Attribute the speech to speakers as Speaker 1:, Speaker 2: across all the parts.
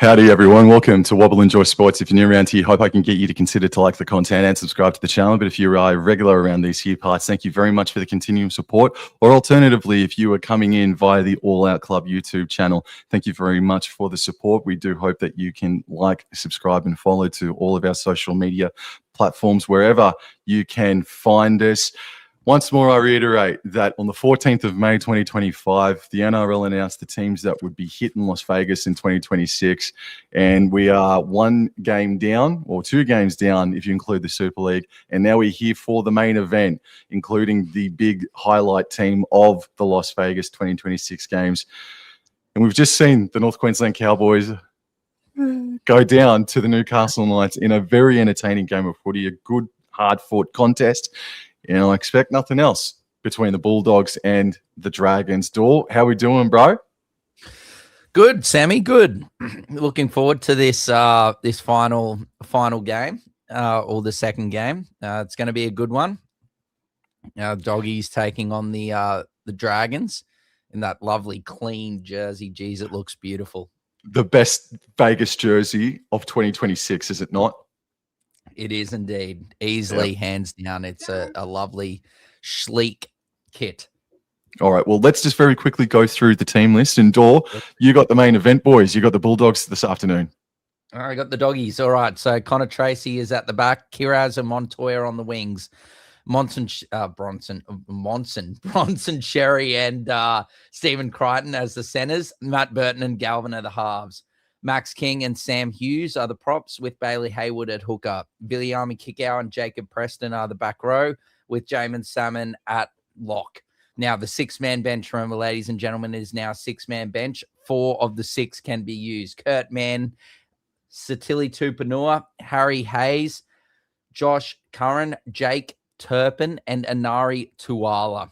Speaker 1: Howdy, everyone. Welcome to WobblinJaw Sports. If you're new around here, hope I can get you to consider to like the content and subscribe to the channel. But if you're regular around these here parts, thank you very much for the continuing support. Or alternatively, if you are coming in via the All Out Club YouTube channel, thank you very much for the support. We do hope that you can like, subscribe, and follow to all of our social media platforms, wherever you can find us. Once more, I reiterate that on the 14th of May, 2025, the NRL announced the teams that would be hitting Las Vegas in 2026. And we are one game down, or two games down, if you include the Super League. And now we're here for the main event, including the big highlight team of the Las Vegas 2026 games. And we've just seen the North Queensland Cowboys go down to the Newcastle Knights in a very entertaining game of footy, a good, hard-fought contest. And I expect nothing else between the Bulldogs and the Dragons. Dor, how we doing, bro?
Speaker 2: Good, Sammy. Good. Looking forward to this this final game, or the second game. It's going to be a good one. Doggies taking on the Dragons in that lovely clean jersey. Geez, it looks beautiful.
Speaker 1: The best Vegas jersey of 2026, is it not?
Speaker 2: It is indeed. Easily, hands down. It's a lovely, sleek kit.
Speaker 1: All right, well, let's just very quickly go through the team list. And Dor, you got the main event, boys. You got the Bulldogs this afternoon.
Speaker 2: I got the Doggies. All right, so Connor Tracy is at the back. Kiraz and Montoya on the wings. Bronson Sherry and Stephen Crichton as the centers. Matt Burton and Galvin are the halves. Max King and Sam Hughes are the props, with Bailey Hayward at hooker. Billy Army Kickow and Jacob Preston are the back row, with Jamin Salmon at lock. Now, the six-man bench, remember, ladies and gentlemen, is now a six-man bench. 4 of the 6 can be used. Kurt Mann, Satili Tupanua, Harry Hayes, Josh Curran, Jake Turpin, and Anari Tuala,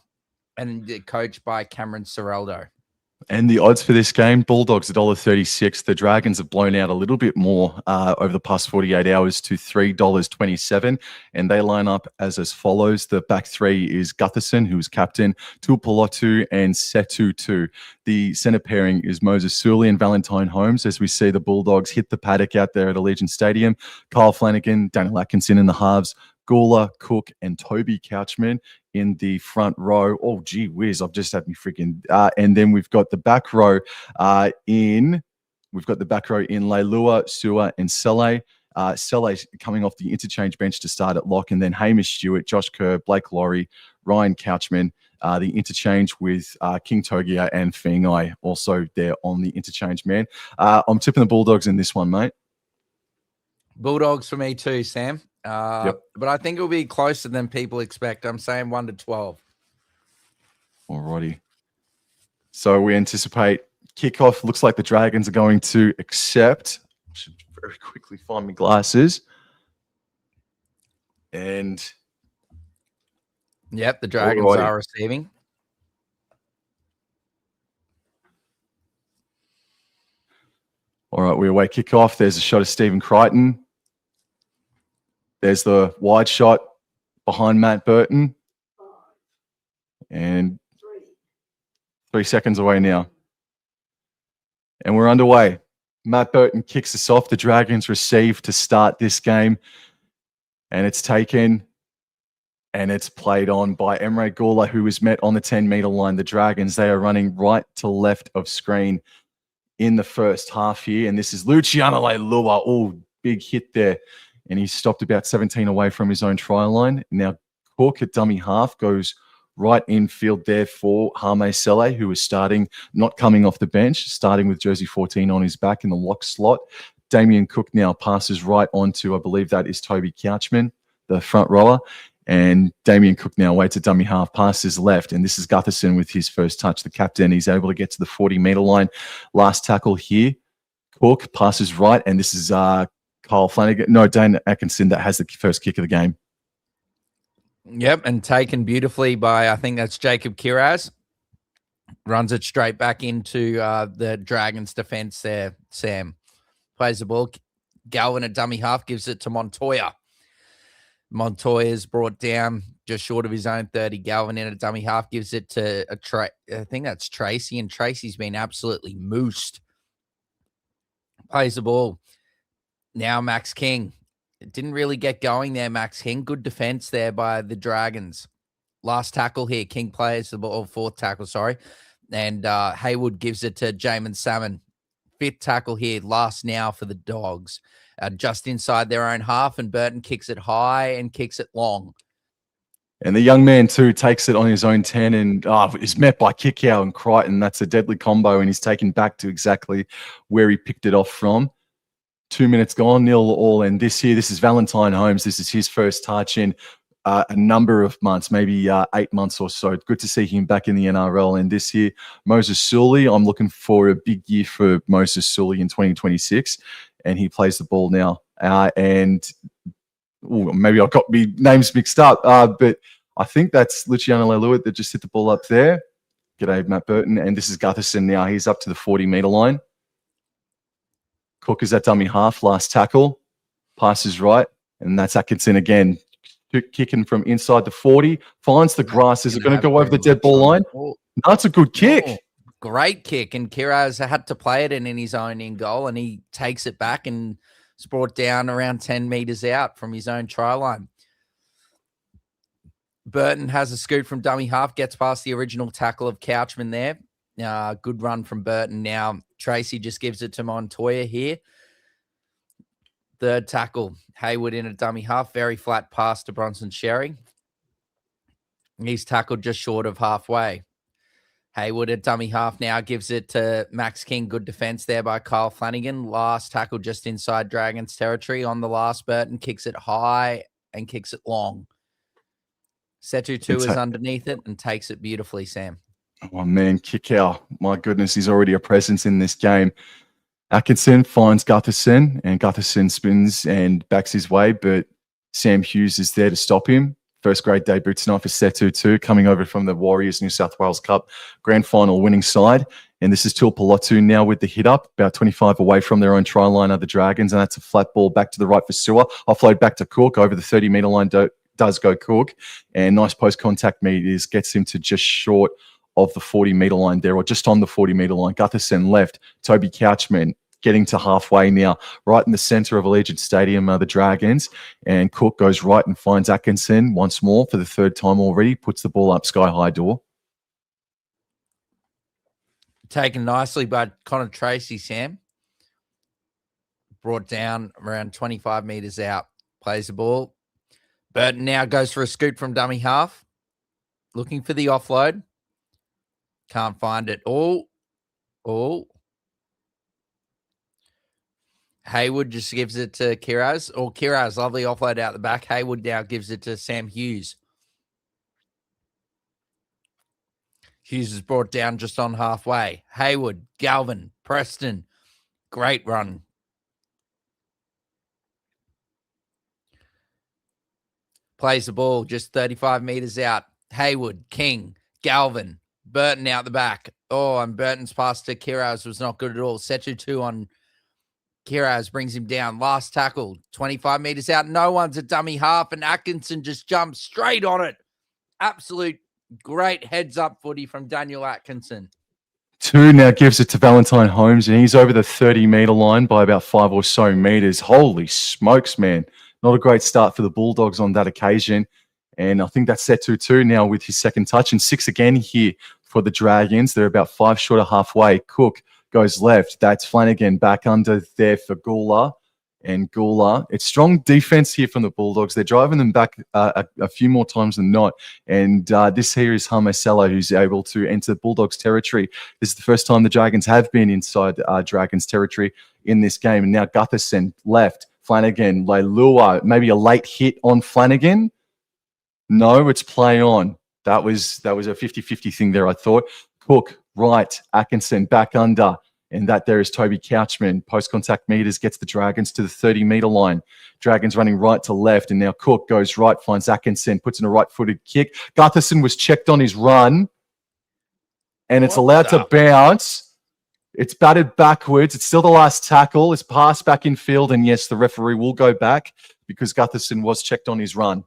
Speaker 2: and coached by Cameron Serraldo.
Speaker 1: And the odds for this game, Bulldogs $1.36. The Dragons have blown out a little bit more over the past 48 hours to $3.27. And they line up as follows. The back three is Gutherson, who is captain, Tuipulotu, and Setutu. The centre pairing is Moses Sully and Valentine Holmes, as we see the Bulldogs hit the paddock out there at Allegiant Stadium. Kyle Flanagan, Daniel Atkinson in the halves, Gula, Cook, and Toby Couchman in the front row. Oh, gee whiz, I've just had me freaking... and then we've got the back row in Leilua, Sua, and Sele. Sele coming off the interchange bench to start at lock, and then Hamish Stewart, Josh Kerr, Blake Laurie, Ryan Couchman, the interchange with King Togia and Feengai also there on the interchange, man. I'm tipping the Bulldogs in this one, mate.
Speaker 2: Bulldogs for me too, Sam. But I think it'll be closer than people expect. I'm saying 1-12.
Speaker 1: Alrighty. So we anticipate kickoff. Looks like the Dragons are going to accept. I should very quickly find my glasses. And
Speaker 2: yep, the Dragons are receiving.
Speaker 1: All right, we away kickoff. There's a shot of Stephen Crichton. There's the wide shot behind Matt Burton. And 3 seconds away now. And we're underway. Matt Burton kicks us off. The Dragons receive to start this game. And it's taken and it's played on by Emre Gula, who was met on the 10-meter line. The Dragons, they are running right to left of screen in the first half here. And this is Luciano Leilua. Oh, big hit there. And he stopped about 17 away from his own try line. Now, Cook at dummy half goes right infield there for Hame Sele, who is starting, not coming off the bench, starting with jersey 14 on his back in the lock slot. Damien Cook now passes right on to, I believe that is Toby Couchman, the front rower. And Damien Cook now waits at dummy half, passes left. And this is Gutherson with his first touch, the captain. He's able to get to the 40-meter line. Last tackle here. Cook passes right. And this is Kyle Flanagan. No, Dane Atkinson that has the first kick of the game.
Speaker 2: Yep, and taken beautifully by, I think that's Jacob Kiraz. Runs it straight back into the Dragons' defense there, Sam. Plays the ball. Galvin at dummy half gives it to Montoya. Montoya's brought down just short of his own 30. Galvin in a dummy half gives it to I think that's Tracy, and Tracy's been absolutely moosed Plays the ball. Now Max King. It didn't really get going there, Max King. Good defense there by the Dragons. Last tackle here. King plays the ball, fourth tackle, sorry. And Haywood gives it to Jamin Salmon. Fifth tackle here, last now for the Dogs. Just inside their own half, and Burton kicks it high and kicks it long.
Speaker 1: And the young man, too, takes it on his own 10 and is met by Kickow and Crichton. That's a deadly combo, and he's taken back to exactly where he picked it off from. 2 minutes gone, 0-0. And this is Valentine Holmes. This is his first touch in a number of months, maybe 8 months or so. Good to see him back in the NRL. And this year, Moses Sully, I'm looking for a big year for Moses Sully in 2026. And he plays the ball now. Maybe I got me names mixed up, but I think that's Luciano Leluit that just hit the ball up there. G'day, Matt Burton. And this is Gutherson now. He's up to the 40-metre line. Cook is at dummy half, last tackle. Passes right, and that's Atkinson again. Kicking from inside the 40. Finds the grass. Is it going to go over the dead ball line? No, it's a good kick.
Speaker 2: Great kick. And Kiraz had to play it in his own in goal, and he takes it back and it's brought down around 10 metres out from his own try line. Burton has a scoot from dummy half, gets past the original tackle of Couchman there. Good run from Burton. Now Tracy just gives it to Montoya here. Third tackle, Haywood in a dummy half, very flat pass to Bronson Sherry. He's tackled just short of halfway. Haywood at dummy half now gives it to Max King. Good defense there by Kyle Flanagan. Last tackle just inside Dragons territory. On the last, Burton kicks it high and kicks it long. Setu 2 is underneath it and takes it beautifully, Sam.
Speaker 1: Oh, man, Kickow. My goodness, he's already a presence in this game. Atkinson finds Gutherson, and Gutherson spins and backs his way, but Sam Hughes is there to stop him. First grade debut tonight for Setu 2, coming over from the Warriors New South Wales Cup Grand Final winning side. And this is Tuapolotu now with the hit up, about 25 away from their own try line are the Dragons, and that's a flat ball back to the right for Sewer. Offload back to Cook over the 30-metre line. Does go Cook, and nice post-contact meters gets him to just short of the 40-metre line there, or just on the 40-metre line. Gutherson left, Toby Couchman getting to halfway now, right in the centre of Allegiant Stadium are the Dragons, and Cook goes right and finds Atkinson once more for the third time already, puts the ball up sky high door.
Speaker 2: Taken nicely by Connor Tracy, Sam. Brought down around 25 metres out, plays the ball. Burton now goes for a scoot from dummy half. Looking for the offload. Can't find it. Oh. Haywood just gives it to Kiraz. Kiraz, lovely offload out the back. Haywood now gives it to Sam Hughes. Hughes is brought down just on halfway. Haywood, Galvin, Preston. Great run. Plays the ball just 35 metres out. Haywood, King, Galvin, Burton out the back. And Burton's pass to Kiraz was not good at all. Setu 2 on Kiraz brings him down. Last tackle, 25 metres out. No one's a dummy half, and Atkinson just jumps straight on it. Absolute great heads-up footy from Daniel Atkinson.
Speaker 1: 2 now gives it to Valentine Holmes, and he's over the 30-metre line by about 5 or so metres. Holy smokes, man. Not a great start for the Bulldogs on that occasion. And I think that's Setu 2 now with his second touch, and 6 again here for the Dragons. They're about 5 short of halfway. Cook goes left. That's Flanagan back under there for Gula. And Gula, it's strong defense here from the Bulldogs. They're driving them back a few more times than not. And this here is Hamasela, who's able to enter Bulldogs territory. This is the first time the Dragons have been inside Dragons territory in this game. And now Gutherson left. Flanagan, Leilua, maybe a late hit on Flanagan. No, it's play on. That was a 50-50 thing there, I thought. Cook, right. Atkinson, back under. And that there is Toby Couchman. Post-contact meters gets the Dragons to the 30-metre line. Dragons running right to left. And now Cook goes right, finds Atkinson, puts in a right-footed kick. Gutherson was checked on his run. And it's allowed to bounce. It's batted backwards. It's still the last tackle. It's passed back in field. And yes, the referee will go back because Gutherson was checked on his run.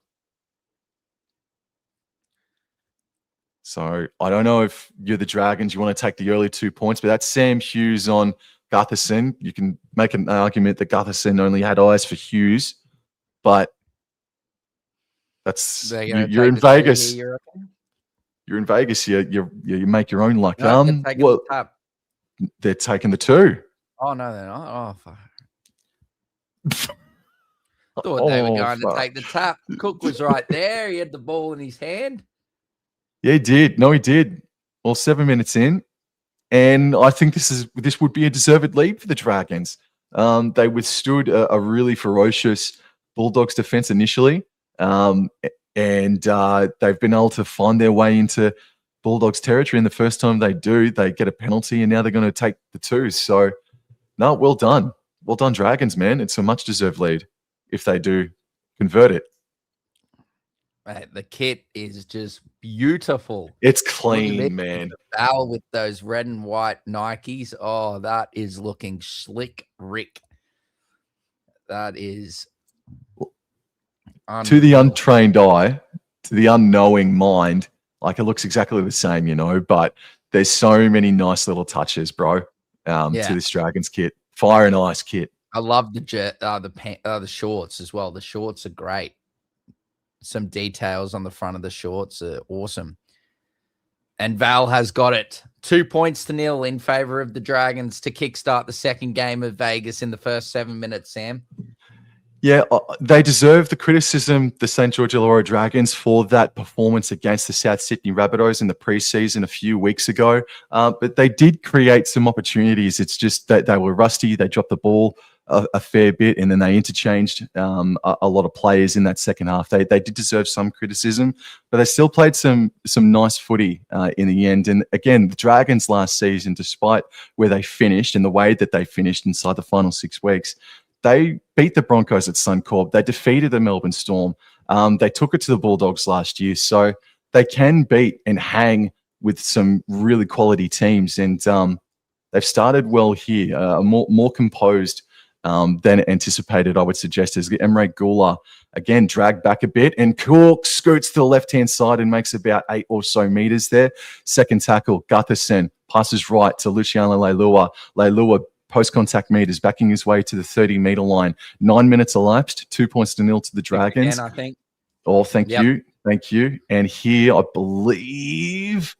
Speaker 1: So I don't know if you're the Dragons, you want to take the early 2 points, but that's Sam Hughes on Gutherson. You can make an argument that Gutherson only had eyes for Hughes, but that's you're in Vegas. You're in Vegas. You make your own luck.
Speaker 2: No, they're taking the tap.
Speaker 1: They're taking the 2.
Speaker 2: Oh no, they're not. Oh fuck. Thought they were going to take the tap. Cook was right there. He had the ball in his hand.
Speaker 1: Yeah, he did. No, he did. Well, 7 minutes in, and I think this would be a deserved lead for the Dragons. They withstood a really ferocious Bulldogs defense initially, and they've been able to find their way into Bulldogs territory. And the first time they do, they get a penalty, and now they're going to take the 2. So, no, well done. Well done, Dragons, man. It's a much deserved lead if they do convert it.
Speaker 2: Mate, the kit is just beautiful.
Speaker 1: It's clean, man.
Speaker 2: Val with those red and white Nikes. Oh, that is looking slick, Rick. That is
Speaker 1: to the untrained eye, to the unknowing mind, like it looks exactly the same, you know, but there's so many nice little touches, bro, to this Dragons kit. Fire and ice kit.
Speaker 2: I love the shorts as well. The shorts are great. Some details on the front of the shorts are awesome. And Val has got it. 2-0 in favor of the Dragons to kickstart the second game of Vegas in the first 7 minutes, Sam.
Speaker 1: Yeah, they deserve the criticism, the St. George Illawarra Dragons, for that performance against the South Sydney Rabbitohs in the preseason a few weeks ago. But they did create some opportunities. It's just that they were rusty. They dropped the ball a fair bit, and then they interchanged a lot of players in that second half. They did deserve some criticism, but they still played some nice footy in the end. And again, the Dragons last season, despite where they finished and the way that they finished inside the final 6 weeks, they beat the Broncos at Suncorp. They defeated the Melbourne Storm. They took it to the Bulldogs last year. So they can beat and hang with some really quality teams. And they've started well here, more composed than anticipated, I would suggest, as Emre Gula, again, dragged back a bit. And Cook scoots to the left-hand side and makes about 8 or so meters there. Second tackle, Gutherson passes right to Luciano Leilua. Leilua post-contact meters, backing his way to the 30-meter line. 9 minutes elapsed, 2-0 to the Dragons.
Speaker 2: Again, I think.
Speaker 1: Oh, thank you. Thank you. And here, I believe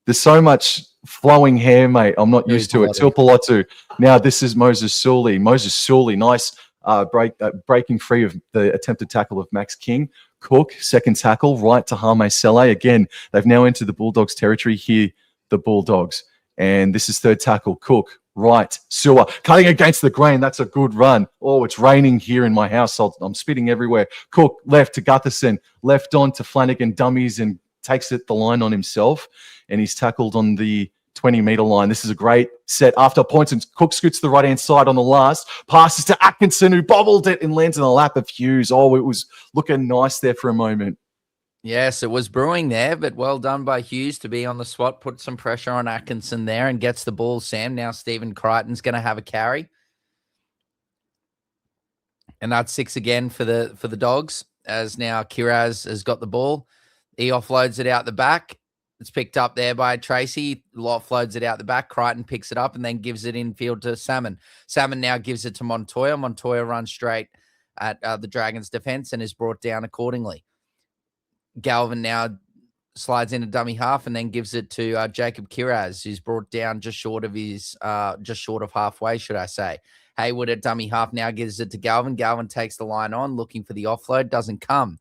Speaker 1: there's so much flowing hair, mate. I'm not used to it. Tuipulotu. Now, this is Moses Sully. Moses Sully, nice breaking free of the attempted tackle of Max King. Cook, second tackle, right to Hame Sele. Again, they've now entered the Bulldogs territory here, the Bulldogs. And this is third tackle, Cook. Right, Sewer, cutting against the grain. That's a good run. Oh, it's raining here in my house. I'm spitting everywhere. Cook, left to Gutherson, left on to Flanagan, dummies, and takes it the line on himself. And he's tackled on the 20-meter line. This is a great set after points, and Cook scoots to the right-hand side on the last. Passes to Atkinson, who bobbled it and lands in the lap of Hughes. Oh, it was looking nice there for a moment.
Speaker 2: Yes, it was brewing there, but well done by Hughes to be on the spot, put some pressure on Atkinson there and gets the ball, Sam. Now Stephen Crichton's going to have a carry. And that's 6 again for the Dogs, as now Kiraz has got the ball. He offloads it out the back. It's picked up there by Tracy. Offloads it out the back. Crichton picks it up and then gives it infield to Salmon. Salmon now gives it to Montoya. Montoya runs straight at the Dragons' defense and is brought down accordingly. Galvin now slides into dummy half and then gives it to Jacob Kiraz, who's brought down just short of halfway, should I say. Hayward at dummy half now gives it to Galvin. Galvin takes the line on, looking for the offload, doesn't come.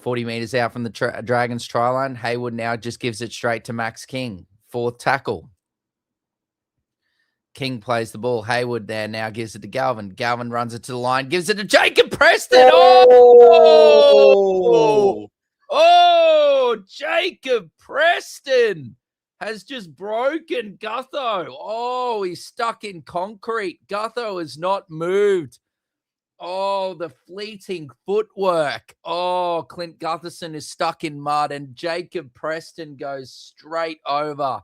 Speaker 2: 40 meters out from the Dragons try line. Hayward now just gives it straight to Max King. Fourth tackle. King plays the ball. Hayward there now gives it to Galvin. Galvin runs it to the line, gives it to Jacob Preston. Oh, Jacob Preston has just broken Gutho. Oh, he's stuck in concrete. Gutho has not moved. Oh, the fleeting footwork. Oh, Clint Gutherson is stuck in mud and Jacob Preston goes straight over.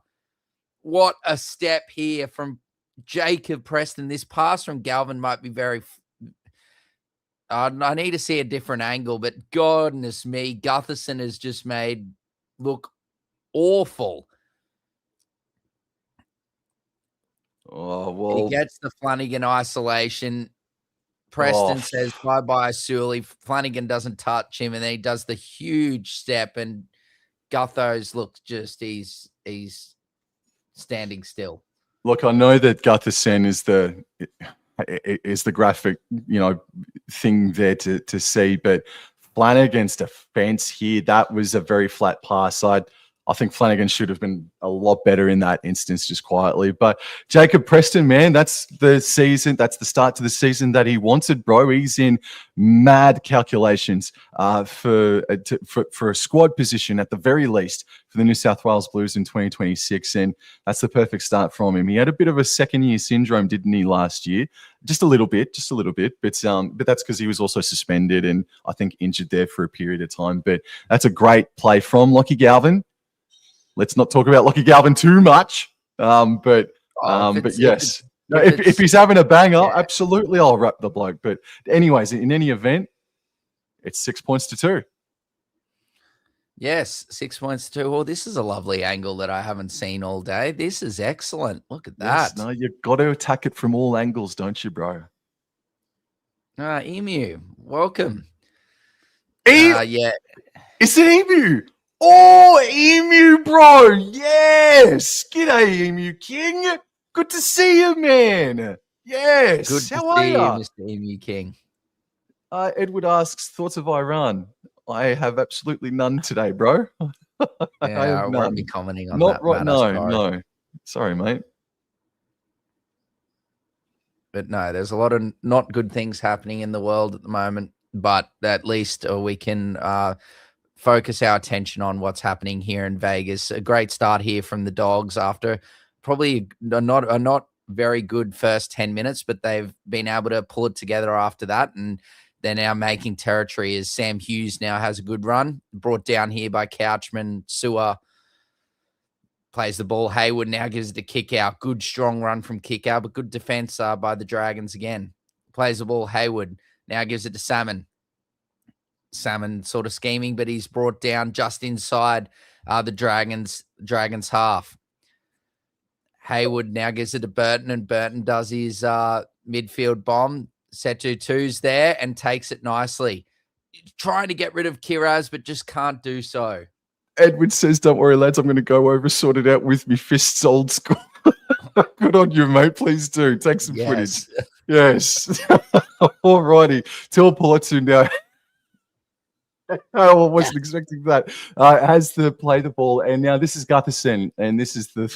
Speaker 2: What a step here from Jacob Preston. This pass from Galvin might be very... I need to see a different angle, but goodness me, Gutherson has just made look awful.
Speaker 1: Oh,
Speaker 2: He
Speaker 1: well.
Speaker 2: gets the Flanagan isolation. Preston says bye-bye, Sully. Flanagan doesn't touch him, and then he does the huge step, and Gutho's looks just he's standing still.
Speaker 1: Look, I know that Gutherson is the graphic, thing there to see, but Flanagan's defense here, that was a very flat pass. I think Flanagan should have been a lot better in that instance, just quietly. But Jacob Preston, man, that's the season. That's the start to the season that he wanted, bro. He's in mad calculations for a squad position at the very least for the New South Wales Blues in 2026, and that's the perfect start from him. He had a bit of a second-year syndrome, didn't he, last year? Just a little bit, but that's because he was also suspended and I think injured there for a period of time. But that's a great play from Lockie Galvin. Let's not talk about Lockie Galvin too much. But yes, if he's having a banger, absolutely, I'll wrap the bloke. But anyways, in any event, it's 6 points to 2.
Speaker 2: Yes, 6 points to 2. Oh, this is a lovely angle that I haven't seen all day. This is excellent. Look at that.
Speaker 1: Yes, no, you've got to attack it from all angles, don't you, bro?
Speaker 2: Emu, welcome.
Speaker 1: Yeah. It's an Emu. Oh, Emu, bro. Yes. G'day, Emu King. Good to see you, man. Yes.
Speaker 2: Good to
Speaker 1: How
Speaker 2: see you,
Speaker 1: are you?
Speaker 2: Mr. Emu King.
Speaker 1: Edward asks, thoughts of Iran? I have absolutely none today, bro.
Speaker 2: I won't be commenting on
Speaker 1: Not
Speaker 2: that
Speaker 1: right.
Speaker 2: matter,
Speaker 1: No. Sorry, mate.
Speaker 2: But no, there's a lot of not good things happening in the world at the moment, but at least we can focus our attention on what's happening here in Vegas. A great start here from the Dogs after probably a not very good first 10 minutes, but they've been able to pull it together after that, and they're now making territory as Sam Hughes now has a good run, brought down here by Couchman. Sewer plays the ball. Hayward now gives it a kick out. Good, strong run from kick out, but good defense by the Dragons again. Plays the ball. Hayward now gives it to Salmon. Salmon sort of scheming, but he's brought down just inside the Dragons half. Hayward now gives it to Burton, and Burton does his midfield bomb. Setu 2's there and takes it nicely. Trying to get rid of Kiraz, but just can't do so.
Speaker 1: Edward says, don't worry, lads, I'm going to go over, sort it out with me fists old school. Good on you, mate. Please do. Take some footage. Yes. All righty. Tell Portu now. I wasn't expecting that. Has to play the ball, and now this is Gutherson, and this is the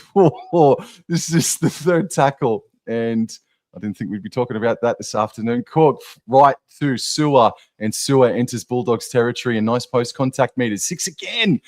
Speaker 1: third tackle, and I didn't think we'd be talking about that this afternoon. Cook right to Sewer, and Sewer enters Bulldogs territory, and nice post contact meters. 6 again.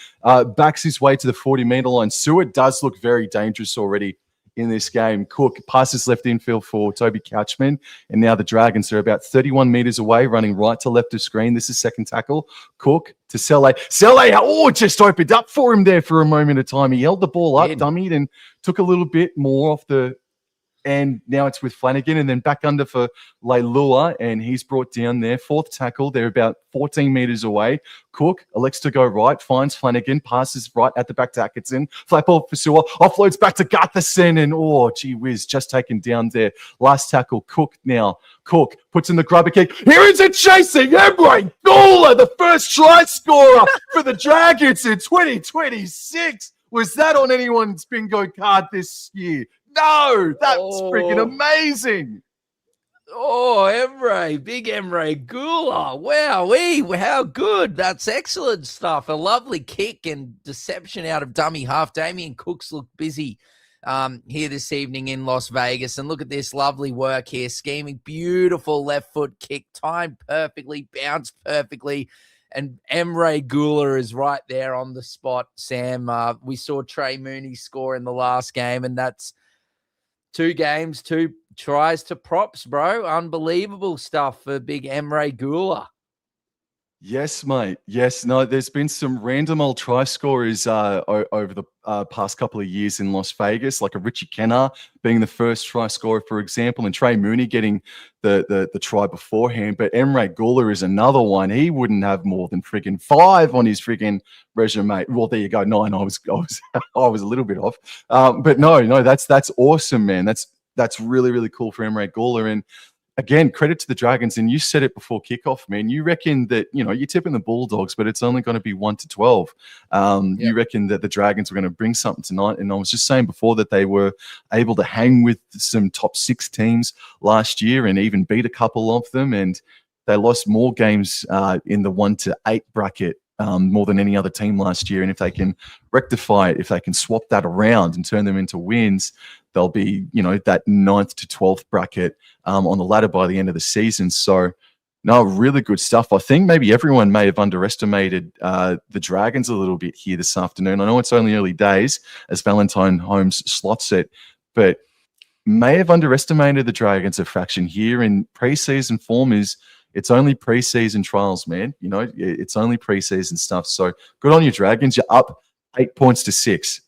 Speaker 1: Backs his way to the 40-meter line. Sewer does look very dangerous already in this game. Cook passes left infield for Toby Couchman, and now the Dragons are about 31 meters away, running right to left of screen. This is second tackle. Cook to Selle. Selle, just opened up for him there for a moment of time. He held the ball up, dummied, and took a little bit more off the... And now it's with Flanagan, and then back under for Leilua, and he's brought down there. Fourth tackle. They're about 14 meters away. Cook elects to go right, finds Flanagan, passes right at the back to Atkinson. Flat ball for Sewer, offloads back to Gutherson, and gee whiz, just taken down there. Last tackle, Cook now. Cook puts in the grubber kick. Here is it chasing Emre Gula, the first try scorer for the Dragons in 2026. Was that on anyone's bingo card this year? No, that's freaking amazing.
Speaker 2: Oh, Emre, big Emre Gula. Wow, how good. That's excellent stuff. A lovely kick and deception out of dummy half. Damien Cooks looked busy here this evening in Las Vegas. And look at this lovely work here. Scheming, beautiful left foot kick, timed perfectly, bounced perfectly. And Emre Gula is right there on the spot, Sam. We saw Trey Mooney score in the last game, and that's 2 games, 2 tries to props, bro. Unbelievable stuff for big Emre Gula.
Speaker 1: Yes, mate. Yes. No, there's been some random old try scorers over the past couple of years in Las Vegas, like a Richie Kenner being the first try scorer, for example, and Trey Mooney getting the try beforehand. But Emre Gula is another one. He wouldn't have more than friggin' 5 on his friggin' resume. Well, there you go. 9. I was a little bit off. But no, that's awesome, man. That's that's really, really cool for Emre Gula. And again, credit to the Dragons. And you said it before kickoff, man. You reckon that, you're tipping the Bulldogs, but it's only going to be 1-12. You reckon that the Dragons were going to bring something tonight. And I was just saying before that they were able to hang with some top 6 teams last year and even beat a couple of them. And they lost more games in the 1-8 bracket more than any other team last year. And if they can rectify it, if they can swap that around and turn them into wins, they'll be, that 9th to 12th bracket on the ladder by the end of the season. So, no, really good stuff. I think maybe everyone may have underestimated the Dragons a little bit here this afternoon. I know it's only early days, as Valentine Holmes slots it, but may have underestimated the Dragons a fraction here. In preseason form it's only preseason trials, man. It's only preseason stuff. So good on you, Dragons. You're up 8 points to 6.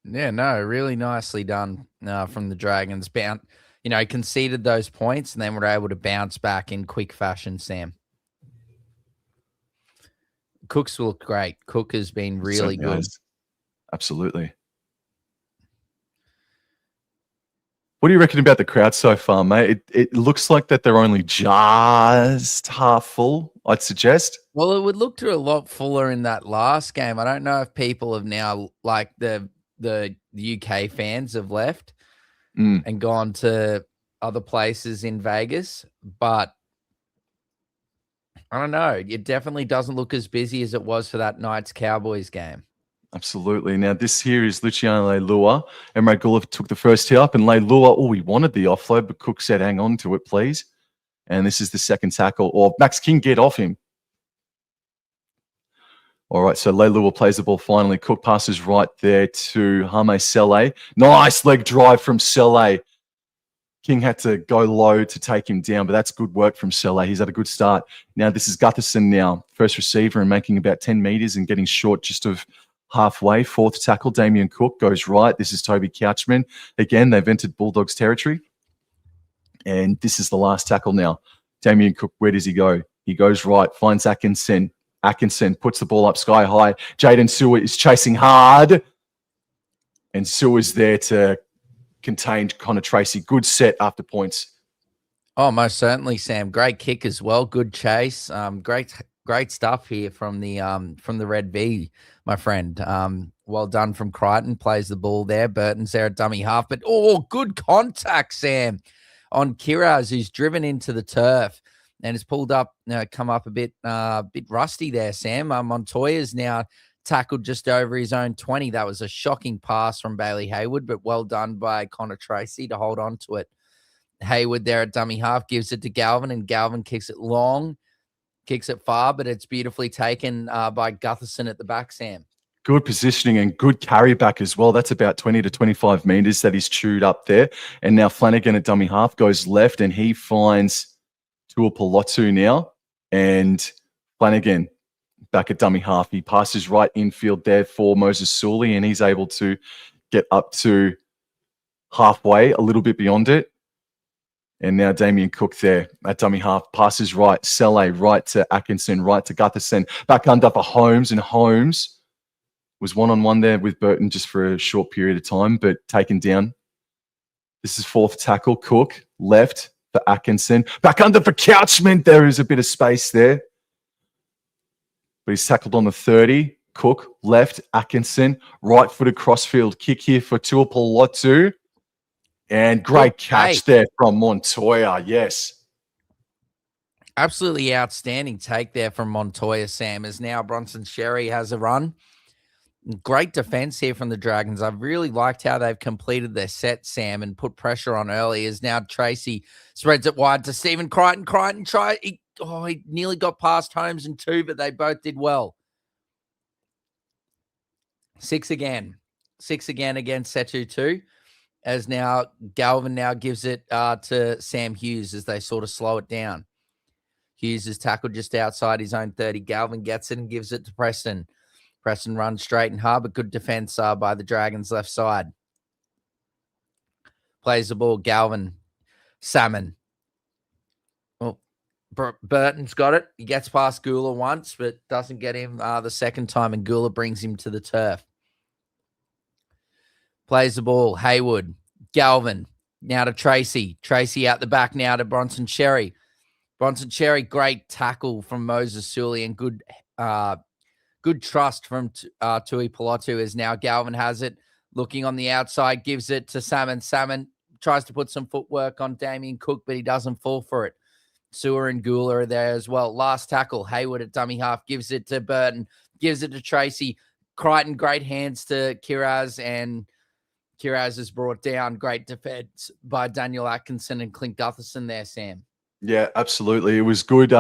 Speaker 2: Yeah, no, really nicely done from the Dragons. Conceded those points and then were able to bounce back in quick fashion, Sam. Cooks look great. Cook has been really good.
Speaker 1: Absolutely. What do you reckon about the crowd so far, mate? It looks like that they're only just half full, I'd suggest.
Speaker 2: Well, it would look to a lot fuller in that last game. I don't know if people have now, like the UK fans have left and gone to other places in Vegas, but I don't know. It definitely doesn't look as busy as it was for that Knights Cowboys game.
Speaker 1: Absolutely. Now, this here is Luciano Leilua. Emre Gula took the first tee up, and Leilua, he wanted the offload, but Cook said, hang on to it, please. And this is the second tackle. Or Max King, get off him. All right, so Leilua plays the ball finally. Cook passes right there to Hame Sele. Nice leg drive from Sele. King had to go low to take him down, but that's good work from Sele. He's had a good start. Now, this is Gutherson now, first receiver and making about 10 meters and getting short just of halfway. Fourth tackle, Damien Cook goes right. This is Toby Couchman. Again, they've entered Bulldogs territory. And this is the last tackle now. Damien Cook, where does he go? He goes right, finds Atkinson. Atkinson puts the ball up sky high. Jaden Sewer is chasing hard. And Sewer's there to contain Connor Tracy. Good set after points.
Speaker 2: Oh, most certainly, Sam. Great kick as well. Good chase. Great stuff here from the Red V, my friend. Well done from Crichton. Plays the ball there. Burton's there at dummy half. But, good contact, Sam, on Kiraz, who's driven into the turf and has pulled up, come up a bit rusty there, Sam. Montoya's now tackled just over his own 20. That was a shocking pass from Bailey Hayward, but well done by Connor Tracy to hold on to it. Hayward there at dummy half gives it to Galvin, and Galvin kicks it long, kicks it far, but it's beautifully taken by Gutherson at the back, Sam.
Speaker 1: Good positioning and good carry back as well. That's about 20 to 25 meters that he's chewed up there. And now Flanagan at dummy half goes left, and he finds Tuapolotu now. And Flanagan back at dummy half. He passes right infield there for Moses Sully, and he's able to get up to halfway, a little bit beyond it. And now Damien Cook there at dummy half. Passes right. Sele right to Atkinson, right to Gutherson. Back under for Holmes. And Holmes was one-on-one there with Burton just for a short period of time, but taken down. This is fourth tackle. Cook left for Atkinson. Back under for Couchman. There is a bit of space there. But he's tackled on the 30. Cook left. Atkinson. Right-footed crossfield kick here for Tuapolotu. And great catch there from Montoya, yes.
Speaker 2: Absolutely outstanding take there from Montoya, Sam, as now Bronson Sherry has a run. Great defense here from the Dragons. I've really liked how they've completed their set, Sam, and put pressure on early, as now Tracy spreads it wide to Stephen Crichton. Crichton he nearly got past Holmes and 2, but they both did well. 6 again. 6 again against Setu 2. As now Galvin now gives it to Sam Hughes as they sort of slow it down. Hughes is tackled just outside his own 30. Galvin gets it and gives it to Preston. Preston runs straight and hard, but good defense by the Dragons left side. Plays the ball, Galvin. Salmon. Well, Burton's got it. He gets past Gula once, but doesn't get him the second time, and Gula brings him to the turf. Plays the ball. Hayward. Galvin. Now to Tracy. Tracy out the back now to Bronson Cherry. Bronson Cherry, great tackle from Moses Sully and good trust from Tui Pilotu as now Galvin has it. Looking on the outside, gives it to Salmon. Salmon tries to put some footwork on Damien Cook, but he doesn't fall for it. Sewer and Gula are there as well. Last tackle, Hayward at dummy half, gives it to Burton, gives it to Tracy. Crichton, great hands to Kiraz, and Kiraz is brought down. Great defense by Daniel Atkinson and Clint Gutherson there, Sam.
Speaker 1: Yeah, absolutely. It was good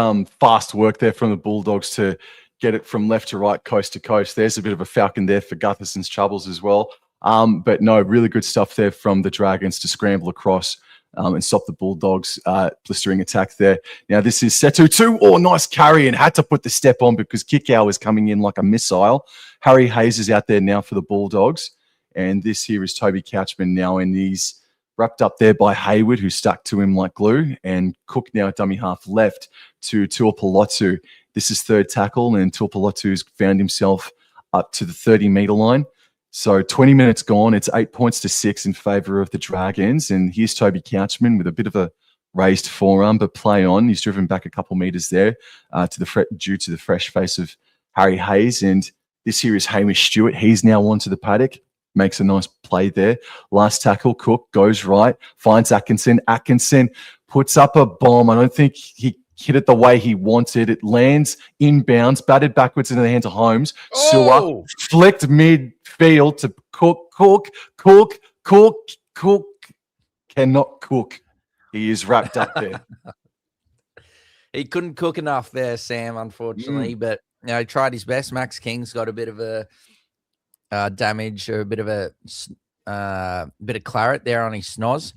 Speaker 1: fast work there from the Bulldogs to get it from left to right, coast to coast. There's a bit of a falcon there for Gutherson's troubles as well. But no, really good stuff there from the Dragons to scramble across and stop the Bulldogs' blistering attack there. Now, this is Setu 2. Oh, nice carry, and had to put the step on because Kickow is coming in like a missile. Harry Hayes is out there now for the Bulldogs. And this here is Toby Couchman now, and he's wrapped up there by Hayward, who stuck to him like glue. And Cook now dummy half left to Tuapolotu. This is third tackle, and Tuapolotu's found himself up to the 30-metre line. So 20 minutes gone. It's 8 points to 6 in favour of the Dragons. And here's Toby Couchman with a bit of a raised forearm, but play on. He's driven back a couple metres there due to the fresh face of Harry Hayes. And this here is Hamish Stewart. He's now onto the paddock. Makes a nice play there. Last tackle, Cook goes right, finds Atkinson. Atkinson puts up a bomb. I don't think he hit it the way he wanted. It lands inbounds, batted backwards into the hands of Holmes. Sewer flicked midfield to Cook. Cook cannot cook. He is wrapped up there.
Speaker 2: He couldn't cook enough there, Sam, unfortunately. But he tried his best. Max King's got a bit of a damage or a bit of claret there on his snoz.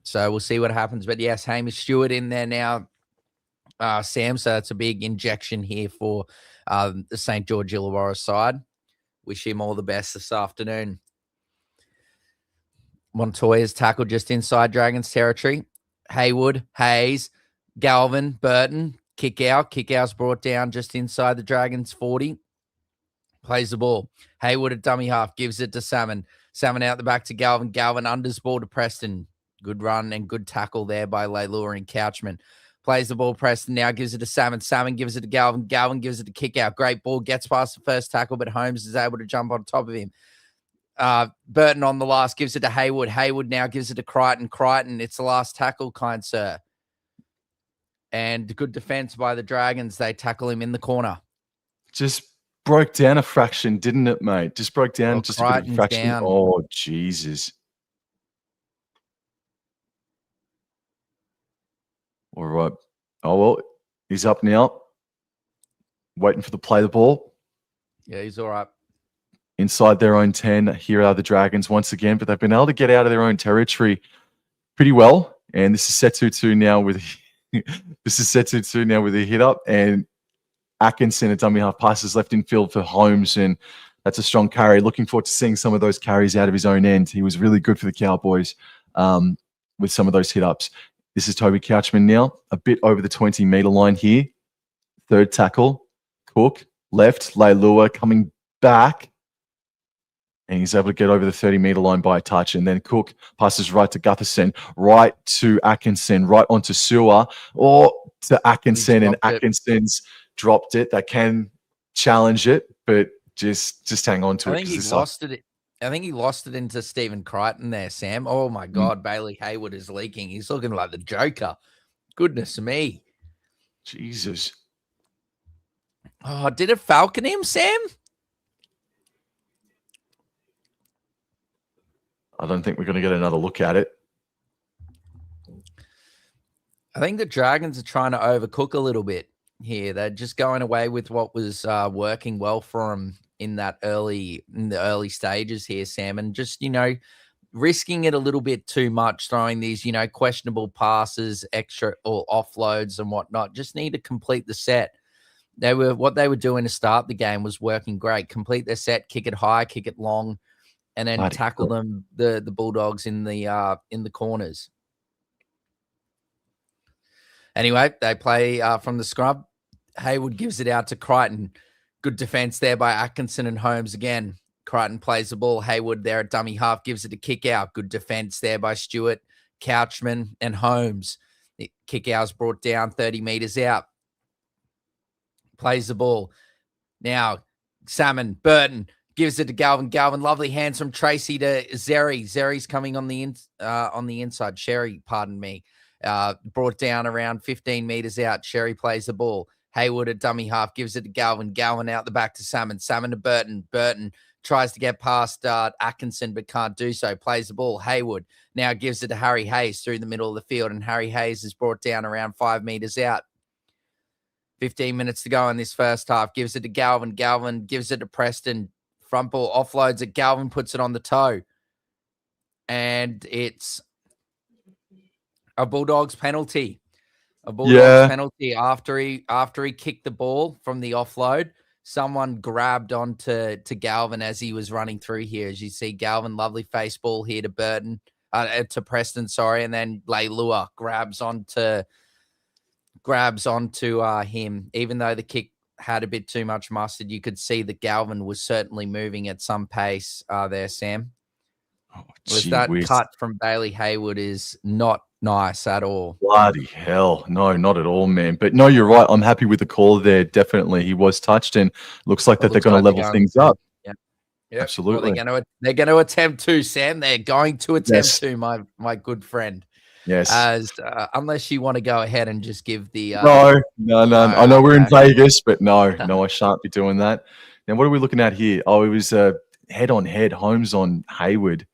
Speaker 2: So we'll see what happens. But yes, Hamish Stewart in there now, Sam. So that's a big injection here for the St. George Illawarra side. Wish him all the best this afternoon. Montoya's tackle just inside Dragons territory. Haywood, Hayes, Galvin, Burton, kick out. Kick out's brought down just inside the Dragons 40. Plays the ball. Hayward at dummy half, gives it to Salmon. Salmon out the back to Galvin. Galvin unders ball to Preston. Good run and good tackle there by Leilua and Couchman. Plays the ball, Preston now gives it to Salmon. Salmon gives it to Galvin. Galvin gives it to kick out. Great ball, gets past the first tackle, but Holmes is able to jump on top of him. Burton on the last, gives it to Hayward. Hayward now gives it to Crichton. Crichton, it's the last tackle, kind sir. And good defense by the Dragons. They tackle him in the corner.
Speaker 1: Just broke down a fraction, didn't it, mate? Just broke down just a bit of a fraction. Down. Oh, Jesus. All right. Oh, well, he's up now. Waiting for the play the ball.
Speaker 2: Yeah, he's all right.
Speaker 1: Inside their own 10. Here are the Dragons once again, but they've been able to get out of their own territory pretty well. And this is Setu now with a hit up, and Atkinson at dummy half passes left in field for Holmes, and that's a strong carry. Looking forward to seeing some of those carries out of his own end. He was really good for the Cowboys with some of those hit-ups. This is Toby Couchman now, a bit over the 20-metre line here. Third tackle, Cook, left, Leilua coming back, and he's able to get over the 30-metre line by a touch. And then Cook passes right to Gutherson, right to Atkinson, right onto Sewer, or to Atkinson, and Atkinson's dropped it. They can challenge it, but just hang on to it.
Speaker 2: I think he lost it. I think he lost it into Stephen Crichton there, Sam. Oh my God, Bailey Hayward is leaking. He's looking like the Joker. Goodness me.
Speaker 1: Jesus.
Speaker 2: Oh, did it falcon him, Sam?
Speaker 1: I don't think we're going to get another look at it.
Speaker 2: I think the Dragons are trying to overcook a little bit here. They're just going away with what was working well for them in the early stages here, Sam, and just, risking it a little bit too much, throwing these, questionable passes, extra or offloads and whatnot. Just need to complete the set. What they were doing to start the game was working great. Complete their set, kick it high, kick it long, and then tackle them, the Bulldogs in the corners. Anyway, they play from the scrub. Hayward gives it out to Crichton. Good defense there by Atkinson and Holmes again. Crichton plays the ball. Hayward there at dummy half, gives it a kick out. Good defense there by Stewart, Couchman, and Holmes. The kick out's brought down 30 meters out. Plays the ball. Now, Salmon, Burton gives it to Galvin. Galvin, lovely hands from Tracy to Zeri. Zeri's coming on the inside. Sherry, pardon me. Brought down around 15 meters out. Sherry plays the ball. Hayward at dummy half gives it to Galvin. Galvin out the back to Salmon. Salmon to Burton. Burton tries to get past Atkinson but can't do so. Plays the ball. Hayward now gives it to Harry Hayes through the middle of the field, and Harry Hayes is brought down around 5 meters out. 15 minutes to go in this first half. Gives it to Galvin. Galvin gives it to Preston. Front ball offloads it. Galvin puts it on the toe. And it's a Bulldogs penalty. A Bulldogs penalty after he kicked the ball from the offload. Someone grabbed onto Galvin as he was running through here. As you see, Galvin, lovely face ball here to Burton, to Preston, sorry, and then Leilua grabs onto him. Even though the kick had a bit too much mustard, you could see that Galvin was certainly moving at some pace there, Sam. That cut from Bailey Hayward is not nice at all.
Speaker 1: Bloody hell. No, not at all, man. But no, you're right. I'm happy with the call there. Definitely. He was touched, and looks like they're going to level things up.
Speaker 2: Yeah,
Speaker 1: absolutely.
Speaker 2: Well, they're going to attempt to, Sam. They're going to attempt to, my good friend.
Speaker 1: Yes.
Speaker 2: Unless you want to go ahead and just give the...
Speaker 1: No. I know we're in Vegas, but no, I shan't be doing that. Now, what are we looking at here? Oh, it was head-on-head, Holmes on Hayward.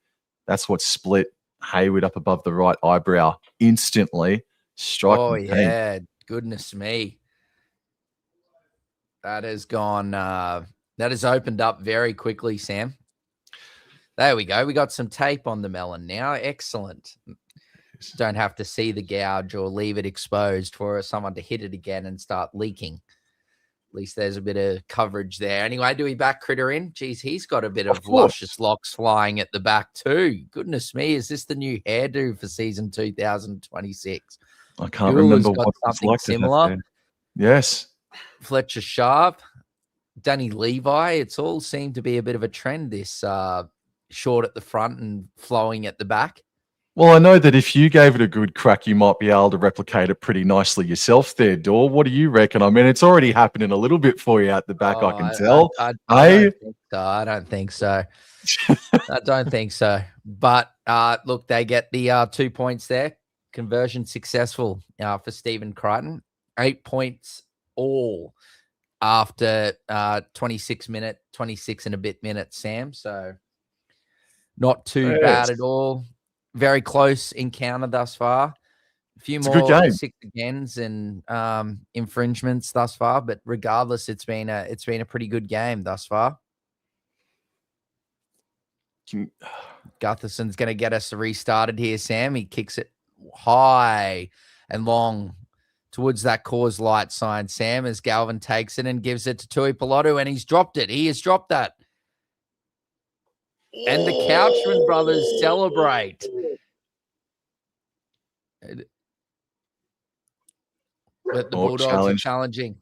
Speaker 1: That's what split Hayward up above the right eyebrow instantly. Striking. Oh,
Speaker 2: yeah. Goodness me. That has gone... that has opened up very quickly, Sam. There we go. We got some tape on the melon now. Excellent. Don't have to see the gouge or leave it exposed for someone to hit it again and start leaking. At least there's a bit of coverage there. Anyway, do we back Critter in? Geez, he's got a bit of luscious locks flying at the back too. Goodness me, is this the new hairdo for season 2026?
Speaker 1: I can't remember what it's like
Speaker 2: similar.
Speaker 1: Yes.
Speaker 2: Fletcher Sharp, Danny Levi. It's all seemed to be a bit of a trend, this short at the front and flowing at the back.
Speaker 1: Well, I know that if you gave it a good crack, you might be able to replicate it pretty nicely yourself there, Dor. What do you reckon? I mean, it's already happening a little bit for you at the back, I can tell.
Speaker 2: I don't think so. I don't think so. But look, they get the 2 points there. Conversion successful for Stephen Crichton. 8 points all after 26 and a bit minutes, Sam. So not too bad at all. Very close encounter thus far. A few more 6 agains and infringements thus far, but regardless, it's been a pretty good game thus far. Gutherson's going to get us restarted here, Sam. He kicks it high and long towards that cause light sign, Sam, as Galvin takes it and gives it to Tui Pilotu, and he's dropped it. He has dropped that. And the Couchman brothers celebrate. But the Bulldogs are challenging.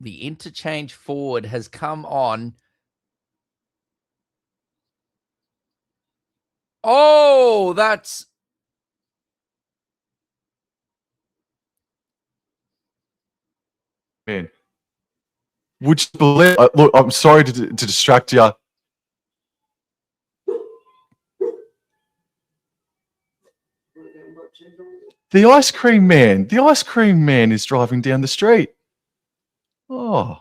Speaker 2: The interchange forward has come on. Oh, that's...
Speaker 1: Man, would you believe? Look, I'm sorry to distract you. The ice cream man is driving down the street. Oh.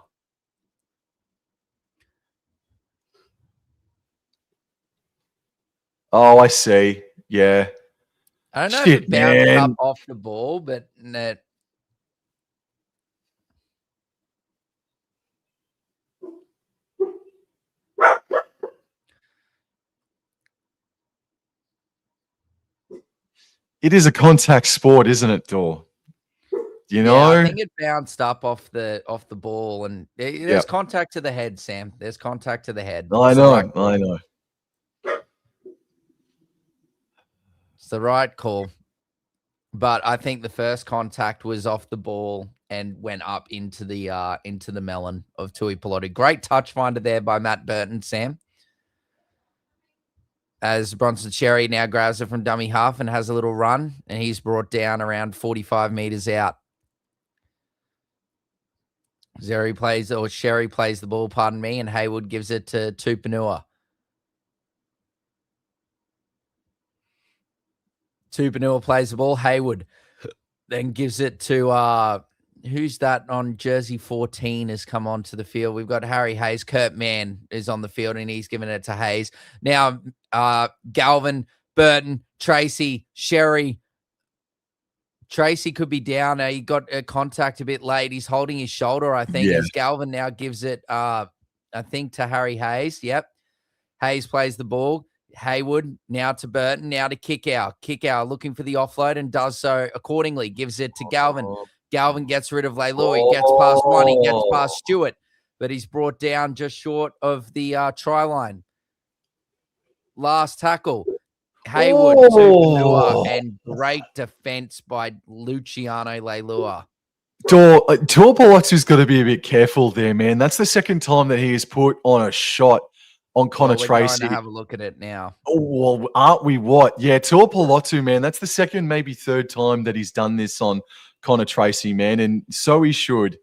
Speaker 1: Oh, I see. Yeah.
Speaker 2: I don't know if it bounced up off the ball, but
Speaker 1: it is a contact sport, isn't it, Dor? You know,
Speaker 2: I think it bounced up off the ball, and there's contact to the head, Sam. There's contact to the head.
Speaker 1: I know.
Speaker 2: the right call. But I think the first contact was off the ball and went up into the melon of Tui Pilotu. Great touch finder there by Matt Burton, Sam. As Bronson Cherry now grabs it from dummy half and has a little run, and he's brought down around 45 meters out. Sherry plays the ball, pardon me, and Haywood gives it to Tupanua. Tupanua plays the ball. Haywood then gives it to who's that on jersey 14 has come onto the field. We've got Harry Hayes. Kurt Mann is on the field, and he's giving it to Hayes. Now, Galvin, Burton, Tracy, Sherry. Tracy could be down. He got a contact a bit late. He's holding his shoulder, I think, as Galvin now gives it, I think, to Harry Hayes. Yep. Hayes plays the ball. Haywood now to Burton, now to Kickow. Kickow looking for the offload and does so accordingly. Gives it to Galvin. Galvin gets rid of Leilua. He gets past one. He gets past Stewart, but he's brought down just short of the try line. Last tackle. Haywood to Leilua, and great defense by Luciano Leilua.
Speaker 1: Tuipulotu's got to be a bit careful there, man. That's the second time that he has put on a shot on Connor Tracy.
Speaker 2: We're going to have a look at it now.
Speaker 1: Oh, well, aren't we what? Yeah, Tuipulotu, man. That's the second, maybe third time that he's done this on Connor Tracy, man. And so he should.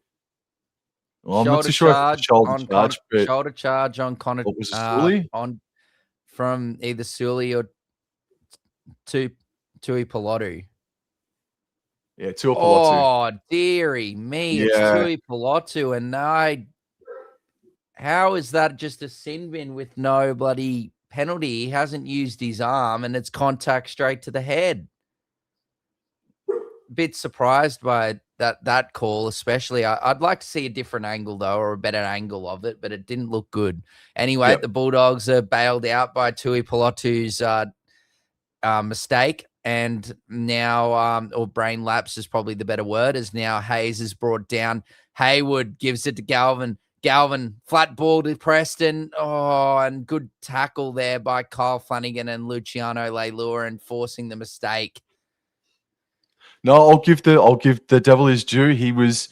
Speaker 1: Well, I'm not too sure if it's shoulder charge, but
Speaker 2: shoulder charge on Connor.
Speaker 1: What was it, Sully?
Speaker 2: From either Sully or Tui Pilotu.
Speaker 1: Yeah, Tui Pilotu.
Speaker 2: Oh, dearie me. It's Tui Pilotu. And how is that just a sin bin with no bloody penalty? He hasn't used his arm, and it's contact straight to the head. Bit surprised by that call, especially. I'd like to see a different angle, though, or a better angle of it, but it didn't look good. Anyway, The Bulldogs are bailed out by Tui Pilotu's mistake, and now, or brain lapse is probably the better word, as now Hayes is brought down. Haywood gives it to Galvin. Galvin, flat ball to Preston. Oh, and good tackle there by Kyle Flanagan and Luciano Leilua, enforcing the mistake.
Speaker 1: No, I'll give the devil his due. He was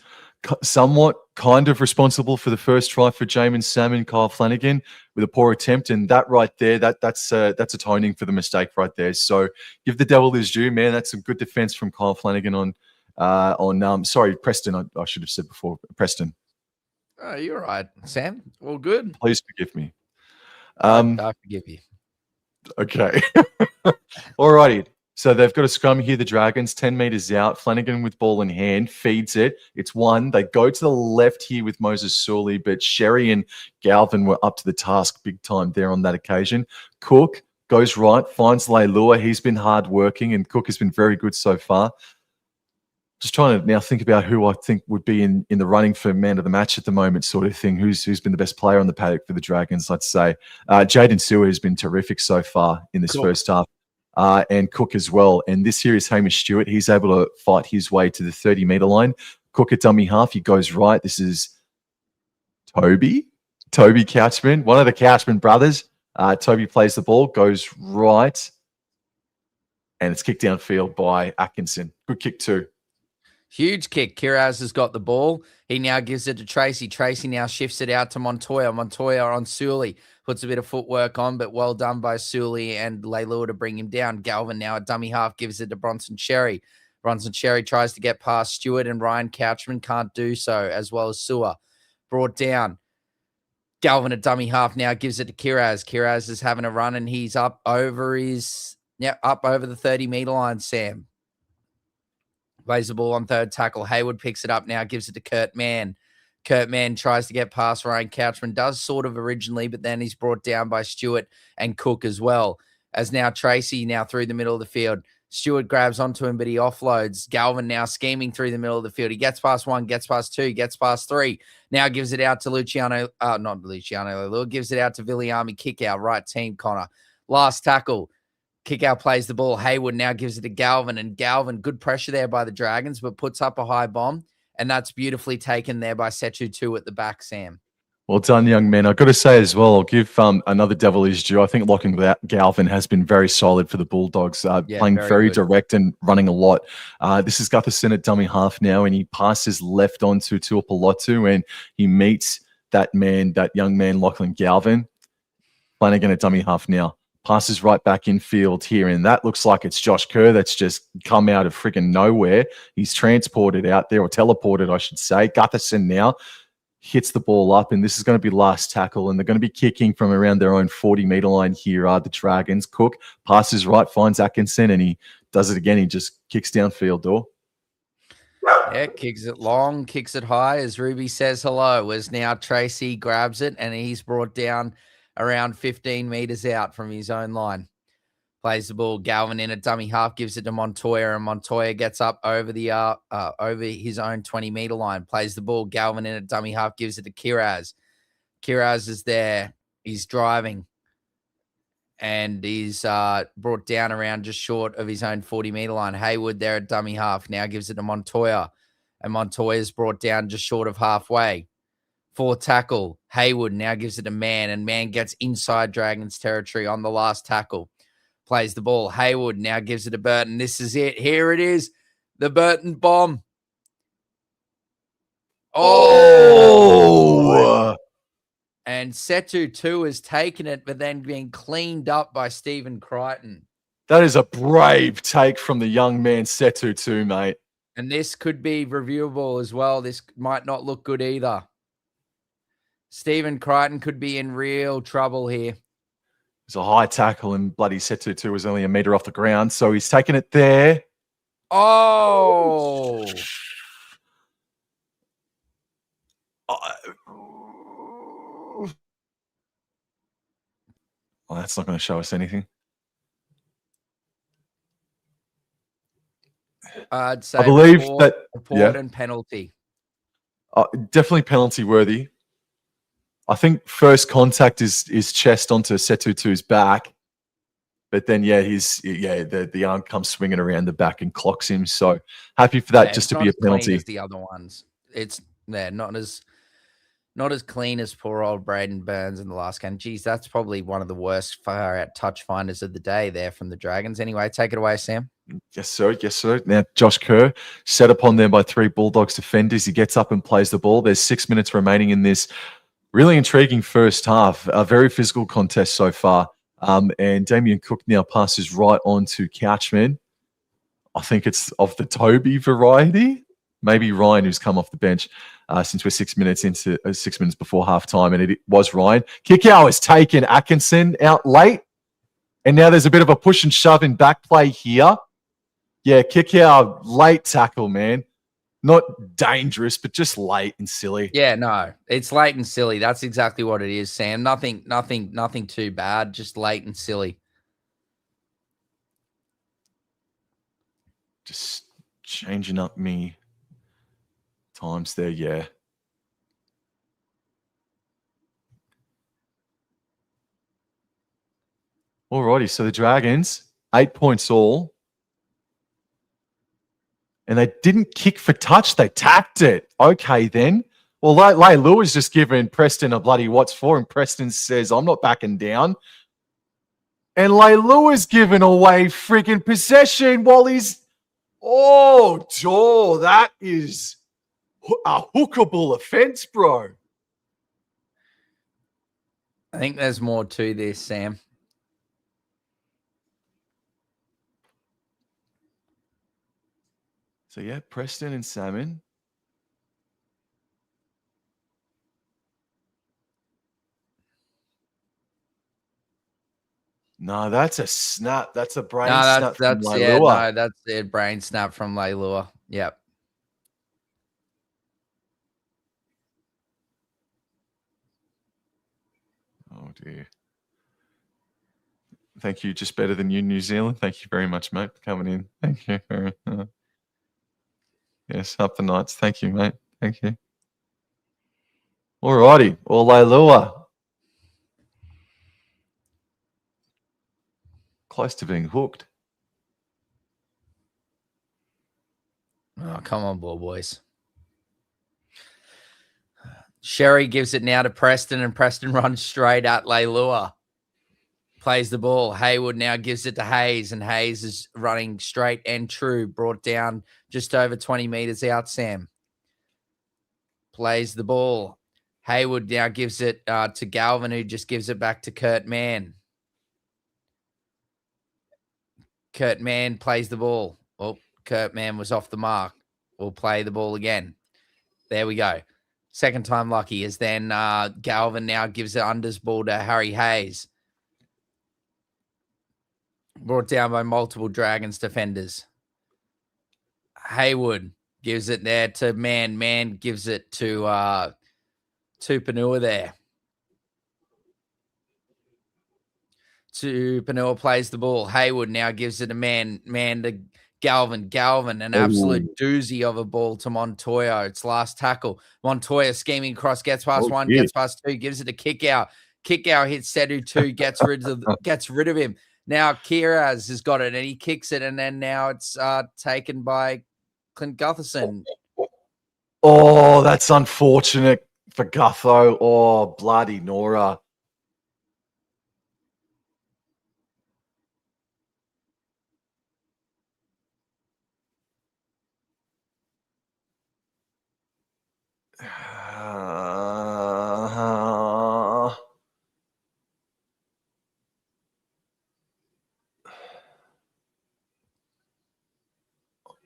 Speaker 1: somewhat kind of responsible for the first try for Jamin Salmon, Kyle Flanagan, with a poor attempt, and that right there, that's atoning for the mistake right there. So give the devil his due, man. That's some good defense from Kyle Flanagan on Preston. I should have said before, Preston.
Speaker 2: Oh, you're right, Sam. All good.
Speaker 1: Please forgive me.
Speaker 2: I forgive you.
Speaker 1: Okay. All righty. So they've got a scrum here, the Dragons, 10 meters out. Flanagan with ball in hand, feeds it. It's one. They go to the left here with Moses Sully, but Sherry and Galvin were up to the task big time there on that occasion. Cook goes right, finds Leilua. He's been hard working, and Cook has been very good so far. Just trying to now think about who I think would be in the running for man of the match at the moment, sort of thing. Who's been the best player on the paddock for the Dragons, let's say. Jaden Sewer has been terrific so far in this first half. And Cook as well. And this here is Hamish Stewart. He's able to fight his way to the 30-meter line. Cook at dummy half. He goes right. This is Toby Couchman, one of the Couchman brothers. Toby plays the ball, goes right, and it's kicked downfield by Atkinson. Good kick too.
Speaker 2: Huge kick. Kiraz has got the ball. He now gives it to Tracy. Tracy now shifts it out to Montoya. Montoya on Sully. Puts a bit of footwork on, but well done by Sully and Leilua to bring him down. Galvin now at dummy half gives it to Bronson Cherry. Bronson Cherry tries to get past Stewart, and Ryan Couchman can't do so, as well as Sewer. Brought down. Galvin at dummy half now gives it to Kiraz. Kiraz is having a run, and he's up over the 30-meter line, Sam. Plays the ball on third tackle. Haywood picks it up now, gives it to Kurt Mann. Kurt Mann tries to get past Ryan Couchman, does sort of originally, but then he's brought down by Stewart and Cook as well. As now Tracy now through the middle of the field. Stewart grabs onto him, but he offloads. Galvin now scheming through the middle of the field. He gets past one, gets past two, gets past three. Now gives it out to Leilua, gives it out to Viliami Kickout, right team, Connor. Last tackle. Kickout plays the ball. Haywood now gives it to Galvin, and Galvin, good pressure there by the Dragons, but puts up a high bomb, and that's beautifully taken there by Sechu 2 at the back, Sam.
Speaker 1: Well done, young man. I've got to say as well, I'll give another devil his due. I think Lachlan Galvin has been very solid for the Bulldogs,
Speaker 2: Yeah,
Speaker 1: playing very
Speaker 2: good.
Speaker 1: direct and running a lot. This is Gutherson at dummy half now, and he passes left onto Tuapolotu, and he meets that young man, Lachlan Galvin. Flanagan at dummy half now. Passes right back in field here, and that looks like it's Josh Kerr that's just come out of freaking nowhere. He's transported out there, or teleported, I should say. Gutherson now hits the ball up, and this is going to be last tackle, and they're going to be kicking from around their own 40-meter line here are the Dragons. Cook passes right, finds Atkinson, and he does it again. He just kicks downfield door.
Speaker 2: Yeah, kicks it long, kicks it high, as Ruby says hello, as now Tracy grabs it, and he's brought down around 15 meters out from his own line. Plays the ball. Galvin in a dummy half, gives it to Montoya, and Montoya gets up over the over his own 20-meter line. Plays the ball. Galvin in a dummy half, gives it to Kiraz. Kiraz is there. He's driving, and he's brought down around just short of his own 40-meter line. Haywood there at dummy half now gives it to Montoya, and Montoya's brought down just short of halfway. For tackle, Haywood now gives it to Mann, and Mann gets inside Dragons territory on the last tackle. Plays the ball. Haywood now gives it to Burton. This is it. Here it is. The Burton bomb. Oh! And Setu too has taken it, but then being cleaned up by Stephen Crichton.
Speaker 1: That is a brave take from the young man Setu too, mate.
Speaker 2: And this could be reviewable as well. This might not look good either. Stephen Crichton could be in real trouble here.
Speaker 1: It's a high tackle, and bloody Setu was only a meter off the ground, so he's taken it there.
Speaker 2: Oh!
Speaker 1: Well, that's not going to show us anything.
Speaker 2: I'd say
Speaker 1: I believe
Speaker 2: report
Speaker 1: yeah.
Speaker 2: and penalty.
Speaker 1: Definitely penalty worthy. I think first contact is chest onto Setutu's back, but then the arm comes swinging around the back and clocks him. So happy for that, just to be a penalty.
Speaker 2: As the other ones, it's not as clean as poor old Braden Burns in the last game. Geez, that's probably one of the worst far out touch finders of the day there from the Dragons. Anyway, take it away, Sam.
Speaker 1: Yes, sir. Yes, sir. Now, Josh Kerr set upon there by 3 Bulldogs defenders. He gets up and plays the ball. There's 6 minutes remaining in this really intriguing first half. A very physical contest so far. And Damien Cook now passes right on to Couchman. I think it's of the Toby variety. Maybe Ryan, who's come off the bench since we're 6 minutes into 6 minutes before halftime, and it was Ryan. Kickout has taken Atkinson out late, and now there's a bit of a push and shove in back play here. Yeah, Kickout late tackle, man. Not dangerous, but just late and silly.
Speaker 2: Yeah, no, it's late and silly. That's exactly what it is, Sam. Nothing too bad. Just late and silly.
Speaker 1: Just changing up me times there, yeah. Alrighty, so the Dragons, 8 points all. And they didn't kick for touch. They tapped it. Okay, then. Well, Leilua has just given Preston a bloody what's for, and Preston says, I'm not backing down. And Leilua's given away freaking possession while he's... Oh, that is a hookable offense, bro.
Speaker 2: I think there's more to this, Sam.
Speaker 1: So, yeah, Preston and Salmon. No, that's a snap. That's a brain snap from Leilua.
Speaker 2: Yeah, no, that's a brain snap from Leilua. Yep.
Speaker 1: Oh, dear. Thank you. Just better than you, New Zealand. Thank you very much, mate, for coming in. Thank you. Yes, up the Knights. Thank you, mate. Thank you. All righty. Well, Leilua. Close to being hooked.
Speaker 2: Oh, come on, ball boys. Sherry gives it now to Preston, and Preston runs straight at Leilua. Plays the ball. Haywood now gives it to Hayes, and Hayes is running straight and true. Brought down just over 20 meters out, Sam. Plays the ball. Haywood now gives it to Galvin, who just gives it back to Kurt Mann. Kurt Mann plays the ball. Oh, Kurt Mann was off the mark. We'll play the ball again. There we go. Second time lucky is then Galvin now gives the unders ball to Harry Hayes. Brought down by multiple Dragons defenders. Haywood gives it there to Mann. Mann gives it to Tupanua there. Tupanua plays the ball. Haywood now gives it to Mann. Mann to Galvin. Galvin, an absolute doozy of a ball to Montoya. It's last tackle. Montoya scheming across, gets past one, gets past two, gives it to Kickout. Kickout hits Sedu 2, gets rid of him. Now Kiraz has got it, and he kicks it, and then now it's taken by Clint Gutherson.
Speaker 1: Oh, that's unfortunate for Gutho. Oh, bloody Nora.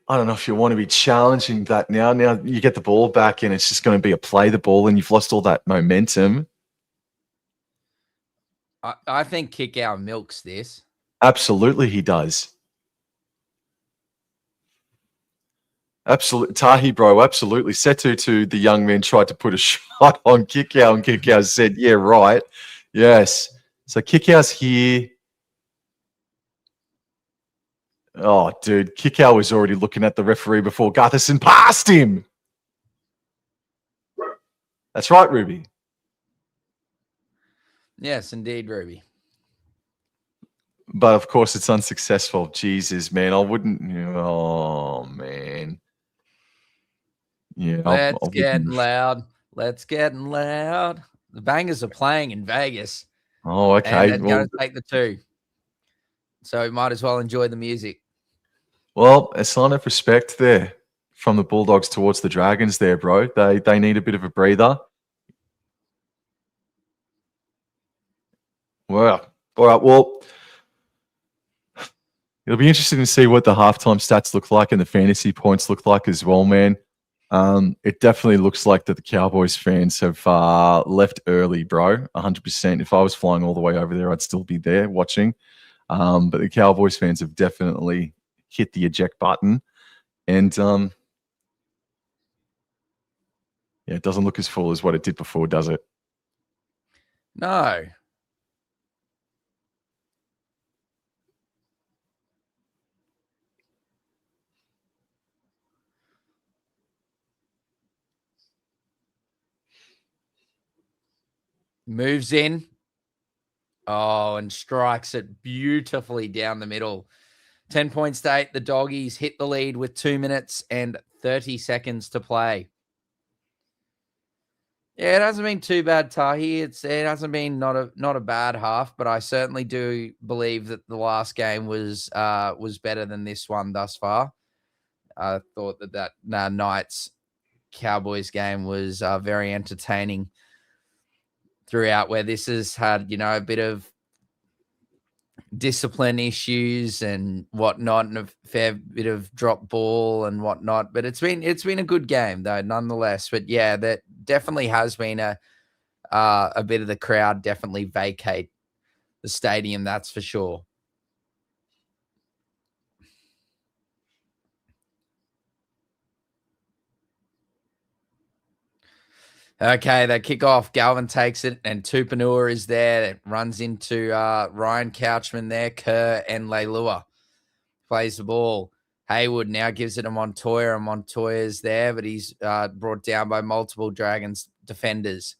Speaker 1: I don't know if you want to be challenging that now. Now you get the ball back and it's just going to be a play the ball and you've lost all that momentum.
Speaker 2: I think Kickout milks this.
Speaker 1: Absolutely he does. Absolutely. Tahi, bro, absolutely. Setu to the young man tried to put a shot on Kickout and Kickout said, yeah, right. Yes. So Kickout's here. Oh, dude, Kickout was already looking at the referee before Gutherson passed him. That's right, Ruby.
Speaker 2: Yes, indeed, Ruby.
Speaker 1: But, of course, it's unsuccessful. Jesus, man, I wouldn't. Oh, man. Yeah,
Speaker 2: Let's get loud. Let's get loud. The Bangers are playing in Vegas.
Speaker 1: Oh, okay.
Speaker 2: And they're going to take the 2. So we might as well enjoy the music.
Speaker 1: Well, a sign of respect there from the Bulldogs towards the Dragons there, bro. They need a bit of a breather. Wow. All right, well, it'll be interesting to see what the halftime stats look like and the fantasy points look like as well, man. It definitely looks like that the Cowboys fans have left early, bro. 100%. If I was flying all the way over there, I'd still be there watching. But the Cowboys fans have definitely hit the eject button. And, yeah, it doesn't look as full as what it did before, does it?
Speaker 2: No. Moves in. Oh, and strikes it beautifully down the middle. 10 points to 8. The Doggies hit the lead with 2 minutes and 30 seconds to play. Yeah, it hasn't been too bad, Tahi. It hasn't been not a bad half, but I certainly do believe that the last game was better than this one thus far. I thought that Knights Cowboys game was very entertaining throughout, where this has had, a bit of discipline issues and whatnot, and a fair bit of drop ball and whatnot. But it's been a good game though, nonetheless. But yeah, that definitely has been a bit of the crowd definitely vacate the stadium. That's for sure. Okay, they kick off. Galvin takes it, and Tupanua is there. It runs into Ryan Couchman there, Kerr, and Leilua. Plays the ball. Haywood now gives it to Montoya, and Montoya's there, but he's brought down by multiple Dragons defenders.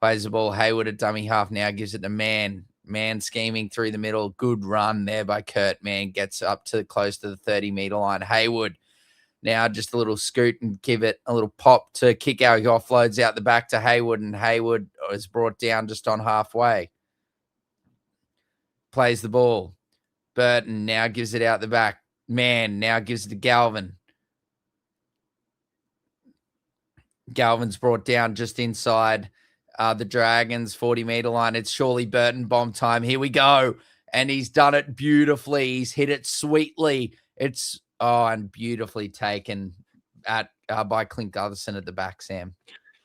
Speaker 2: Plays the ball. Haywood at dummy half now gives it to Mann. Mann scheming through the middle. Good run there by Kurt. Mann gets up to close to the 30-meter line. Haywood Now just a little scoot and give it a little pop to Kickow. He offloads out the back to Hayward, and Hayward is brought down just on halfway. Plays the ball. Burton now gives it out the back. Man now gives it to Galvin. Galvin's brought down just inside the Dragons 40-meter line. It's surely Burton bomb time. Here we go. And he's done it beautifully. He's hit it sweetly. It's and beautifully taken by Clint Gutherson at the back, Sam.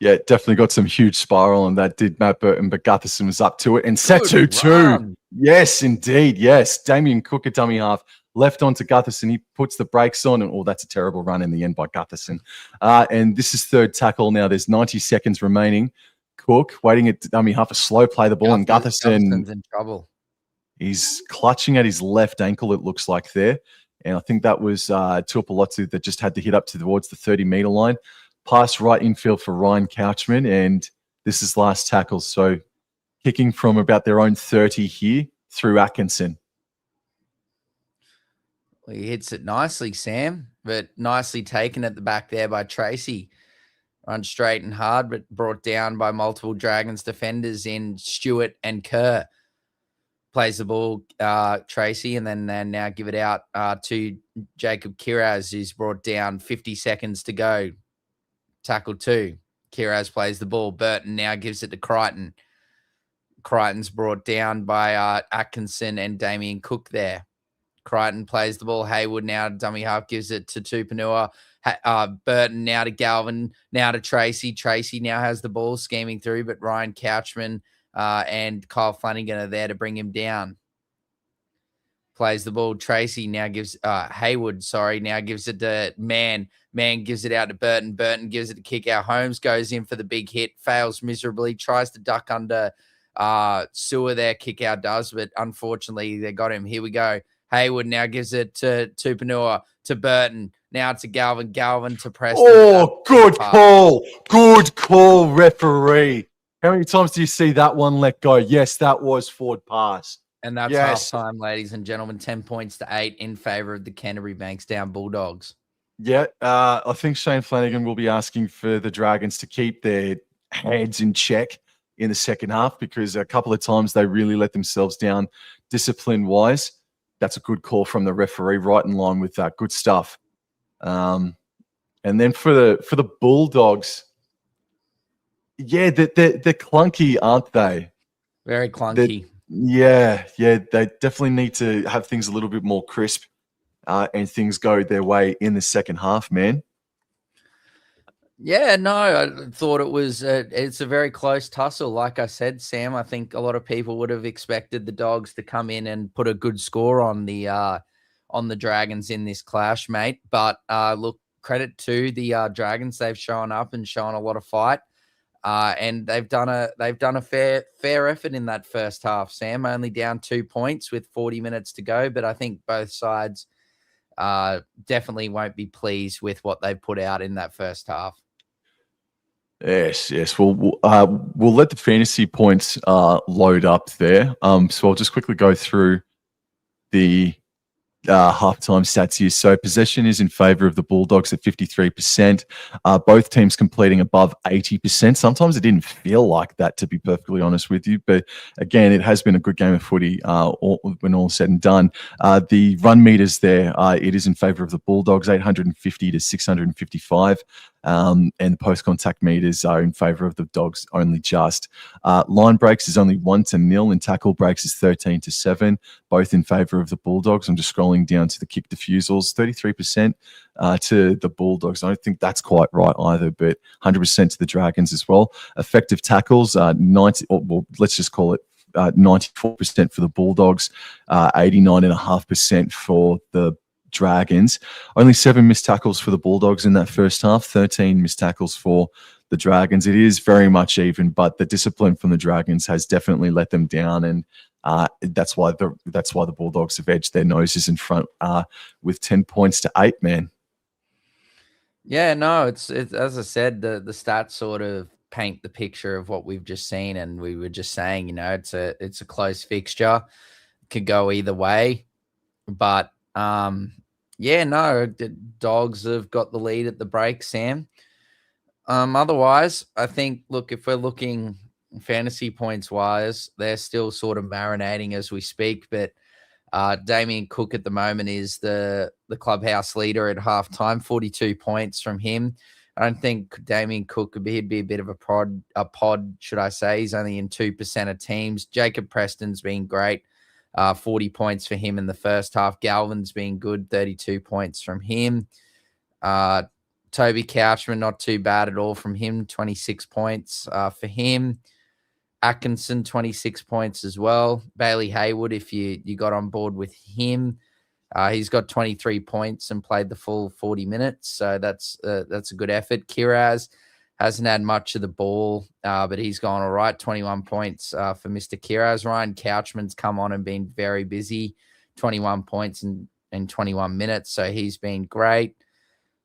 Speaker 1: Yeah, definitely got some huge spiral, and that did Matt Burton, but Gutherson was up to it and set 2-2. Yes, indeed. Yes. Damien Cook, a dummy half, left onto Gutherson. He puts the brakes on, and that's a terrible run in the end by Gutherson. And this is third tackle now. There's 90 seconds remaining. Cook waiting at dummy half, a slow play the ball, and Gutherson's
Speaker 2: in trouble.
Speaker 1: He's clutching at his left ankle, it looks like there. And I think that was Tuapolotu that just had to hit up towards the 30-meter line. Pass right infield for Ryan Couchman, and this is last tackle. So kicking from about their own 30 here through Atkinson.
Speaker 2: Well, he hits it nicely, Sam, but nicely taken at the back there by Tracy. Run straight and hard, but brought down by multiple Dragons defenders in Stewart and Kerr. Plays the ball, Tracy, and then now give it out to Jacob Kiraz, who's brought down 50 seconds to go. Tackle 2. Kiraz plays the ball. Burton now gives it to Crichton. Crichton's brought down by Atkinson and Damien Cook there. Crichton plays the ball. Hayward now, dummy half, gives it to Tupanua. Burton now to Galvin, now to Tracy. Tracy now has the ball scheming through, but Ryan Couchman and Kyle Flanagan are there to bring him down. Plays the ball. Tracy now gives Hayward, now gives it to Mann. Mann gives it out to Burton. Burton gives it to Kickout. Holmes goes in for the big hit, fails miserably, tries to duck under Sewer there. Kickout does, but unfortunately they got him. Here we go. Hayward now gives it to Tupanua, to Burton. Now to Galvin. Galvin to Preston.
Speaker 1: Oh, good call. Good call, referee. How many times do you see that one let go? Yes, that was forward pass.
Speaker 2: And that's half time, ladies and gentlemen. 10 points to 8 in favor of the Canterbury Bankstown Bulldogs.
Speaker 1: Yeah, I think Shane Flanagan will be asking for the Dragons to keep their heads in check in the second half, because a couple of times they really let themselves down discipline-wise. That's a good call from the referee, right in line with that. Good stuff. And then for the Bulldogs, yeah, they're clunky, aren't they?
Speaker 2: Very clunky.
Speaker 1: Yeah, they definitely need to have things a little bit more crisp and things go their way in the second half, man.
Speaker 2: Yeah, no, I thought it was it's a very close tussle. Like I said, Sam, I think a lot of people would have expected the Dogs to come in and put a good score on the Dragons in this clash, mate. But look, credit to the Dragons. They've shown up and shown a lot of fight. And they've done a fair effort in that first half, Sam. Only down 2 points with 40 minutes to go, but I think both sides definitely won't be pleased with what they put out in that first half.
Speaker 1: Yes. We'll let the fantasy points load up there. So I'll just quickly go through the halftime stats here. So possession is in favor of the Bulldogs at 53%. Both teams completing above 80%. Sometimes it didn't feel like that, to be perfectly honest with you. But again, it has been a good game of footy when all said and done. The run meters there, it is in favor of the Bulldogs, 850 to 655. And the post-contact meters are in favor of the Dogs only just. Line breaks is only 1-0, and tackle breaks is 13-7, both in favor of the Bulldogs. I'm just scrolling down to the kick defusals, 33% to the Bulldogs. I don't think that's quite right either, but 100% to the Dragons as well. Effective tackles, 90, well, let's just call it 94% for the Bulldogs, 89.5% for the Dragons. Only 7 missed tackles for the Bulldogs in that first half, 13 missed tackles for the Dragons. It is very much even, but the discipline from the Dragons has definitely let them down, and that's why the Bulldogs have edged their noses in front with 10 points to 8, man.
Speaker 2: Yeah, no, it's as I said, the stats sort of paint the picture of what we've just seen, and we were just saying, it's a close fixture, could go either way, but Yeah, no, the Dogs have got the lead at the break, Sam. Otherwise, I think, look, if we're looking fantasy points wise, they're still sort of marinating as we speak. But Damien Cook at the moment is the clubhouse leader at halftime, 42 points from him. I don't think Damien Cook he'd be a bit of a pod, should I say. He's only in 2% of teams. Jacob Preston's been great. 40 points for him in the first half. Galvin's been good, 32 points from him. Toby Couchman, not too bad at all from him, 26 points for him. Atkinson, 26 points as well. Bailey Haywood, if you got on board with him, he's got 23 points and played the full 40 minutes. So that's a good effort. Kiraz hasn't had much of the ball, but he's gone all right. 21 points for Mr. Kiraz. Ryan Couchman's come on and been very busy. 21 points in 21 minutes. So he's been great.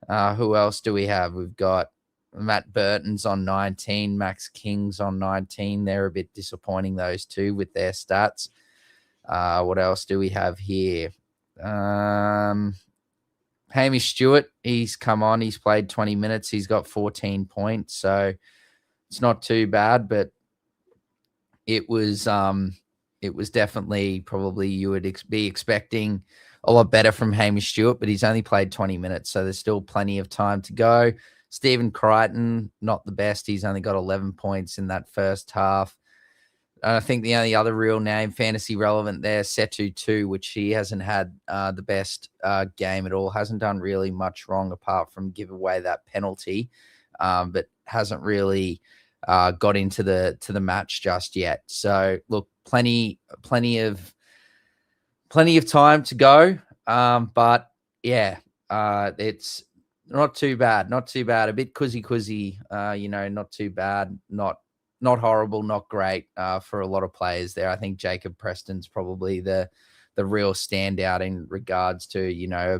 Speaker 2: Who else do we have? We've got Matt Burton's on 19, Max King's on 19. They're a bit disappointing, those two, with their stats. What else do we have here? Hamish Stewart, he's come on. He's played 20 minutes. He's got 14 points. So it's not too bad, but it was definitely probably you would be expecting a lot better from Hamish Stewart, but he's only played 20 minutes. So there's still plenty of time to go. Stephen Crichton, not the best. He's only got 11 points in that first half. I think the only other real name, fantasy relevant there, Setu 2, which he hasn't had the best game at all. Hasn't done really much wrong apart from give away that penalty, but hasn't really got into the match just yet. So look, plenty of time to go. But yeah, it's not too bad. Not too bad. A bit quizzy, not too bad. Not horrible, not great for a lot of players there. I think Jacob Preston's probably the real standout in regards to, a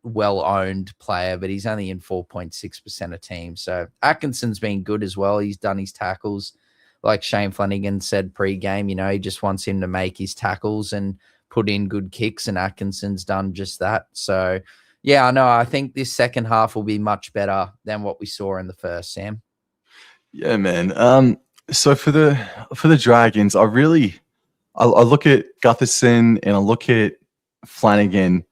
Speaker 2: well-owned player, but he's only in 4.6% of teams. So Atkinson's been good as well. He's done his tackles. Like Shane Flanagan said pre-game, he just wants him to make his tackles and put in good kicks, and Atkinson's done just that. So, yeah, I think this second half will be much better than what we saw in the first, Sam.
Speaker 1: Yeah, man. So for the Dragons, I look at Gutherson and I look at Flanagan,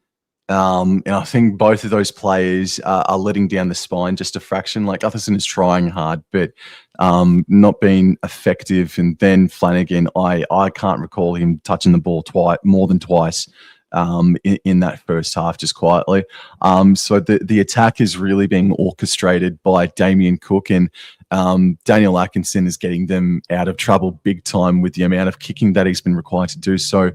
Speaker 1: and I think both of those players are letting down the spine just a fraction. Like Gutherson is trying hard, but not being effective. And then Flanagan, I can't recall him touching the ball more than twice in that first half, just quietly. So the attack is really being orchestrated by Damien Cook, and Daniel Atkinson is getting them out of trouble big time with the amount of kicking that he's been required to do. So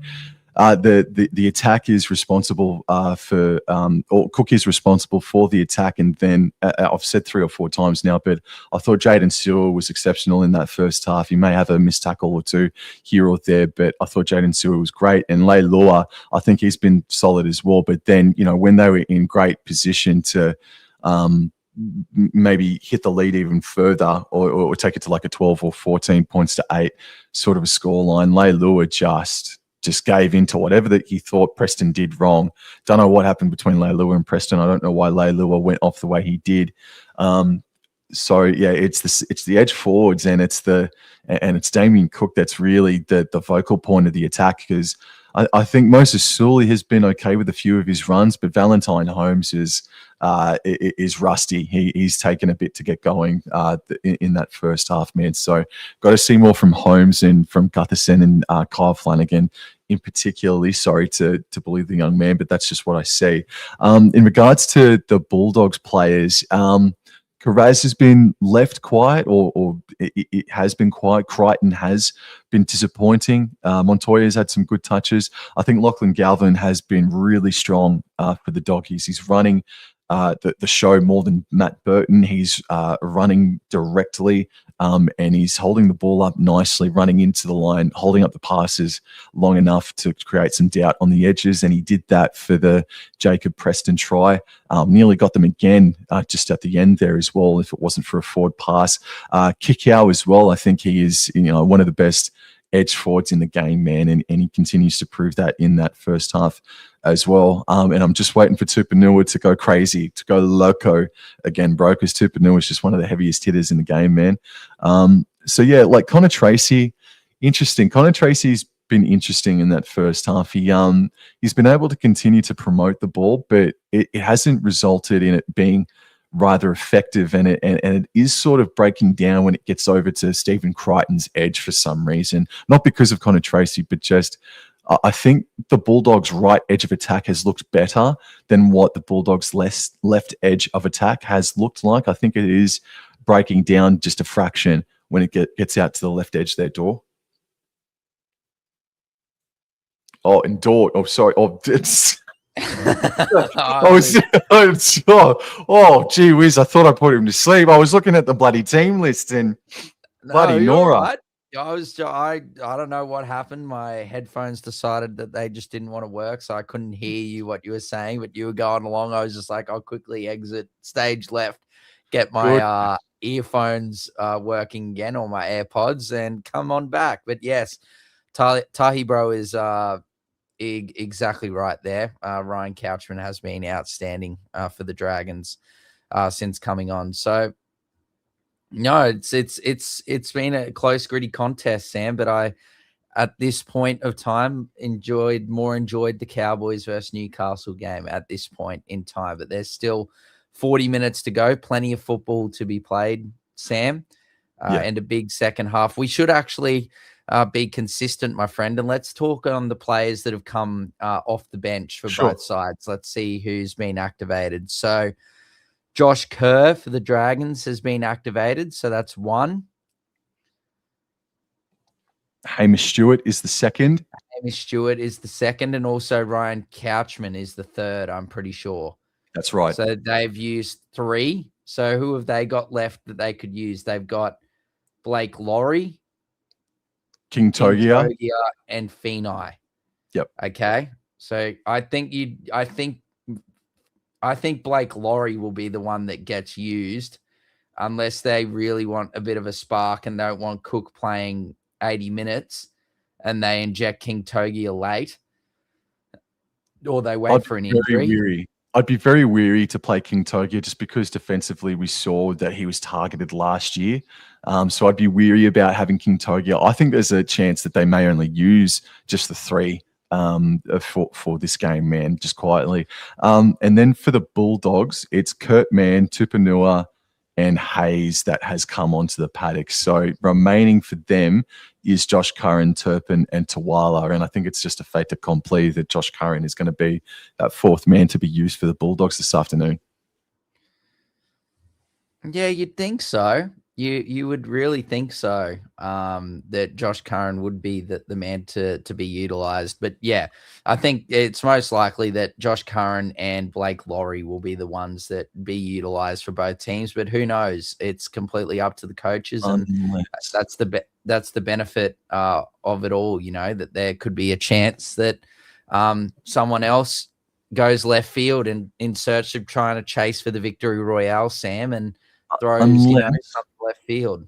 Speaker 1: the attack is responsible or Cook is responsible for the attack. And then I've said 3 or 4 times now, but I thought Jaden Sewell was exceptional in that first half. He may have a missed tackle or two here or there, but I thought Jaden Sewell was great. And Leilua, I think he's been solid as well. But then, when they were in great position to maybe hit the lead even further or take it to like a 12 or 14 points to 8 sort of a scoreline, Leilua just gave into whatever that he thought Preston did wrong. Don't know what happened between Leilua and Preston. I don't know why Leilua went off the way he did. So yeah, it's the edge forwards and it's Damien Cook that's really the vocal point of the attack, because I think Moses Sully has been okay with a few of his runs, but Valentine Holmes is rusty. He's taken a bit to get going in that first half, man. So got to see more from Holmes and from Gutherson and Kyle Flanagan in particularly. Sorry to bully the young man, but that's just what I see. In regards to the Bulldogs players, Karaz has been left quiet, or it has been quiet. Crichton has been disappointing. Montoya's had some good touches. I think Lachlan Galvin has been really strong for the Doggies. He's running the show more than Matt Burton. He's running directly and he's holding the ball up nicely, running into the line, holding up the passes long enough to create some doubt on the edges. And he did that for the Jacob Preston try. Nearly got them again just at the end there as well, if it wasn't for a forward pass. Kickoff as well. I think he is one of the best edge forwards in the game, man, and he continues to prove that in that first half as well. And I'm just waiting for Tupanua to go crazy, to go loco again, bro, because Tupanua is just one of the heaviest hitters in the game, man. So yeah, like Connor Tracy, interesting. Connor Tracy's been interesting in that first half. He's been able to continue to promote the ball, but it hasn't resulted in it being rather effective, and it is sort of breaking down when it gets over to Stephen Crichton's edge for some reason. Not because of Connor Tracy, but just I think the Bulldogs' right edge of attack has looked better than what the Bulldogs' left edge of attack has looked like. I think it is breaking down just a fraction when it gets out to the left edge there, Dor. Oh, and Dort. Oh, sorry. Oh, it's... Gee whiz, I thought I put him to sleep. I was looking at the bloody team list and bloody Nora.
Speaker 2: Right. I don't know what happened. My headphones decided that they just didn't want to work, so I couldn't hear you what you were saying, but you were going along. I was just like, I'll quickly exit stage left, get my earphones working again, or my AirPods, and come on back. But yes, Tahi bro is exactly right there. Ryan Couchman has been outstanding for the Dragons since coming on. So no, it's been a close, gritty contest, Sam. But I, at this point of time, enjoyed the Cowboys versus Newcastle game at this point in time. But there's still 40 minutes to go, plenty of football to be played, Sam, and a big second half. We should actually be consistent, my friend, and let's talk on the players that have come off the bench for both sides. Let's see who's been activated. So Josh Kerr for the Dragons has been activated, so that's one.
Speaker 1: Hamish Stewart is the second.
Speaker 2: And also Ryan Couchman is the third, I'm pretty sure.
Speaker 1: That's right.
Speaker 2: So they've used three. So who have they got left that they could use? They've got Blake Laurie,
Speaker 1: King Togia,
Speaker 2: and Feeney.
Speaker 1: Yep.
Speaker 2: Okay. So I think Blake Laurie will be the one that gets used, unless they really want a bit of a spark and don't want Cook playing 80 minutes and they inject King Togia late, or they wait for an injury.
Speaker 1: I'd be very weary to play King Togia just because defensively we saw that he was targeted last year. So I'd be weary about having King Togia. I think there's a chance that they may only use just the three for this game, man, just quietly. And then for the Bulldogs, it's Kurt Mann, Tupanua, and Hayes that has come onto the paddock. So remaining for them is Josh Curran, Turpin, and Tawala. And I think it's just a fait accompli that Josh Curran is going to be that fourth man to be used for the Bulldogs this afternoon.
Speaker 2: Yeah, you'd think so. You would really think so, that Josh Curran would be the man to be utilized. But yeah, I think it's most likely that Josh Curran and Blake Laurie will be the ones that be utilized for both teams. But who knows? It's completely up to the coaches, and that's the benefit of it all. You know, that there could be a chance that someone else goes left field and in search of trying to chase for the victory royale, Sam, and throws something left field.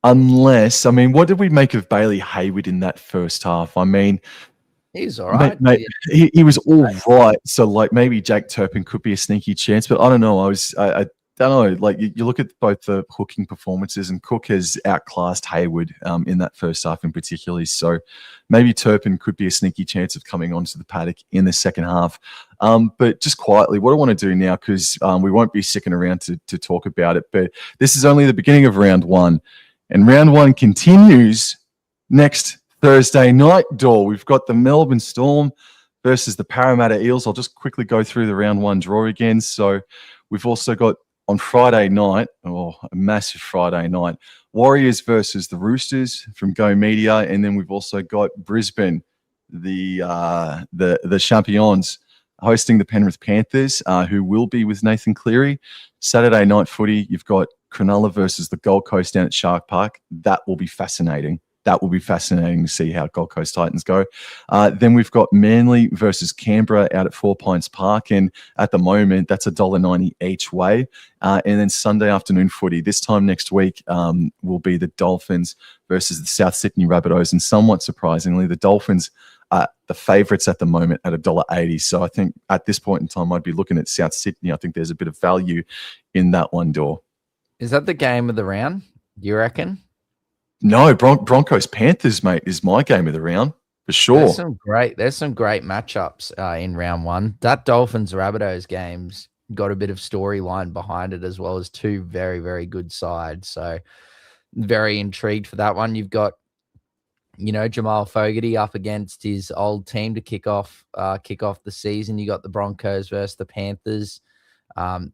Speaker 1: Unless, I mean, what did we make of Bailey Hayward in that first half? I mean,
Speaker 2: he's all right.
Speaker 1: He was all right. So, like, maybe Jake Turpin could be a sneaky chance, but I don't know. I don't know. Like, you look at both the hooking performances, and Cook has outclassed Hayward in that first half in particular. So maybe Turpin could be a sneaky chance of coming onto the paddock in the second half. But just quietly, what I want to do now, because we won't be sticking around to talk about it, but this is only the beginning of round one. And round one continues next Thursday night, Dor. We've got the Melbourne Storm versus the Parramatta Eels. I'll just quickly go through the round one draw again. So we've also got on Friday night, a massive Friday night, Warriors versus the Roosters from Go Media. And then we've also got Brisbane, the Champions, hosting the Penrith Panthers, who will be with Nathan Cleary. Saturday night footy, you've got Cronulla versus the Gold Coast down at Shark Park. That will be fascinating. that will be fascinating to see how Gold Coast Titans go. Then we've got Manly versus Canberra out at 4 Pines Park. And at the moment, that's $1.90 each way. And then Sunday afternoon footy, this time next week, will be the Dolphins versus the South Sydney Rabbitohs. And somewhat surprisingly, the Dolphins are the favourites at the moment at $1.80. So I think at this point in time, I'd be looking at South Sydney. I think there's a bit of value in that one door.
Speaker 2: Is that the game of the round, do you reckon?
Speaker 1: No, Broncos Panthers, mate, is my game of the round for sure.
Speaker 2: There's some great matchups in round one. That Dolphins Rabbitohs game's got a bit of storyline behind it, as well as two very, very good sides. So very intrigued for that one. You've got, Jamal Fogarty up against his old team to kick off the season. You got the Broncos versus the Panthers.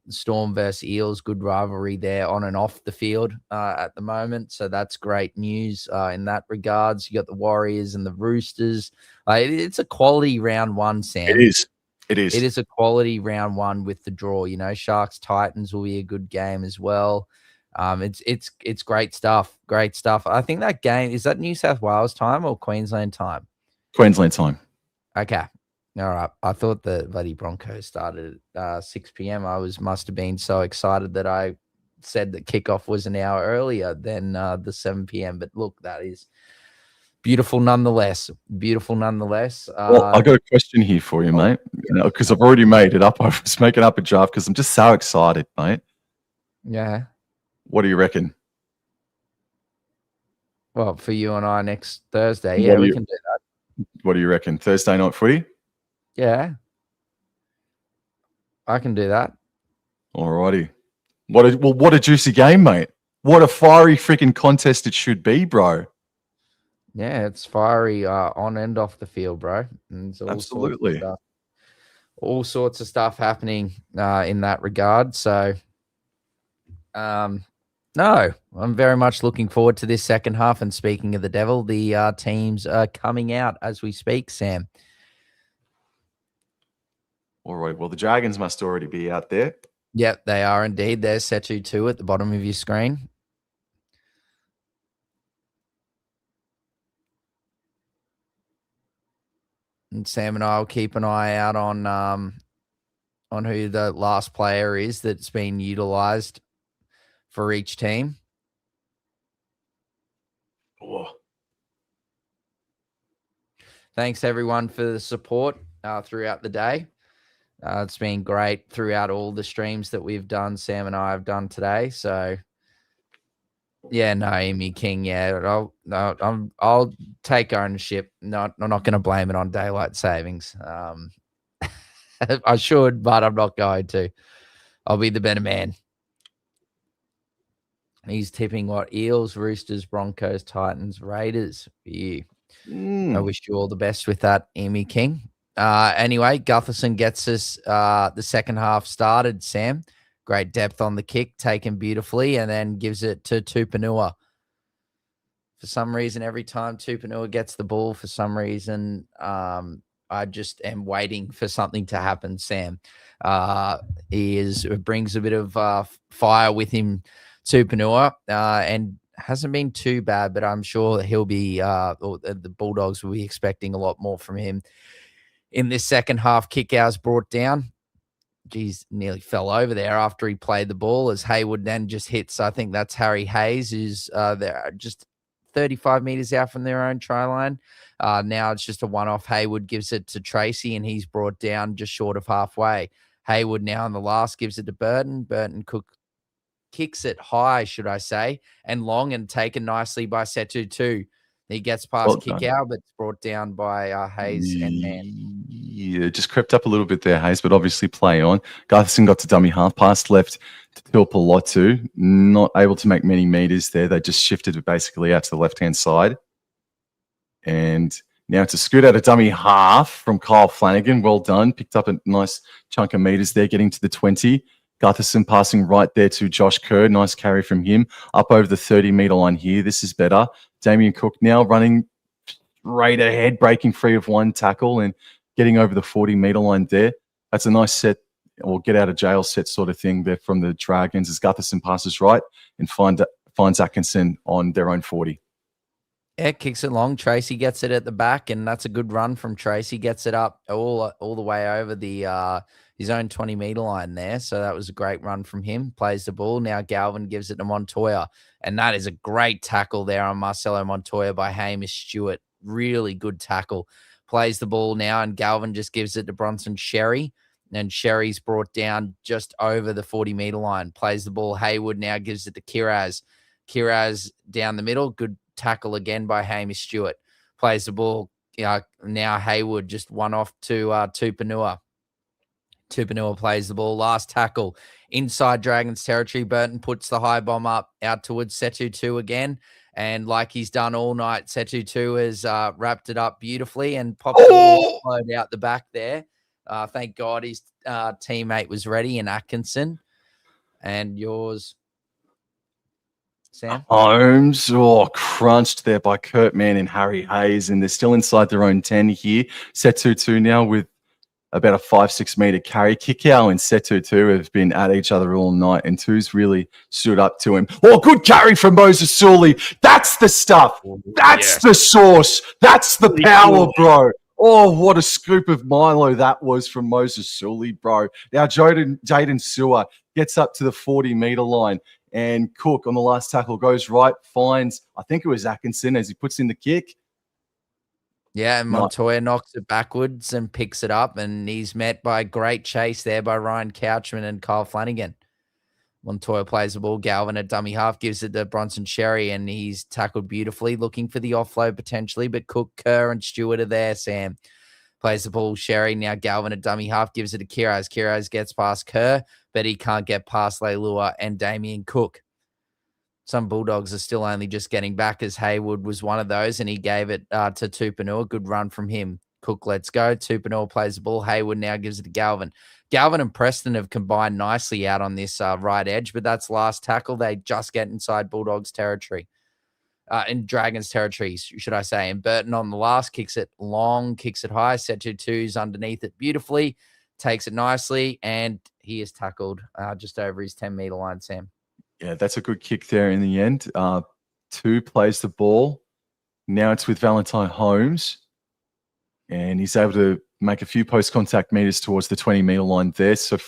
Speaker 2: Storm versus Eels, good rivalry there on and off the field at the moment. So that's great news in that regards. You got the Warriors and the Roosters. It's a quality round one, Sam.
Speaker 1: It is.
Speaker 2: It is a quality round one with the draw. Sharks Titans will be a good game as well. It's great stuff. Great stuff. I think that game, is that New South Wales time or Queensland time?
Speaker 1: Queensland time.
Speaker 2: Okay. All right. I thought the bloody Broncos started at 6 p.m. I must have been so excited that I said that kickoff was an hour earlier than the 7 p.m. But look, that is beautiful nonetheless.
Speaker 1: Well, I got a question here for you, mate. Because I've already made it up. I was making up a draft because I'm just so excited, mate.
Speaker 2: Yeah.
Speaker 1: What do you reckon?
Speaker 2: Well, for you and I next Thursday, yeah, we can do that.
Speaker 1: What do you reckon? Thursday night footy?
Speaker 2: Yeah, I can do that.
Speaker 1: Alrighty. What a juicy game, mate. What a fiery freaking contest it should be, bro.
Speaker 2: Yeah, it's fiery on and off the field, bro. And
Speaker 1: absolutely.
Speaker 2: All sorts of stuff happening in that regard. So, no, I'm very much looking forward to this second half. And speaking of the devil, the teams are coming out as we speak, Sam.
Speaker 1: All right. Well, the Dragons must already be out there.
Speaker 2: Yep, they are indeed. There's Setu 2 at the bottom of your screen. And Sam and I will keep an eye out on who the last player is that's been utilized for each team.
Speaker 1: Oh.
Speaker 2: Thanks, everyone, for the support throughout the day. It's been great throughout all the streams that we've done. Sam and I have done today. So, yeah, Naomi King. Yeah, I'll take ownership. I'm not going to blame it on daylight savings. I should, but I'm not going to. I'll be the better man. He's tipping what? Eels, Roosters, Broncos, Titans, Raiders for you. I wish you all the best with that, Amy King. Anyway, Gutherson gets us the second half started, Sam. Great depth on the kick, taken beautifully, and then gives it to Tupanua. For some reason, every time Tupanua gets the ball, for some reason, I just am waiting for something to happen, Sam. He brings a bit of fire with him, Tupanua, and hasn't been too bad, but I'm sure he'll be, or the Bulldogs will be expecting a lot more from him. In this second half, kick hours brought down. Geez, nearly fell over there after he played the ball as Haywood then just hits. I think that's Harry Hayes, who's there just 35 meters out from their own try line. Now it's just a one-off. Haywood gives it to Tracy, and he's brought down just short of halfway. Haywood now in the last gives it to Burton. Burton kicks it high, should I say, and long, and taken nicely by Setu too. He gets past kick out, but it's brought down by Hayes and Man.
Speaker 1: Yeah, just crept up a little bit there, Hayes, but obviously play on. Gutherson got to dummy half, pass left to Pilpalotu. Not able to make many meters there. They just shifted it basically out to the left-hand side. And now it's a scoot out of dummy half from Kyle Flanagan. Well done. Picked up a nice chunk of meters there, getting to the 20. Gutherson passing right there to Josh Kerr. Nice carry from him. Up over the 30-meter line here. This is better. Damien Cook now running straight ahead, breaking free of one tackle and getting over the 40-meter line there. That's a nice set or get out of jail set sort of thing there from the Dragons as Gutherson passes right and finds Atkinson on their own 40.
Speaker 2: Yeah, kicks it long. Tracy gets it at the back, and that's a good run from Tracy. Gets it up all the way over the his own 20-meter line there. So that was a great run from him. Plays the ball. Now Galvin gives it to Montoya. And that is a great tackle there on Marcelo Montoya by Hamish Stewart. Really good tackle. Plays the ball now, and Galvin just gives it to Bronson Sherry. And Sherry's brought down just over the 40-meter line. Plays the ball. Haywood now gives it to Kiraz. Kiraz down the middle. Good tackle again by Hamish Stewart. Plays the ball. Now Haywood just one off to Tupanua. Tupanua plays the ball. Last tackle inside Dragons territory. Burton puts the high bomb up out towards Setu 2 again. And like he's done all night, Setu 2 has wrapped it up beautifully and popped a little offload out the back there. Thank God his teammate was ready in Atkinson. And yours, Sam?
Speaker 1: Holmes, crunched there by Kurt Mann and Harry Hayes, and they're still inside their own 10 here. Setu 2 now with about a 5-6 meter carry. Kikau and Setu 2 have been at each other all night, and Two's really stood up to him. Oh, good carry from Moses Sully. That's the stuff. That's the sauce. That's the power, bro. Oh, what a scoop of Milo that was from Moses Sully, bro. Now Jaden Sewer gets up to the 40-meter line, and Cook on the last tackle goes right, finds, I think it was Atkinson as he puts in the kick.
Speaker 2: Yeah, and Montoya knocks it backwards and picks it up, and he's met by a great chase there by Ryan Couchman and Kyle Flanagan. Montoya plays the ball. Galvin at dummy half gives it to Bronson Sherry, and he's tackled beautifully, looking for the offload potentially, but Cook, Kerr, and Stewart are there, Sam. Plays the ball. Sherry, now Galvin at dummy half gives it to Kiraz. Kiraz gets past Kerr, but he can't get past Leilua and Damien Cook. Some Bulldogs are still only just getting back, as Haywood was one of those, and he gave it to Tupanua. Good run from him. Cook lets go. Tupanua plays the ball. Haywood now gives it to Galvin. Galvin and Preston have combined nicely out on this right edge, but that's last tackle. They just get inside Bulldogs territory. In Dragons territory, should I say. And Burton on the last kicks it long, kicks it high. Setu 2's underneath it beautifully. Takes it nicely, and he is tackled just over his 10-meter line, Sam.
Speaker 1: Yeah, that's a good kick there in the end. Two plays the ball. Now it's with Valentine Holmes. And he's able to make a few post-contact meters towards the 20-meter line there. So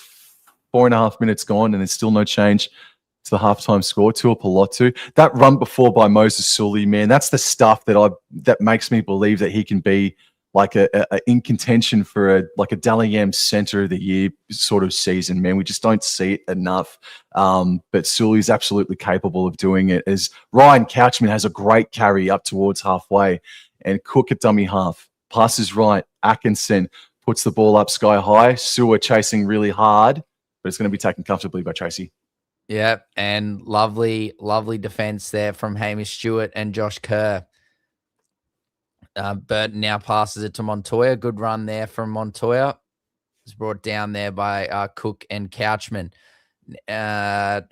Speaker 1: 4.5 minutes gone, and there's still no change to the halftime score. Tuapolotu. That run before by Moses Sully, man, that's the stuff that makes me believe that he can be like a in contention for a Dally M Center of the Year sort of season, man. We just don't see it enough. But Sully's absolutely capable of doing it, as Ryan Couchman has a great carry up towards halfway, and Cook at dummy half. Passes right. Atkinson puts the ball up sky high. Sewer chasing really hard, but it's going to be taken comfortably by Tracy.
Speaker 2: Yeah, and lovely defense there from Hamish Stewart and Josh Kerr. Burton now passes it to Montoya. Good run there from Montoya. It's brought down there by Cook and Couchman.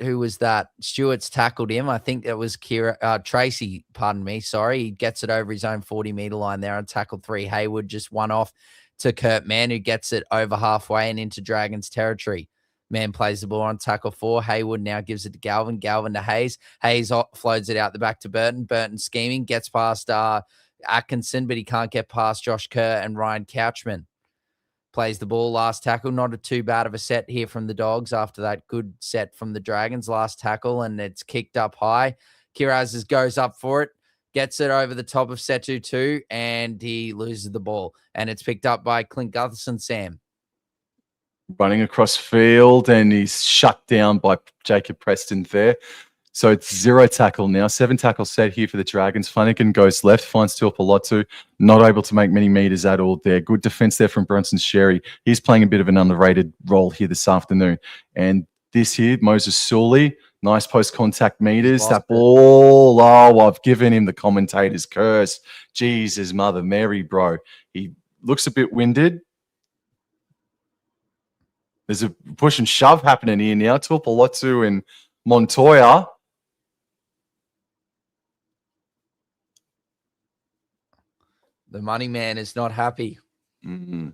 Speaker 2: Who was that? Stewart's tackled him. I think that was Tracy, pardon me. Sorry. He gets it over his own 40-meter line there and tackled 3. Haywood just one off to Kurt Mann, who gets it over halfway and into Dragons territory. Mann plays the ball on tackle 4. Haywood now gives it to Galvin. Galvin to Hayes. Hayes floats it out the back to Burton. Burton scheming, gets past Atkinson, but he can't get past Josh Kerr and Ryan Couchman. Plays the ball, last tackle. Not too bad of a set here from the Dogs after that good set from the Dragons. Last tackle, and it's kicked up high. Kiraz goes up for it, gets it over the top of Setu 2, and he loses the ball. And it's picked up by Clint Gutherson, Sam.
Speaker 1: Running across field, and he's shut down by Jacob Preston there. So it's 0 tackle now. 7 tackle set here for the Dragons. Flanagan goes left, finds Tuapolotu. Not able to make many meters at all there. Good defense there from Bronson Sherry. He's playing a bit of an underrated role here this afternoon. And this here, Moses Sully, nice post-contact meters. That ball, I've given him the commentator's curse. Jesus, Mother Mary, bro. He looks a bit winded. There's a push and shove happening here now. Tuapolotu and Montoya.
Speaker 2: The money man is not happy.
Speaker 1: Mm-hmm.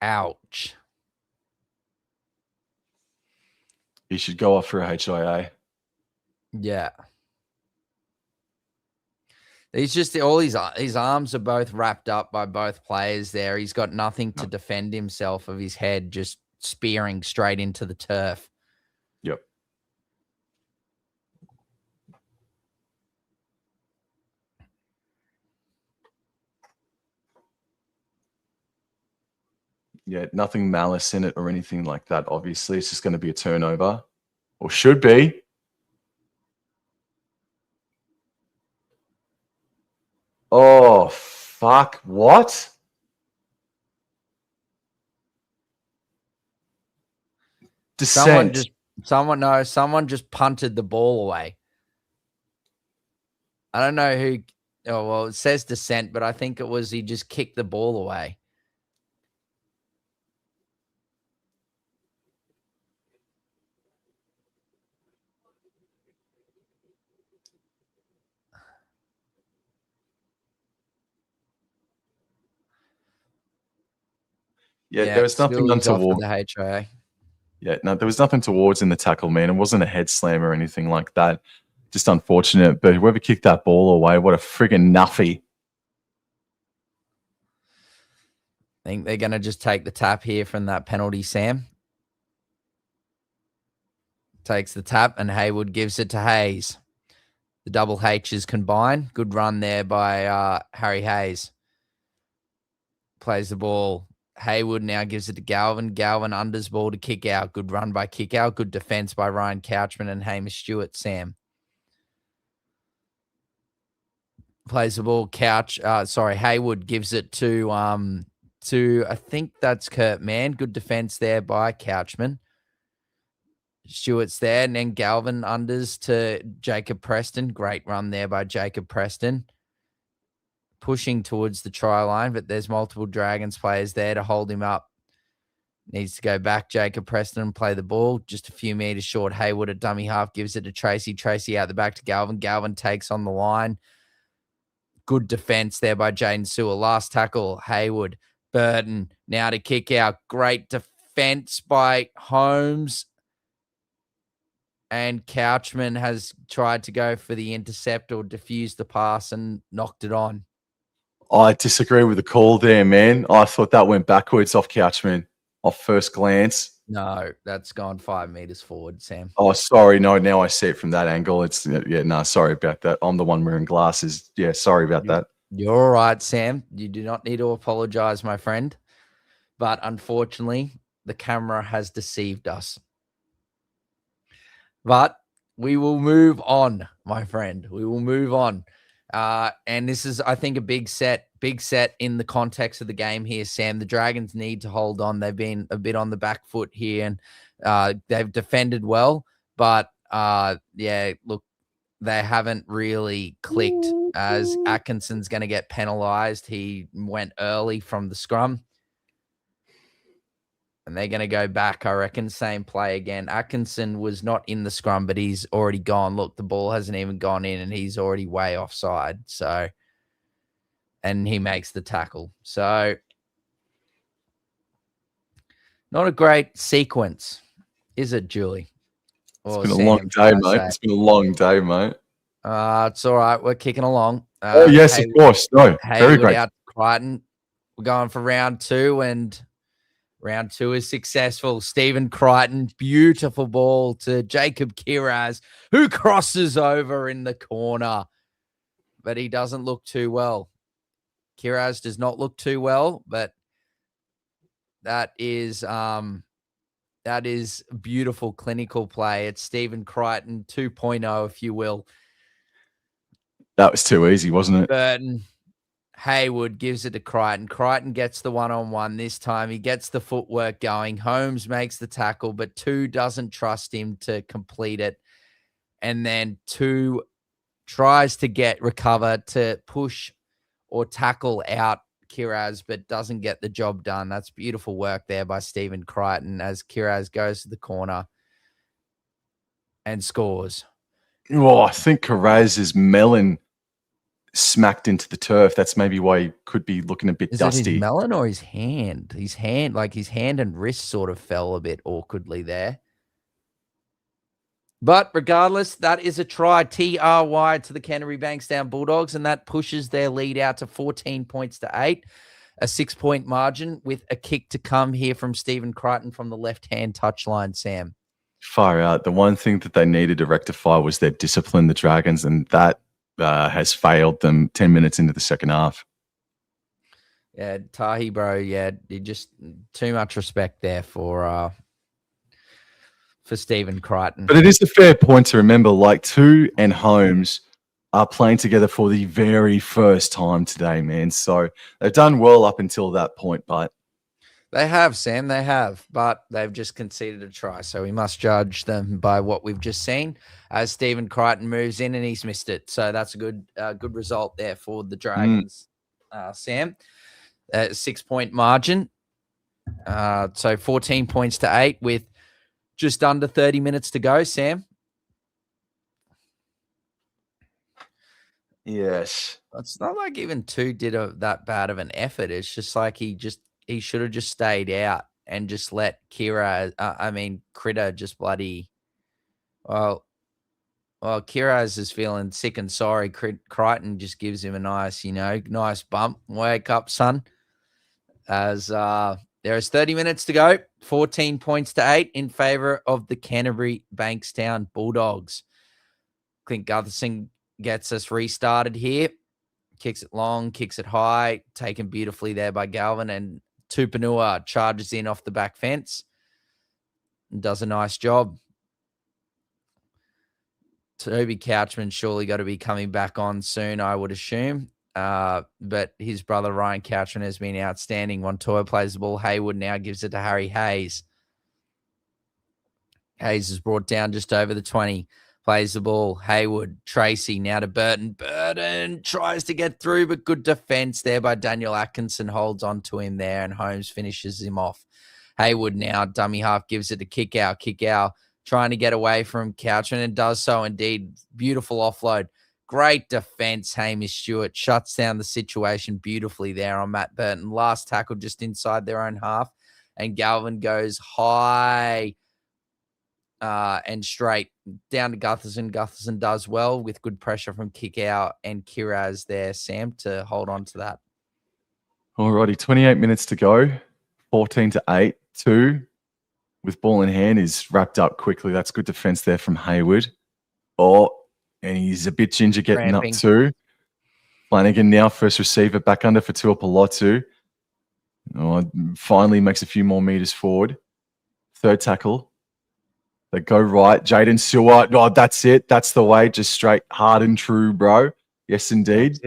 Speaker 2: Ouch.
Speaker 1: He should go off for a HIA.
Speaker 2: Yeah. He's just all his arms are both wrapped up by both players there. He's got nothing to defend himself of his head, just spearing straight into the turf.
Speaker 1: Yep. Yeah, nothing malice in it or anything like that. Obviously, it's just going to be a turnover, or should be. Oh, fuck. What? Descent.
Speaker 2: Someone just punted the ball away. I don't know who. Oh, well, it says descent, but I think it was he just kicked the ball away.
Speaker 1: Yeah, there was nothing untoward.
Speaker 2: The HIA.
Speaker 1: Yeah, no, there was nothing towards in the tackle, man. It wasn't a head slam or anything like that. Just unfortunate. But whoever kicked that ball away, what a friggin' nuffy.
Speaker 2: I think they're going to just take the tap here from that penalty, Sam. Takes the tap, and Haywood gives it to Hayes. The double H's combine. Good run there by Harry Hayes. Plays the ball. Haywood now gives it to Galvin. Galvin unders ball to kick out. Good run by kick out. Good defense by Ryan Couchman and Hamish Stewart. Sam plays the ball. Haywood gives it to I think that's Kurt Mann. Good defense there by Couchman. Stewart's there, and then Galvin unders to Jacob Preston. Great run there by Jacob Preston. Pushing towards the try line, but there's multiple Dragons players there to hold him up. Needs to go back, Jacob Preston, and play the ball. Just a few meters short. Haywood at dummy half gives it to Tracy. Tracy out the back to Galvin. Galvin takes on the line. Good defense there by Jaden Sewell. Last tackle, Haywood. Burton now to kick out. Great defense by Holmes. And Couchman has tried to go for the intercept or defuse the pass and knocked it on.
Speaker 1: I disagree with the call there, man. I thought that went backwards off Couchman, off first glance.
Speaker 2: No, that's gone 5 meters forward, Sam.
Speaker 1: Oh, sorry. No, now I see it from that angle. Sorry about that. I'm the one wearing glasses. Yeah, sorry about that.
Speaker 2: You're all right, Sam. You do not need to apologize, my friend. But unfortunately, the camera has deceived us. But we will move on, my friend. We will move on. And this is, I think, a big set in the context of the game here, Sam. The Dragons need to hold on. They've been a bit on the back foot here, and they've defended well. But, look, they haven't really clicked as Atkinson's going to get penalized. He went early from the scrum. And they're going to go back, I reckon. Same play again. Atkinson was not in the scrum, but he's already gone. Look, the ball hasn't even gone in, and he's already way offside. So, and he makes the tackle. So, not a great sequence, is it, Julie?
Speaker 1: It's been a long day, mate. It's been a long day, mate.
Speaker 2: It's all right. We're kicking along.
Speaker 1: Yes, of course. No, very great.
Speaker 2: Out to Crichton. We're going for round 2, and round 2 is successful. Stephen Crichton, beautiful ball to Jacob Kiraz, who crosses over in the corner, but he doesn't look too well. Kiraz does not look too well, but that is beautiful clinical play. It's Stephen Crichton 2.0, if you will.
Speaker 1: That was too easy, wasn't it?
Speaker 2: Burton. Haywood gives it to Crichton. Crichton gets the one-on-one this time. He gets the footwork going. Holmes makes the tackle, but 2 doesn't trust him to complete it. And then 2 tries to recover to push or tackle out Kiraz, but doesn't get the job done. That's beautiful work there by Stephen Crichton as Kiraz goes to the corner and scores.
Speaker 1: Oh, I think Kiraz is melon smacked into the turf. That's maybe why he could be looking a bit
Speaker 2: Is
Speaker 1: dusty.
Speaker 2: it his melon or his hand? His hand and wrist sort of fell a bit awkwardly there. But regardless, that is a try. TRY to the Canterbury Bankstown Bulldogs, and that pushes their lead out to 14 points to 8. A 6-point margin with a kick to come here from Stephen Crichton from the left-hand touchline, Sam.
Speaker 1: Far out. The one thing that they needed to rectify was their discipline, the Dragons, and that has failed them 10 minutes into the second half.
Speaker 2: Yeah, Tahi, bro. Yeah, you just too much respect there for Stephen Crichton.
Speaker 1: But it is a fair point to remember, like Tu and Holmes are playing together for the very first time today, man. So they've done well up until that point, but
Speaker 2: they have, Sam. They have, but they've just conceded a try. So we must judge them by what we've just seen as Stephen Crichton moves in and he's missed it. So that's a good result there for the Dragons, Sam. 6-point margin. So 14 points to 8 with just under 30 minutes to go, Sam.
Speaker 1: Yes.
Speaker 2: It's not like even Tu did that bad of an effort. It's just like he should have just stayed out and just let Critter just bloody. Well, Kiraz is feeling sick and sorry. Crichton just gives him a nice bump. Wake up, son. As there is 30 minutes to go, 14 points to 8 in favor of the Canterbury Bankstown Bulldogs. Clint Gutherson gets us restarted here. Kicks it long, kicks it high, taken beautifully there by Galvin, and Tupanua charges in off the back fence and does a nice job. Toby Couchman surely got to be coming back on soon, I would assume. But his brother Ryan Couchman has been outstanding. Montoya plays the ball. Haywood now gives it to Harry Hayes. Hayes is brought down just over the 20. Plays the ball. Haywood, Tracy now to Burton. Burton tries to get through, but good defense there by Daniel Atkinson. Holds on to him there, and Holmes finishes him off. Haywood now, dummy half, gives it to Kickout. Kickout trying to get away from Couchman and does so indeed. Beautiful offload. Great defense, Hamish Stewart. Shuts down the situation beautifully there on Matt Burton. Last tackle just inside their own half. And Galvin goes high and straight down to Gutherson. Gutherson does well with good pressure from Kickout and Kiraz there, Sam, to hold on to that.
Speaker 1: Alrighty, 28 minutes to go. 14 to 8. Tu with ball in hand is wrapped up quickly. That's good defense there from Haywood. And he's a bit ginger getting up too. Flanagan now first receiver back under for Tuapolotu. Finally makes a few more meters forward. Third tackle. They go right. Jaden Stewart. Oh, that's it. That's the way. Just straight, hard and true, bro. Yes, indeed.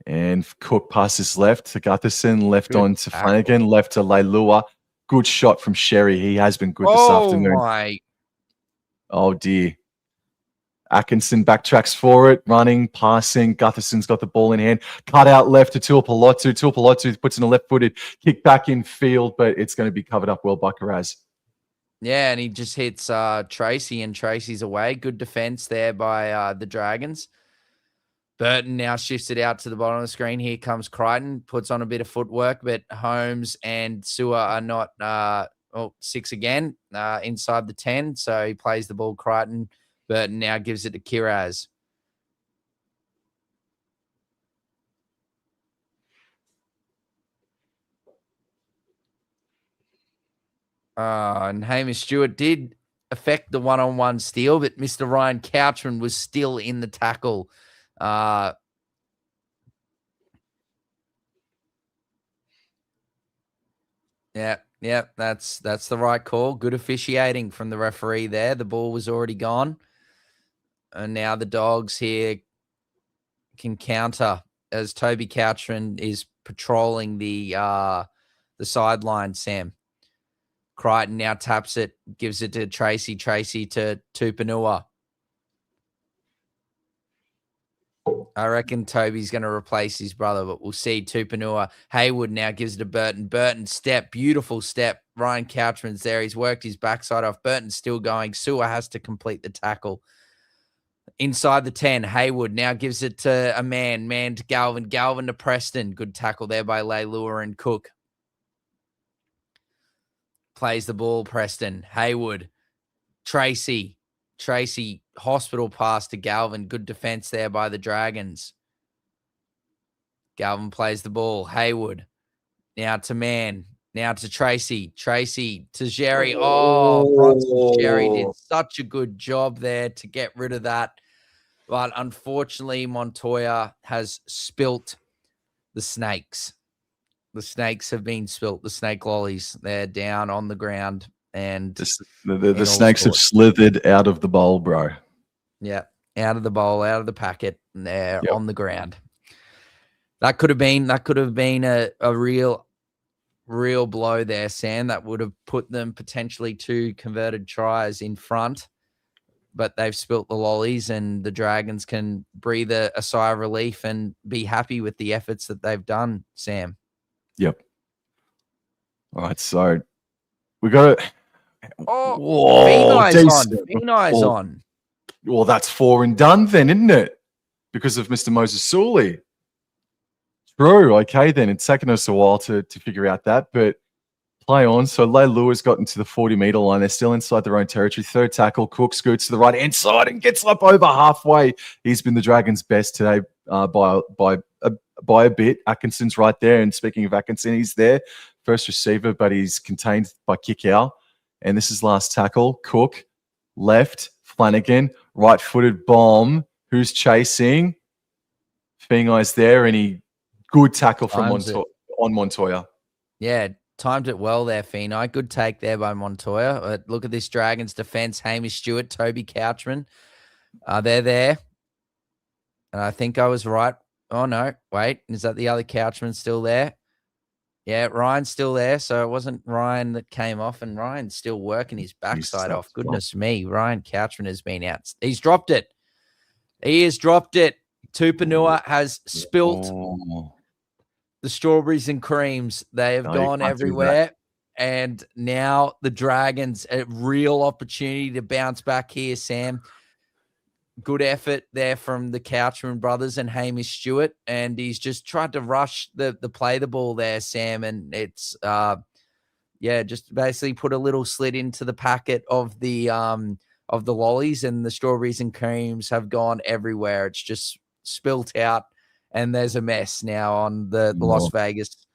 Speaker 1: And Cook passes left to Gutherson. Left on to Flanagan. Left to Leilua. Good shot from Sherry. He has been good this afternoon. Oh, dear. Atkinson backtracks for it, running, passing. Gutherson's got the ball in hand. Cut out left to Tuapolotu. Tuapolotu puts in a left-footed kick back in field, but it's going to be covered up well by Karaz.
Speaker 2: Yeah, and he just hits Tracy, and Tracy's away. Good defense there by the Dragons. Burton now shifts it out to the bottom of the screen. Here comes Crichton, puts on a bit of footwork, but Holmes and Sewer are not 6 again inside the 10, so he plays the ball Crichton. Burton now gives it to Kiraz. And Hamish Stewart did affect the one-on-one steal, but Mr. Ryan Couchman was still in the tackle. Yeah, that's the right call. Good officiating from the referee there. The ball was already gone. And now the Dogs here can counter as Toby Couchman is patrolling the sideline, Sam. Crichton now taps it, gives it to Tracy. Tracy to Tupanua. I reckon Toby's going to replace his brother, but we'll see. Tupanua. Haywood now gives it to Burton. Burton step, beautiful step. Ryan Couchman's there. He's worked his backside off. Burton's still going. Sewer has to complete the tackle. Inside the 10, Haywood now gives it to a man to Galvin to Preston. Good tackle there by Leilua and Cook. Plays the ball, Preston. Haywood. Tracy, hospital pass to Galvin. Good defense there by the Dragons. Galvin plays the ball. Haywood. Now to man. Now to Tracy. Tracy to Jerry. Oh, Bronson Jerry did such a good job there to get rid of that. But unfortunately, Montoya has spilt the snakes. The snakes have been spilt. The snake lollies. They're down on the ground. And
Speaker 1: the snakes have slithered out of the bowl, bro.
Speaker 2: Yeah, out of the bowl, out of the packet, and they're on the ground. That could have been a real blow there, Sam. That would have put them potentially 2 converted tries in front. But they've spilt the lollies, and the Dragons can breathe a sigh of relief and be happy with the efforts that they've done, Sam.
Speaker 1: Yep. All right, so we got to...
Speaker 2: Vinai's on.
Speaker 1: Well, that's 4 and done then, isn't it? Because of Mr. Moses Sully. True. Okay, then. It's taken us a while to figure out that, but play on. So Leilua's gotten to the 40-meter line. They're still inside their own territory. Third tackle. Cook scoots to the right-hand side and gets up over halfway. He's been the Dragons' best today by a bit. Atkinson's right there. And speaking of Atkinson, he's there. First receiver, but he's contained by kick out. And this is last tackle. Cook, left, Flanagan, right-footed bomb. Who's chasing? Fingai's there, and he good tackle from Montoya.
Speaker 2: Yeah, timed it well there, Finai. Good take there by Montoya. Look at this Dragons defense. Hamish Stewart, Toby Couchman. They're there. And I think I was right. Oh, no. Wait. Is that the other Couchman still there? Yeah, Ryan's still there. So it wasn't Ryan that came off, and Ryan's still working his backside off. Goodness me. Ryan Couchman has been out. He's dropped it. He has dropped it. Tupanua has spilt the strawberries and creams. They have gone everywhere. And now the Dragons, a real opportunity to bounce back here, Sam. Good effort there from the Couchman brothers and Hamish Stewart. And he's just tried to rush the play the ball there, Sam. And it's, just basically put a little slit into the packet of the lollies, and the strawberries and creams have gone everywhere. It's just spilt out, and there's a mess now on the Las Vegas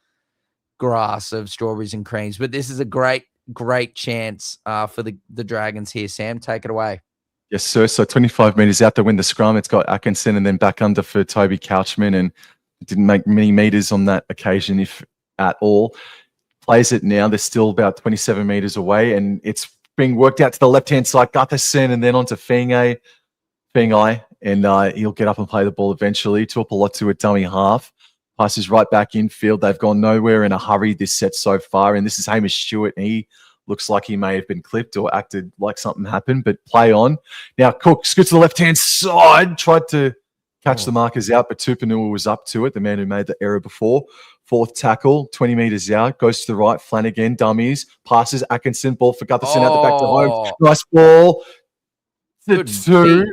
Speaker 2: grass of strawberries and creams. But this is a great chance for the Dragons here. Sam, take it away.
Speaker 1: Yes, sir. So 25 meters out to win the scrum. It's got Atkinson and then back under for Toby Couchman, and it didn't make many meters on that occasion, if at all. Plays it now. They're still about 27 meters away, and it's being worked out to the left-hand side. Gutherson and then onto Fengai, and he'll get up and play the ball eventually. Tuapolotu at dummy half. Passes right back infield. They've gone nowhere in a hurry this set so far, and this is Hamish Stewart, and he looks like he may have been clipped or acted like something happened, but play on. Now Cook scoots to the left-hand side, tried to catch the markers out, but Tupanua was up to it, the man who made the error before. Fourth tackle, 20 meters out, goes to the right, Flanagan, dummies, passes Atkinson, ball for Gutherson out the back to home. Nice ball.
Speaker 2: Good
Speaker 1: 2.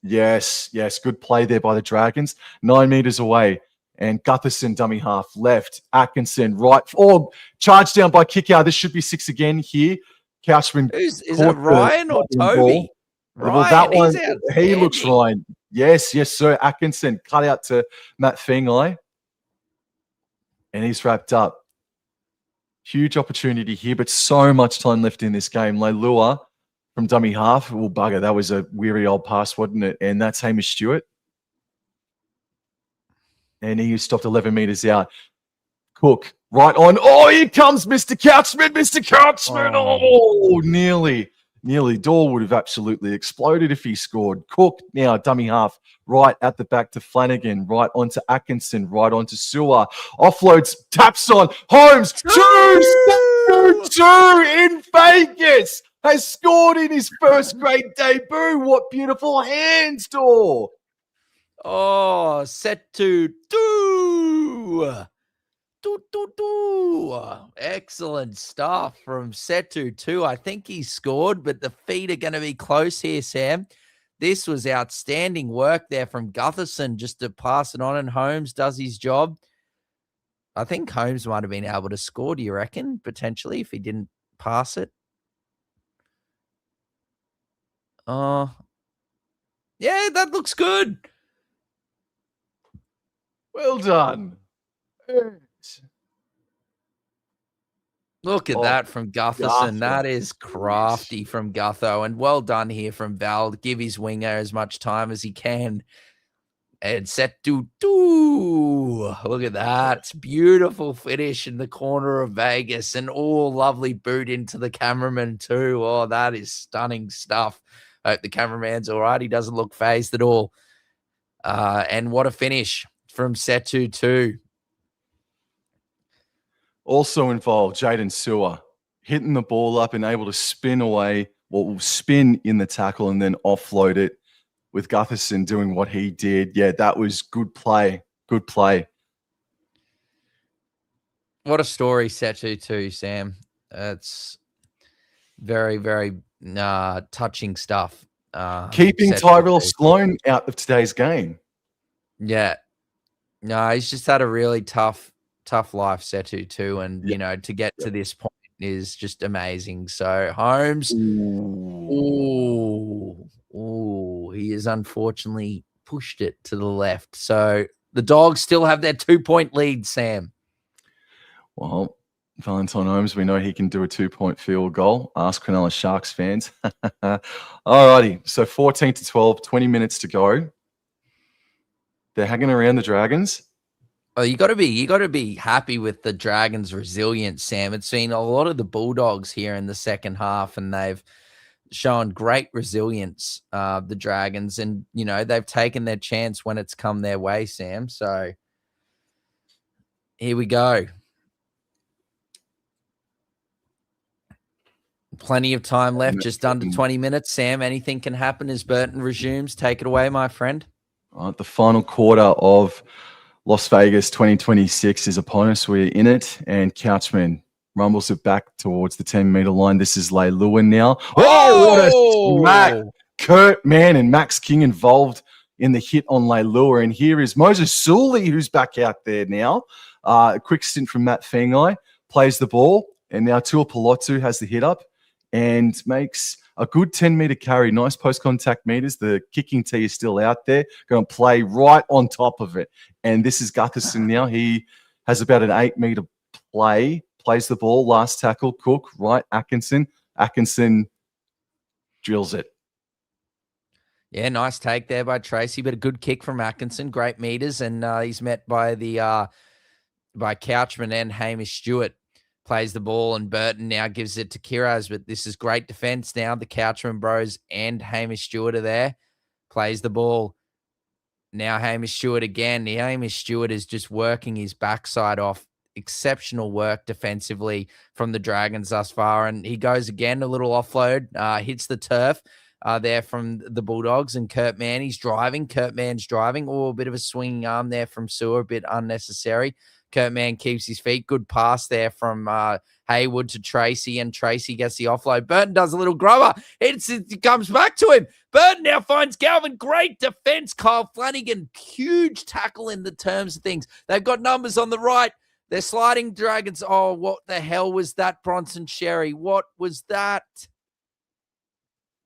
Speaker 1: Yes, good play there by the Dragons. 9 meters away. And Gutherson, dummy half, left. Atkinson, right. Charged down by kick out. This should be 6 again here. Couchman.
Speaker 2: Is it Ryan or Toby?
Speaker 1: Ryan, well, that one, he looks Ryan. Yes, sir. Atkinson, cut out to Matt Fengai. And he's wrapped up. Huge opportunity here, but so much time left in this game. Leilua from dummy half. Well, bugger, that was a weary old pass, wasn't it? And that's Hamish Stewart. And he stopped 11 meters out. Cook, right on. Oh, here comes Mr. Couchman. Mr. Couchman. Oh, nearly. Door would have absolutely exploded if he scored. Cook now, dummy half, right at the back to Flanagan, right onto Atkinson, right onto Sewer. Offloads, taps on. Holmes, 2 in Vegas. Has scored in his first grade debut. What beautiful hands, Door.
Speaker 2: Oh, set to 2. Excellent stuff from Setu too. I think he scored, but the feet are going to be close here, Sam. This was outstanding work there from Gutherson just to pass it on, and Holmes does his job. I think Holmes might have been able to score, do you reckon, potentially, if he didn't pass it? Oh, yeah, that looks good.
Speaker 1: Well done.
Speaker 2: Look at that from Gutherson. That is crafty from Gutho. And well done here from Val to give his winger as much time as he can. And set to do. Look at that. Beautiful finish in the corner of Vegas. And all lovely boot into the cameraman too. Oh, that is stunning stuff. I hope the cameraman's all right. He doesn't look phased at all. And what a finish from Setu too.
Speaker 1: Also involved, Jaden Sewer hitting the ball up and able to spin away, spin in the tackle and then offload it, with Gutherson doing what he did. Yeah, that was good play. Good play.
Speaker 2: What a story, Setu too, Sam. It's very, very touching stuff.
Speaker 1: Keeping Tyrell Sloan out of today's game.
Speaker 2: Yeah. No, he's just had a really tough life, Setu too, and you know, to get to this point is just amazing. So Holmes, he has unfortunately pushed it to the left. So the Dogs still have their 2-point lead, Sam.
Speaker 1: Well, Valentine Holmes, we know he can do a 2-point field goal. Ask Cronulla Sharks fans. All righty, so 14-12, 20 minutes to go. They're hanging around the Dragons.
Speaker 2: Oh, you got to be happy with the Dragons' resilience, Sam. It's been a lot of the Bulldogs here in the second half, and they've shown great resilience, the Dragons, and you know they've taken their chance when it's come their way, Sam. So here we go. Plenty of time left, just under 20 minutes. Sam, anything can happen as Burton resumes. Take it away, my friend.
Speaker 1: The final quarter of Las Vegas 2026 is upon us. We're in it, and Couchman rumbles it back towards the 10-meter line. This is Leilua now. Oh, what a smack! Kurt Mann and Max King involved in the hit on Leilua. And here is Moses Sully, who's back out there now. A quick stint from Matt Fangai, plays the ball, and now Tuapolotu has the hit up and makes a good 10-meter carry. Nice post-contact meters. The kicking tee is still out there. Going to play right on top of it. And this is Gutherson now. He has about an 8-meter play. Plays the ball. Last tackle. Cook. Right. Atkinson. Atkinson drills it.
Speaker 2: Yeah, nice take there by Tracy, but a good kick from Atkinson. Great meters. And he's met by by Couchman and Hamish Stewart. Plays the ball, and Burton now gives it to Kiraz, but this is great defense now. The Couchman bros and Hamish Stewart are there. Plays the ball. Now Hamish Stewart again. The Hamish Stewart is just working his backside off. Exceptional work defensively from the Dragons thus far. And he goes again, a little offload, hits the turf there from the Bulldogs, and Kurt Mann's driving. Oh, a bit of a swinging arm there from Sewer, a bit unnecessary. Kurt Mann keeps his feet. Good pass there from Haywood to Tracy, and Tracy gets the offload. Burton does a little grubber. It comes back to him. Burton now finds Galvin. Great defense, Kyle Flanagan. Huge tackle in the terms of things. They've got numbers on the right. They're sliding Dragons. Oh, what the hell was that, Bronson Sherry? What was that?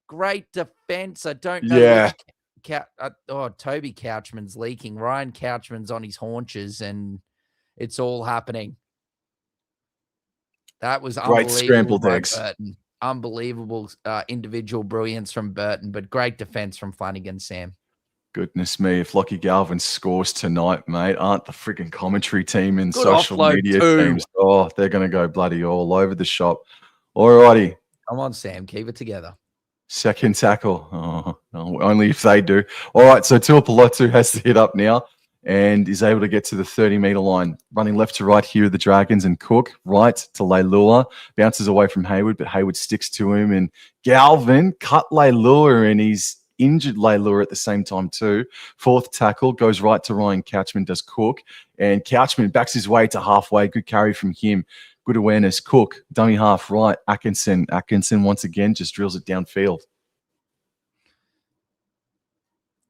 Speaker 2: Great defense. I don't know.
Speaker 1: Yeah.
Speaker 2: Toby Couchman's leaking. Ryan Couchman's on his haunches, and it's all happening. That was
Speaker 1: great scrambled eggs.
Speaker 2: Burton. Unbelievable individual brilliance from Burton, but great defense from Flanagan, Sam.
Speaker 1: Goodness me, if Lockie Galvin scores tonight, mate, aren't the freaking commentary team and
Speaker 2: Good
Speaker 1: social media teams, they're going to go bloody all over the shop. All righty.
Speaker 2: Come on, Sam, keep it together.
Speaker 1: Second tackle. Oh, no, only if they do. All right, so Tuapolotu has the hit up now and is able to get to the 30-meter line. Running left to right here are the Dragons, and Cook right to Leilua. Bounces away from Haywood, but Haywood sticks to him, and Galvin cut Leilua, and he's injured Leilua at the same time too. Fourth tackle goes right to Ryan Couchman, does Cook, and Couchman backs his way to halfway. Good carry from him. Good awareness. Cook, dummy half right. Atkinson once again just drills it downfield.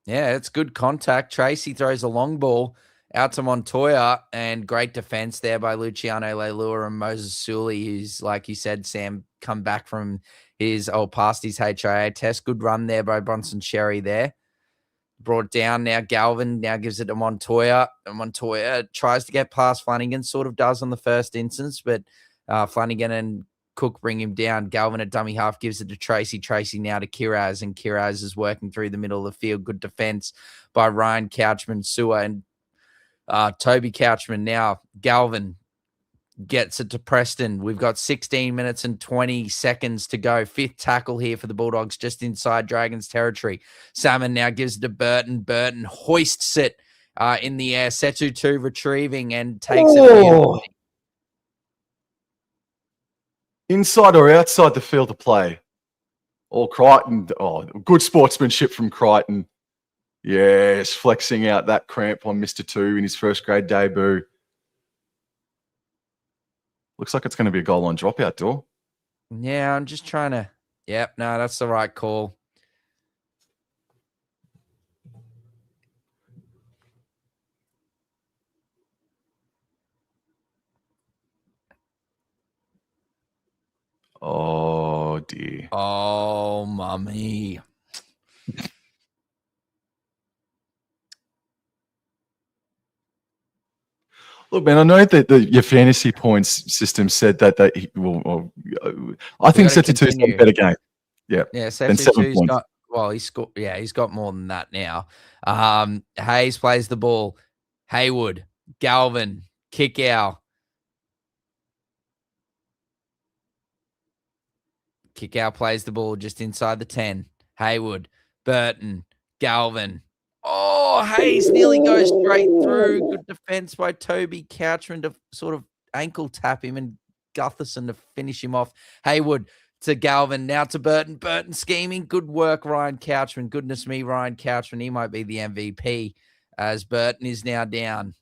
Speaker 2: Yeah, it's good contact. Tracy throws a long ball out to Montoya, and great defense there by Luciano Leilua and Moses Sully, who's, like you said, Sam, come back from past his HIA test. Good run there by Bronson Sherry there. Brought down now. Galvin now gives it to Montoya. And Montoya tries to get past Flanagan, sort of does on the first instance, but Flanagan and Cook bring him down. Galvin at dummy half gives it to Tracy. Tracy now to Kiraz, and Kiraz is working through the middle of the field. Good defense by Ryan Couchman, Sewer, and Toby Couchman. Now Galvin gets it to Preston. We've got 16 minutes and 20 seconds to go. Fifth tackle here for the Bulldogs, just inside Dragons territory. Salmon now gives it to Burton. Burton hoists it in the air. Setu 2 retrieving and takes it.
Speaker 1: Inside or outside the field of play? Or Crichton. Oh, good sportsmanship from Crichton. Yes, flexing out that cramp on Mr. 2 in his first grade debut. Looks like it's going to be a goal line dropout, Dor.
Speaker 2: Yeah, I'm just trying to. Yep, no, that's the right call.
Speaker 1: Oh, dear.
Speaker 2: Oh, mummy.
Speaker 1: Look, man, I know that your fantasy points system said that I think Setu 2 is a better game. Yeah.
Speaker 2: Yeah,
Speaker 1: Setu 2's
Speaker 2: got, well, he's got more than that now. Hayes plays the ball. Haywood, Galvin, kick out. Kick out plays the ball just inside the 10. Haywood, Burton, Galvin. Oh, Hayes nearly goes straight through. Good defense by Toby Couchman to sort of ankle tap him, and Gutherson to finish him off. Haywood to Galvin, now to Burton. Burton scheming. Good work, Ryan Couchman. Goodness me, Ryan Couchman. He might be the MVP as Burton is now down.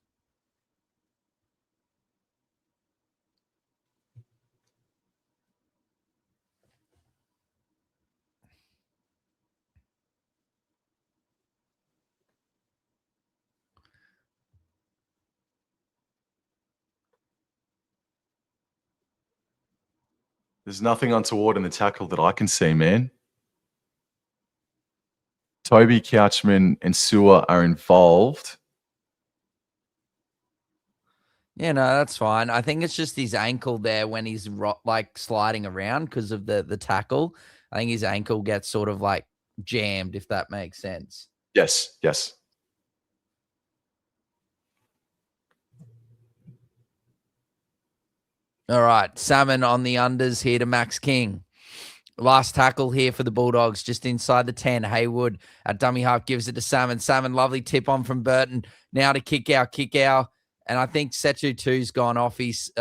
Speaker 1: There's nothing untoward in the tackle that I can see, man. Toby Couchman and Sewer are involved.
Speaker 2: Yeah, no, that's fine. I think it's just his ankle there when he's like sliding around because of the tackle. I think his ankle gets sort of like jammed, if that makes sense.
Speaker 1: Yes, yes.
Speaker 2: All right, Salmon on the unders here to Max King. Last tackle here for the Bulldogs, just inside the 10. Haywood at dummy half gives it to Salmon. Salmon, lovely tip on from Burton. Now to kick out. And I think Setu 2's gone off. He's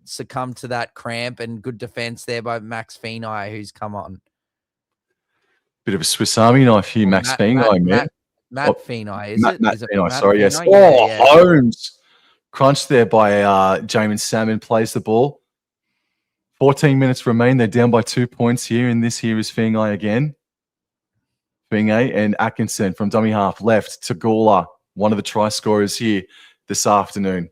Speaker 2: succumbed to that cramp, and good defense there by Max Feeney, who's come on.
Speaker 1: Bit of a Swiss Army knife here, Max Feeney, man.
Speaker 2: Matt Feeney, is it?
Speaker 1: Matt Feeney, sorry, yes.
Speaker 2: Feeney?
Speaker 1: Oh,
Speaker 2: yeah.
Speaker 1: Holmes. Crunched there by Jamin Salmon, plays the ball. 14 minutes remain. They're down by 2 points here, and this here is Feeney again. Feeney and Atkinson from dummy half left to Gawler, one of the try scorers here this afternoon.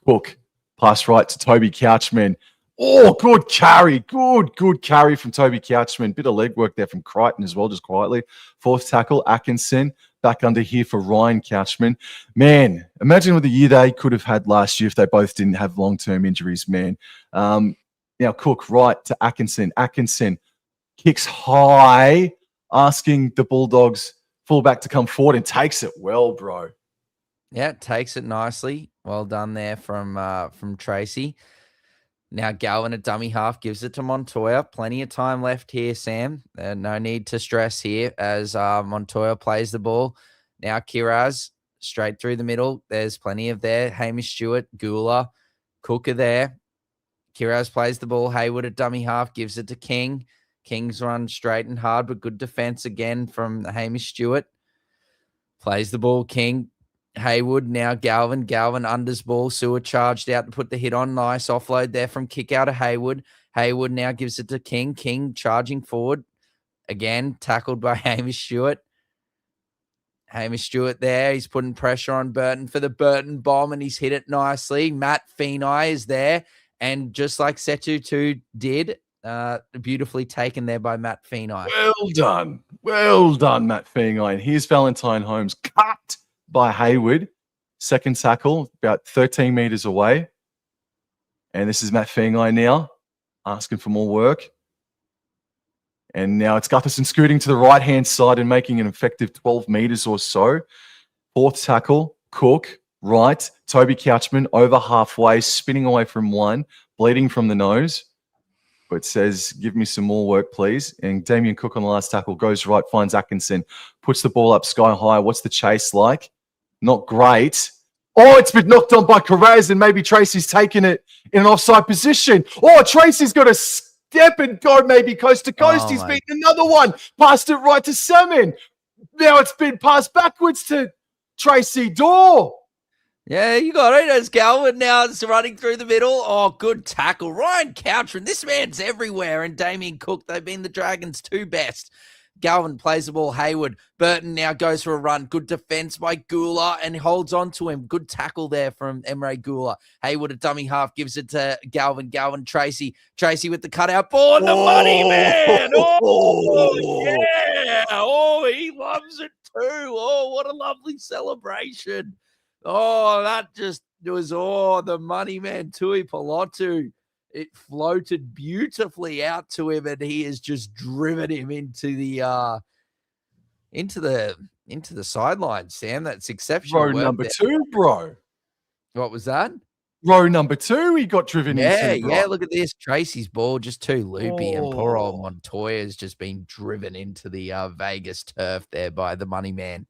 Speaker 1: Cook, pass right to Toby Couchman. Oh, good carry. Good carry from Toby Couchman. Bit of leg work there from Crichton as well, just quietly. Fourth tackle, Atkinson. Back under here for Ryan Couchman. Man, imagine what the year they could have had last year if they both didn't have long-term injuries, man. Now Cook right to Atkinson. Atkinson kicks high, asking the Bulldogs fullback to come forward, and takes it well, bro.
Speaker 2: Yeah, takes it nicely. Well done there from Tracy. Now Galvin at dummy half gives it to Montoya. Plenty of time left here, Sam. No need to stress here as Montoya plays the ball. Now Kiraz straight through the middle. There's plenty of there. Hamish Stewart, Gula, Cook are there. Kiraz plays the ball. Haywood at dummy half gives it to King. King's run straight and hard, but good defense again from Hamish Stewart. Plays the ball, King. Haywood, now Galvin. Galvin unders ball. Sewer charged out to put the hit on. Nice offload there from kick out of Haywood. Haywood now gives it to King. King charging forward. Again, tackled by Hamish Stewart. Hamish Stewart there. He's putting pressure on Burton for the Burton bomb, and he's hit it nicely. Matt Feeney is there. And just like Setu 2 did, beautifully taken there by Matt Feeney.
Speaker 1: Well done. Well done, Matt Feeney. And here's Valentine Holmes cut by Hayward. Second tackle, about 13 meters away. And this is Matt Feeney now, asking for more work. And now it's Gutherson scooting to the right-hand side and making an effective 12 meters or so. Fourth tackle, Cook, right. Toby Couchman over halfway, spinning away from one, bleeding from the nose. But says, give me some more work, please. And Damien Cook on the last tackle goes right, finds Atkinson, puts the ball up sky high. What's the chase like? Not great. Oh, it's been knocked on by Carraz, and maybe Tracy's taken it in an offside position. Oh, Tracy's got a step and go maybe coast to coast. He's beaten another one. Passed it right to Salmon. Now it's been passed backwards to Tracy Dorr.
Speaker 2: Yeah, you got it. As Galvin now is running through the middle. Oh, good tackle. Ryan Couchman, this man's everywhere. And Damien Cook, they've been the Dragons' 2 best. Galvin plays the ball. Hayward. Burton now goes for a run. Good defense by Gula and holds on to him. Good tackle there from Emre Gula. Hayward, a dummy half, gives it to Galvin. Galvin, Tracy. Tracy with the cutout ball and the money man. Oh, yeah. Oh, he loves it too. Oh, what a lovely celebration. Oh, that just was, the money man, Tui Pilotu. It floated beautifully out to him, and he has just driven him into the sideline, Sam. That's exceptional.
Speaker 1: Row number 2, bro.
Speaker 2: What was that?
Speaker 1: Row number 2, he got driven into.
Speaker 2: Yeah, look at this. Tracy's ball just too loopy, and poor old Montoya's just been driven into the Vegas turf there by the money man.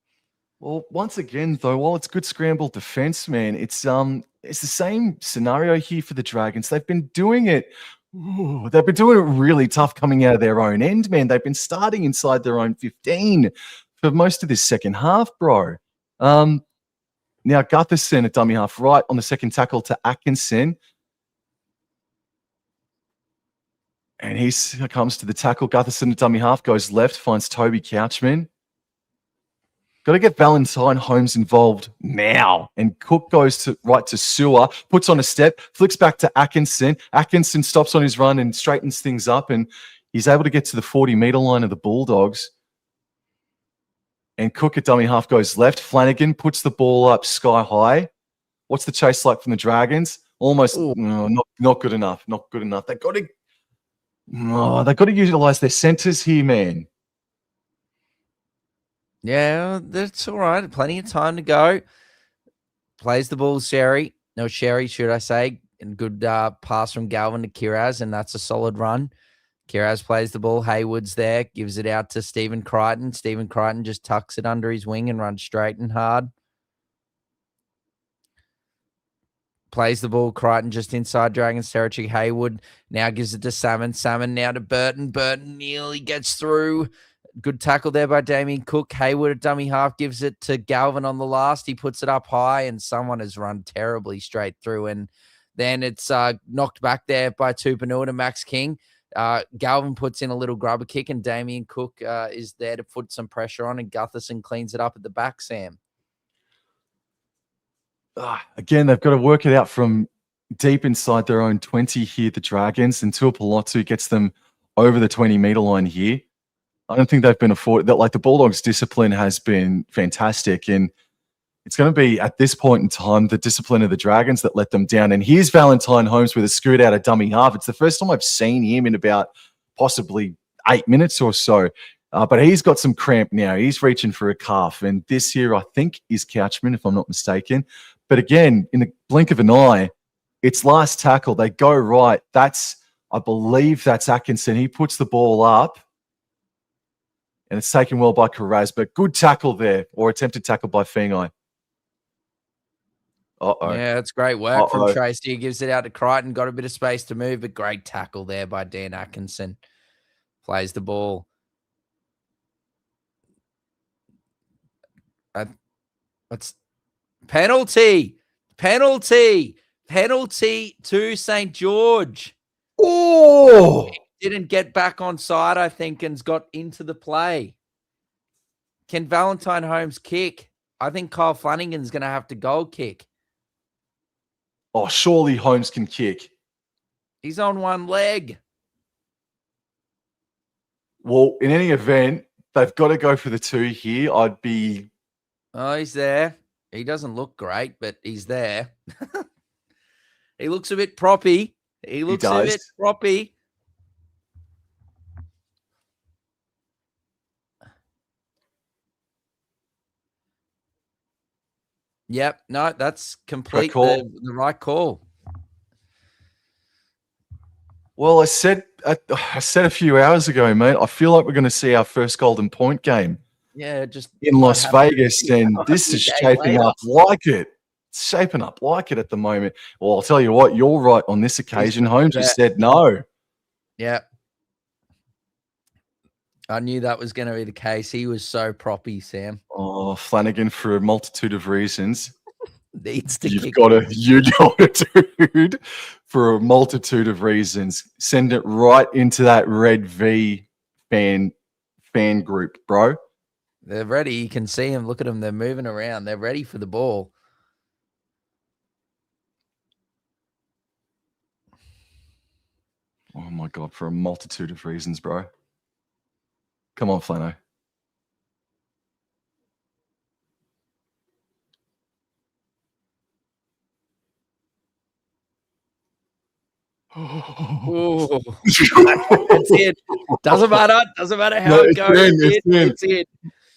Speaker 1: Well, once again, though, while it's good scramble defense, man, it's the same scenario here for the Dragons. They've been doing it. They've been doing it really tough coming out of their own end, man. They've been starting inside their own 15 for most of this second half, bro. Now Gutherson at dummy half right on the second tackle to Atkinson. And he comes to the tackle. Gutherson at dummy half goes left, finds Toby Couchman. Got to get Valentine Holmes involved now. And Cook goes right to Sewer, puts on a step, flicks back to Atkinson. Atkinson stops on his run and straightens things up, and he's able to get to the 40-meter line of the Bulldogs. And Cook at dummy half goes left. Flanagan puts the ball up sky high. What's the chase like from the Dragons? Almost not good enough. Not good enough. They've got to utilize their centers here, man.
Speaker 2: Yeah, that's all right. Plenty of time to go. Plays the ball, Sherry, should I say. And good pass from Galvin to Kiraz, and that's a solid run. Kiraz plays the ball. Hayward's there, gives it out to Stephen Crichton. Stephen Crichton just tucks it under his wing and runs straight and hard. Plays the ball. Crichton just inside Dragons territory. Hayward now gives it to Salmon. Salmon now to Burton. Burton nearly gets through. Good tackle there by Damien Cook. Hayward at dummy half gives it to Galvin on the last. He puts it up high, and someone has run terribly straight through. And then it's knocked back there by Tupanua to Max King. Galvin puts in a little grubber kick, and Damien Cook is there to put some pressure on, and Gutherson cleans it up at the back, Sam.
Speaker 1: Again, they've got to work it out from deep inside their own 20 here, the Dragons, and Tuapolotu gets them over the 20-meter line here. I don't think they've been afforded that. Like, the Bulldogs' discipline has been fantastic, and it's going to be at this point in time the discipline of the Dragons that let them down. And here's Valentine Holmes with a scoot out of dummy half. It's the first time I've seen him in about possibly 8 minutes or so. But he's got some cramp now. He's reaching for a calf, and this here I think is Couchman, if I'm not mistaken. But again, in the blink of an eye, it's last tackle. They go right. I believe that's Atkinson. He puts the ball up. And it's taken well by Carraz, but good tackle there, or attempted tackle by Feeney.
Speaker 2: Yeah, it's great work from Tracy. He gives it out to Crichton, got a bit of space to move, but great tackle there by Dan Atkinson. Plays the ball. What's penalty to St. George.
Speaker 1: Oh!
Speaker 2: Didn't get back on side, I think, and's got into the play. Can Valentine Holmes kick? I think Kyle Flanagan's going to have to goal kick.
Speaker 1: Oh, surely Holmes can kick.
Speaker 2: He's on one leg.
Speaker 1: Well, in any event, they've got to go for the 2 here. I'd be...
Speaker 2: Oh, he's there. He doesn't look great, but he's there. He looks a bit proppy. He looks a bit proppy. Yep. No, that's complete the right call.
Speaker 1: Well, I said a few hours ago, mate, I feel like we're going to see our first Golden Point game.
Speaker 2: Yeah, just
Speaker 1: in Las Vegas, and this is shaping up like it. It's shaping up like it at the moment. Well, I'll tell you what, you're right on this occasion. Holmes just said no.
Speaker 2: Yeah. I knew that was going to be the case. He was so proppy, Sam.
Speaker 1: Oh, Flanagan, for a multitude of reasons.
Speaker 2: Needs to
Speaker 1: you got to, dude, for a multitude of reasons. Send it right into that Red V fan group, bro.
Speaker 2: They're ready. You can see them. Look at them. They're moving around. They're ready for the ball.
Speaker 1: Oh, my God, for a multitude of reasons, bro. Come on, Flano.
Speaker 2: Oh, that's it. Doesn't matter. Doesn't matter how it goes. It's in.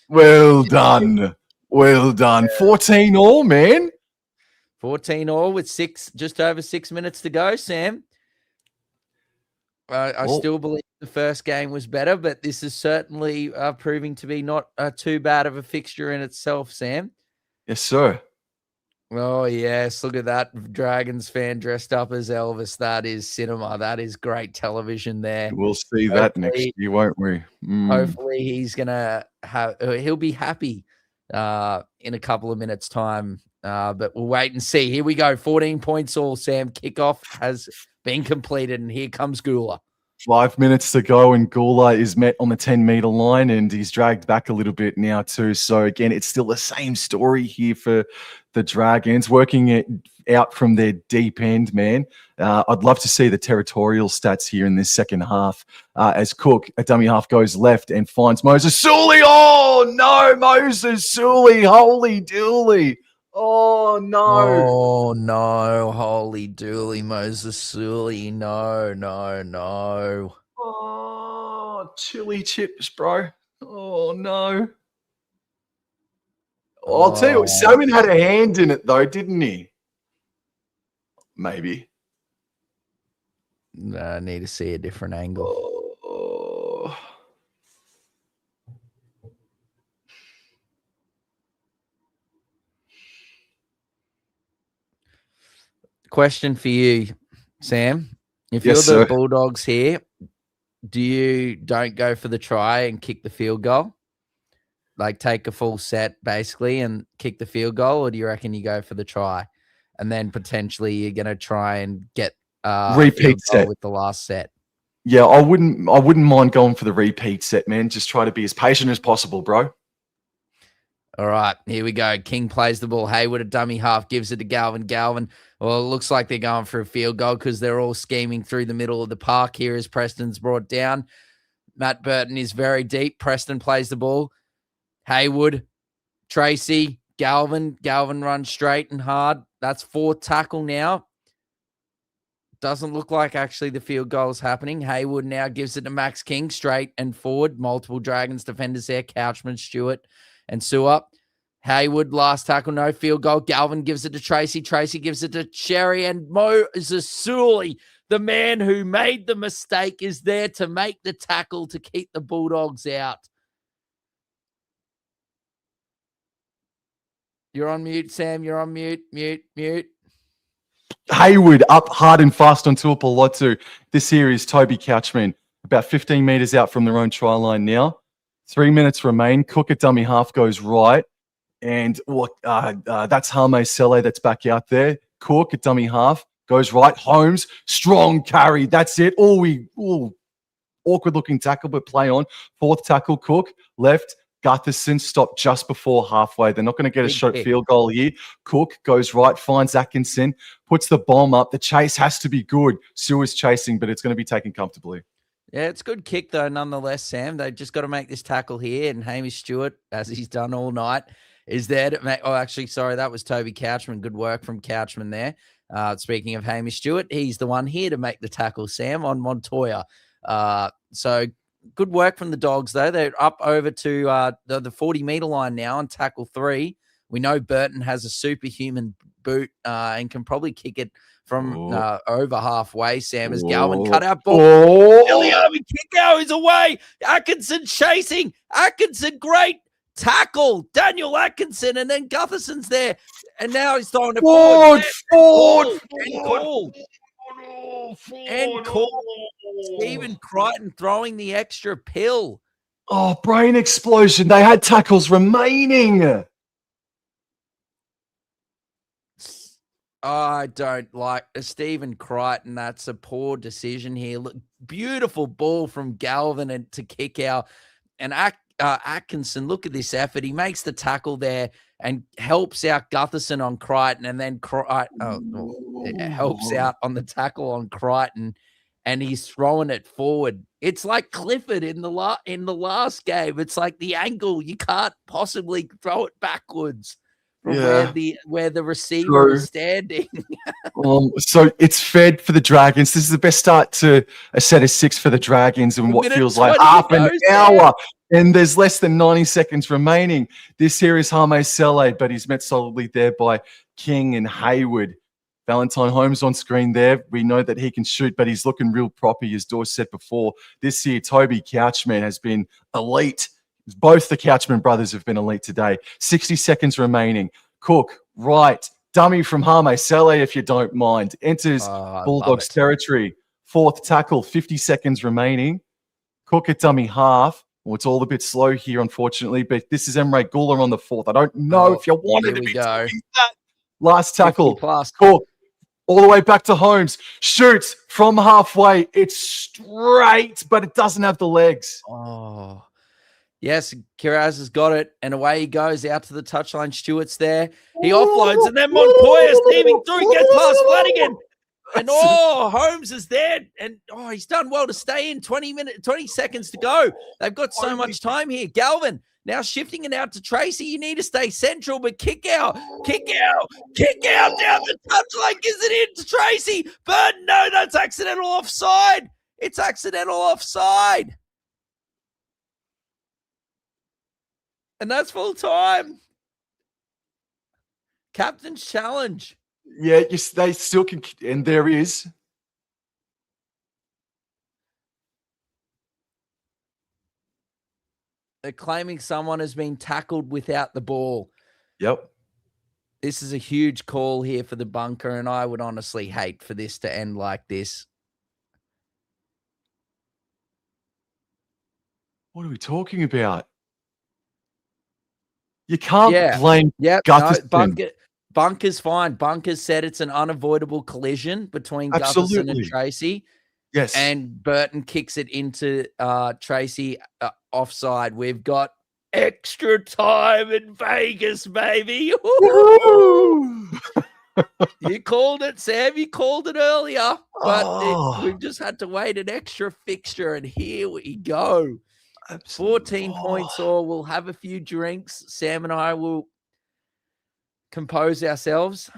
Speaker 1: Well done. Well done. Yeah. 14 all, man.
Speaker 2: 14 all with just over 6 minutes to go, Sam. I still believe the first game was better, but this is certainly proving to be not too bad of a fixture in itself, Sam.
Speaker 1: Yes, sir.
Speaker 2: Oh, yes. Look at that Dragons fan dressed up as Elvis. That is cinema. That is great television there.
Speaker 1: We'll see that next year, won't we?
Speaker 2: Hopefully he's going to he'll be happy in a couple of minutes' time. But we'll wait and see. Here we go. 14 points all, Sam. Kickoff has been completed, and here comes Gula.
Speaker 1: 5 minutes to go, and Gula is met on the 10-meter line, and he's dragged back a little bit now too. So again, it's still the same story here for the Dragons, working it out from their deep end, man. I'd love to see the territorial stats here in this second half as Cook, a dummy half, goes left and finds Moses Sully. Oh, no, Moses Sully, holy dooly. Oh, no.
Speaker 2: Oh, no. Holy dooly, Moses Sully. No, no, no.
Speaker 1: Oh, chili chips, bro. Oh, no. Oh, I'll tell you what, Salmon had a hand in it, though, didn't he? Maybe.
Speaker 2: I need to see a different angle.
Speaker 1: Oh.
Speaker 2: Question for you, Sam. If
Speaker 1: yes,
Speaker 2: you're the
Speaker 1: sir.
Speaker 2: Bulldogs here, don't go for the try and kick the field goal? Like take a full set basically and kick the field goal, or do you reckon you go for the try and then potentially you're going to try and get
Speaker 1: repeat set
Speaker 2: with the last set?
Speaker 1: Yeah, I wouldn't mind going for the repeat set, man. Just try to be as patient as possible, bro.
Speaker 2: All right, here we go. King plays the ball. Hayward, a dummy half, gives it to Galvin. Galvin, well, it looks like they're going for a field goal because they're all scheming through the middle of the park here as Preston's brought down. Matt Burton is very deep. Preston plays the ball. Hayward, Tracy, Galvin. Galvin runs straight and hard. That's 4th tackle now. Doesn't look like actually the field goal is happening. Hayward now gives it to Max King, straight and forward. Multiple Dragons defenders there. Couchman, Stewart, and Su'up. Hayward, last tackle, no field goal. Galvin gives it to Tracy. Tracy gives it to Cherry, and Moses Sully, the man who made the mistake, is there to make the tackle to keep the Bulldogs out. You're on mute, Sam. You're on mute. Mute.
Speaker 1: Hayward up hard and fast on Tuapolotu. This here is Toby Couchman, about 15 meters out from their own try line now. 3 minutes remain. Cook at dummy half goes right. And that's Hame Sele that's back out there. Cook at dummy half goes right. Holmes, strong carry. That's it. Awkward looking tackle, but play on. 4th tackle, Cook, left. Gutherson stopped just before halfway. They're not going to get a
Speaker 2: Big
Speaker 1: shot
Speaker 2: kick.
Speaker 1: field goal here. Cook goes right, finds Atkinson, puts the bomb up. The chase has to be good. Sewer's chasing, but it's going to be taken comfortably.
Speaker 2: Yeah, it's a good kick, though, nonetheless, Sam. They've just got to make this tackle here, and Hamish Stewart, as he's done all night, is there to make... Oh, actually, sorry, that was Toby Couchman. Good work from Couchman there. Speaking of Hamish Stewart, he's the one here to make the tackle, Sam, on Montoya. So good work from the Dogs, though. They're up over to the 40-metre line now on tackle 3. We know Burton has a superhuman boot and can probably kick it from over halfway, Sam, as Galvin cut out ball. Iliami Kickoff is away. Atkinson chasing. Atkinson, great tackle. Daniel Atkinson, and then Gutherson's there. And now he's throwing it forward. And call. Stephen Crichton throwing the extra pill.
Speaker 1: Oh, brain explosion. They had tackles remaining.
Speaker 2: I don't like Stephen Crichton. That's a poor decision here. Look, beautiful ball from Galvin and to kick out. And Atkinson, look at this effort. He makes the tackle there and helps out Gutherson on Crichton, and then helps out on the tackle on Crichton, and he's throwing it forward. It's like Clifford in the last game. It's like the angle. You can't possibly throw it backwards from where the receiver is standing.
Speaker 1: So it's fed for the Dragons. This is the best start to a set of 6 for the Dragons in what feels like half an hour. And there's less than 90 seconds remaining. This here is Hame Sele, but he's met solidly there by King and Hayward. Valentine Holmes on screen there. We know that he can shoot, but he's looking real proper, as Dawes said before. This year, Toby Couchman has been elite. Both the Couchman brothers have been elite today. 60 seconds remaining. Cook, right. Dummy from Hame Sele, if you don't mind. Enters Bulldogs territory. 4th tackle, 50 seconds remaining. Cook at dummy half. Well, it's all a bit slow here, unfortunately, but this is Emre Gula on the 4th. I don't know if you wanted to be doing that. Last tackle. Cook. All the way back to Holmes. Shoots from halfway. It's straight, but it doesn't have the legs.
Speaker 2: Oh. Yes, Kiraz has got it, and away he goes out to the touchline. Stewart's there. He offloads, and then Montoya steaming through, gets past Flanagan. And Holmes is there, and he's done well to stay in. 20 seconds to go. They've got so much time here. Galvin now shifting it out to Tracy. You need to stay central, but kick out down the touchline. Gives it in to Tracy. Burton, no, that's accidental offside. It's accidental offside. And that's full time. Captain's challenge.
Speaker 1: Yeah, yes, they still can, and there is.
Speaker 2: They're claiming someone has been tackled without the ball.
Speaker 1: Yep.
Speaker 2: This is a huge call here for the bunker, and I would honestly hate for this to end like this.
Speaker 1: What are we talking about? You can't blame Gutherson.
Speaker 2: No, Bunker's fine. Bunker's said it's an unavoidable collision between Gutherson and Tracy.
Speaker 1: Yes.
Speaker 2: And Burton kicks it into Tracy offside. We've got extra time in Vegas, baby. You called it, Sam. You called it earlier. But we've just had to wait an extra fixture, and here we go. Absolutely. 14 points, or we'll have a few drinks. Sam and I will compose ourselves.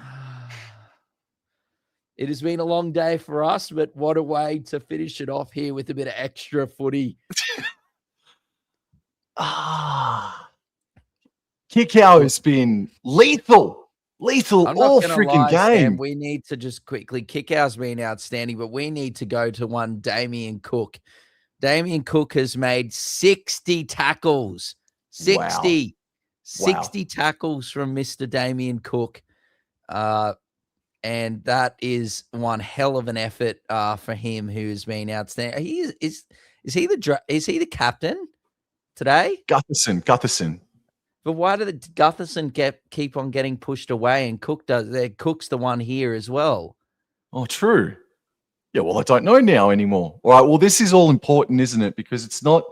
Speaker 2: It has been a long day for us, but what a way to finish it off here with a bit of extra footy.
Speaker 1: Kickoff has been lethal all freaking game.
Speaker 2: Sam, we need to just quickly, Kickoff's been outstanding, but we need to go to one Damien Cook. Damien Cook has made 60 tackles. 60 tackles from Mr. Damien Cook. And that is one hell of an effort for him, who's been outstanding. Is he the captain today?
Speaker 1: Gutherson.
Speaker 2: But why did Gutherson keep on getting pushed away, and Cook's the one here as well?
Speaker 1: Oh, true. Yeah, well, I don't know now anymore. All right, well, this is all important, isn't it? Because it's not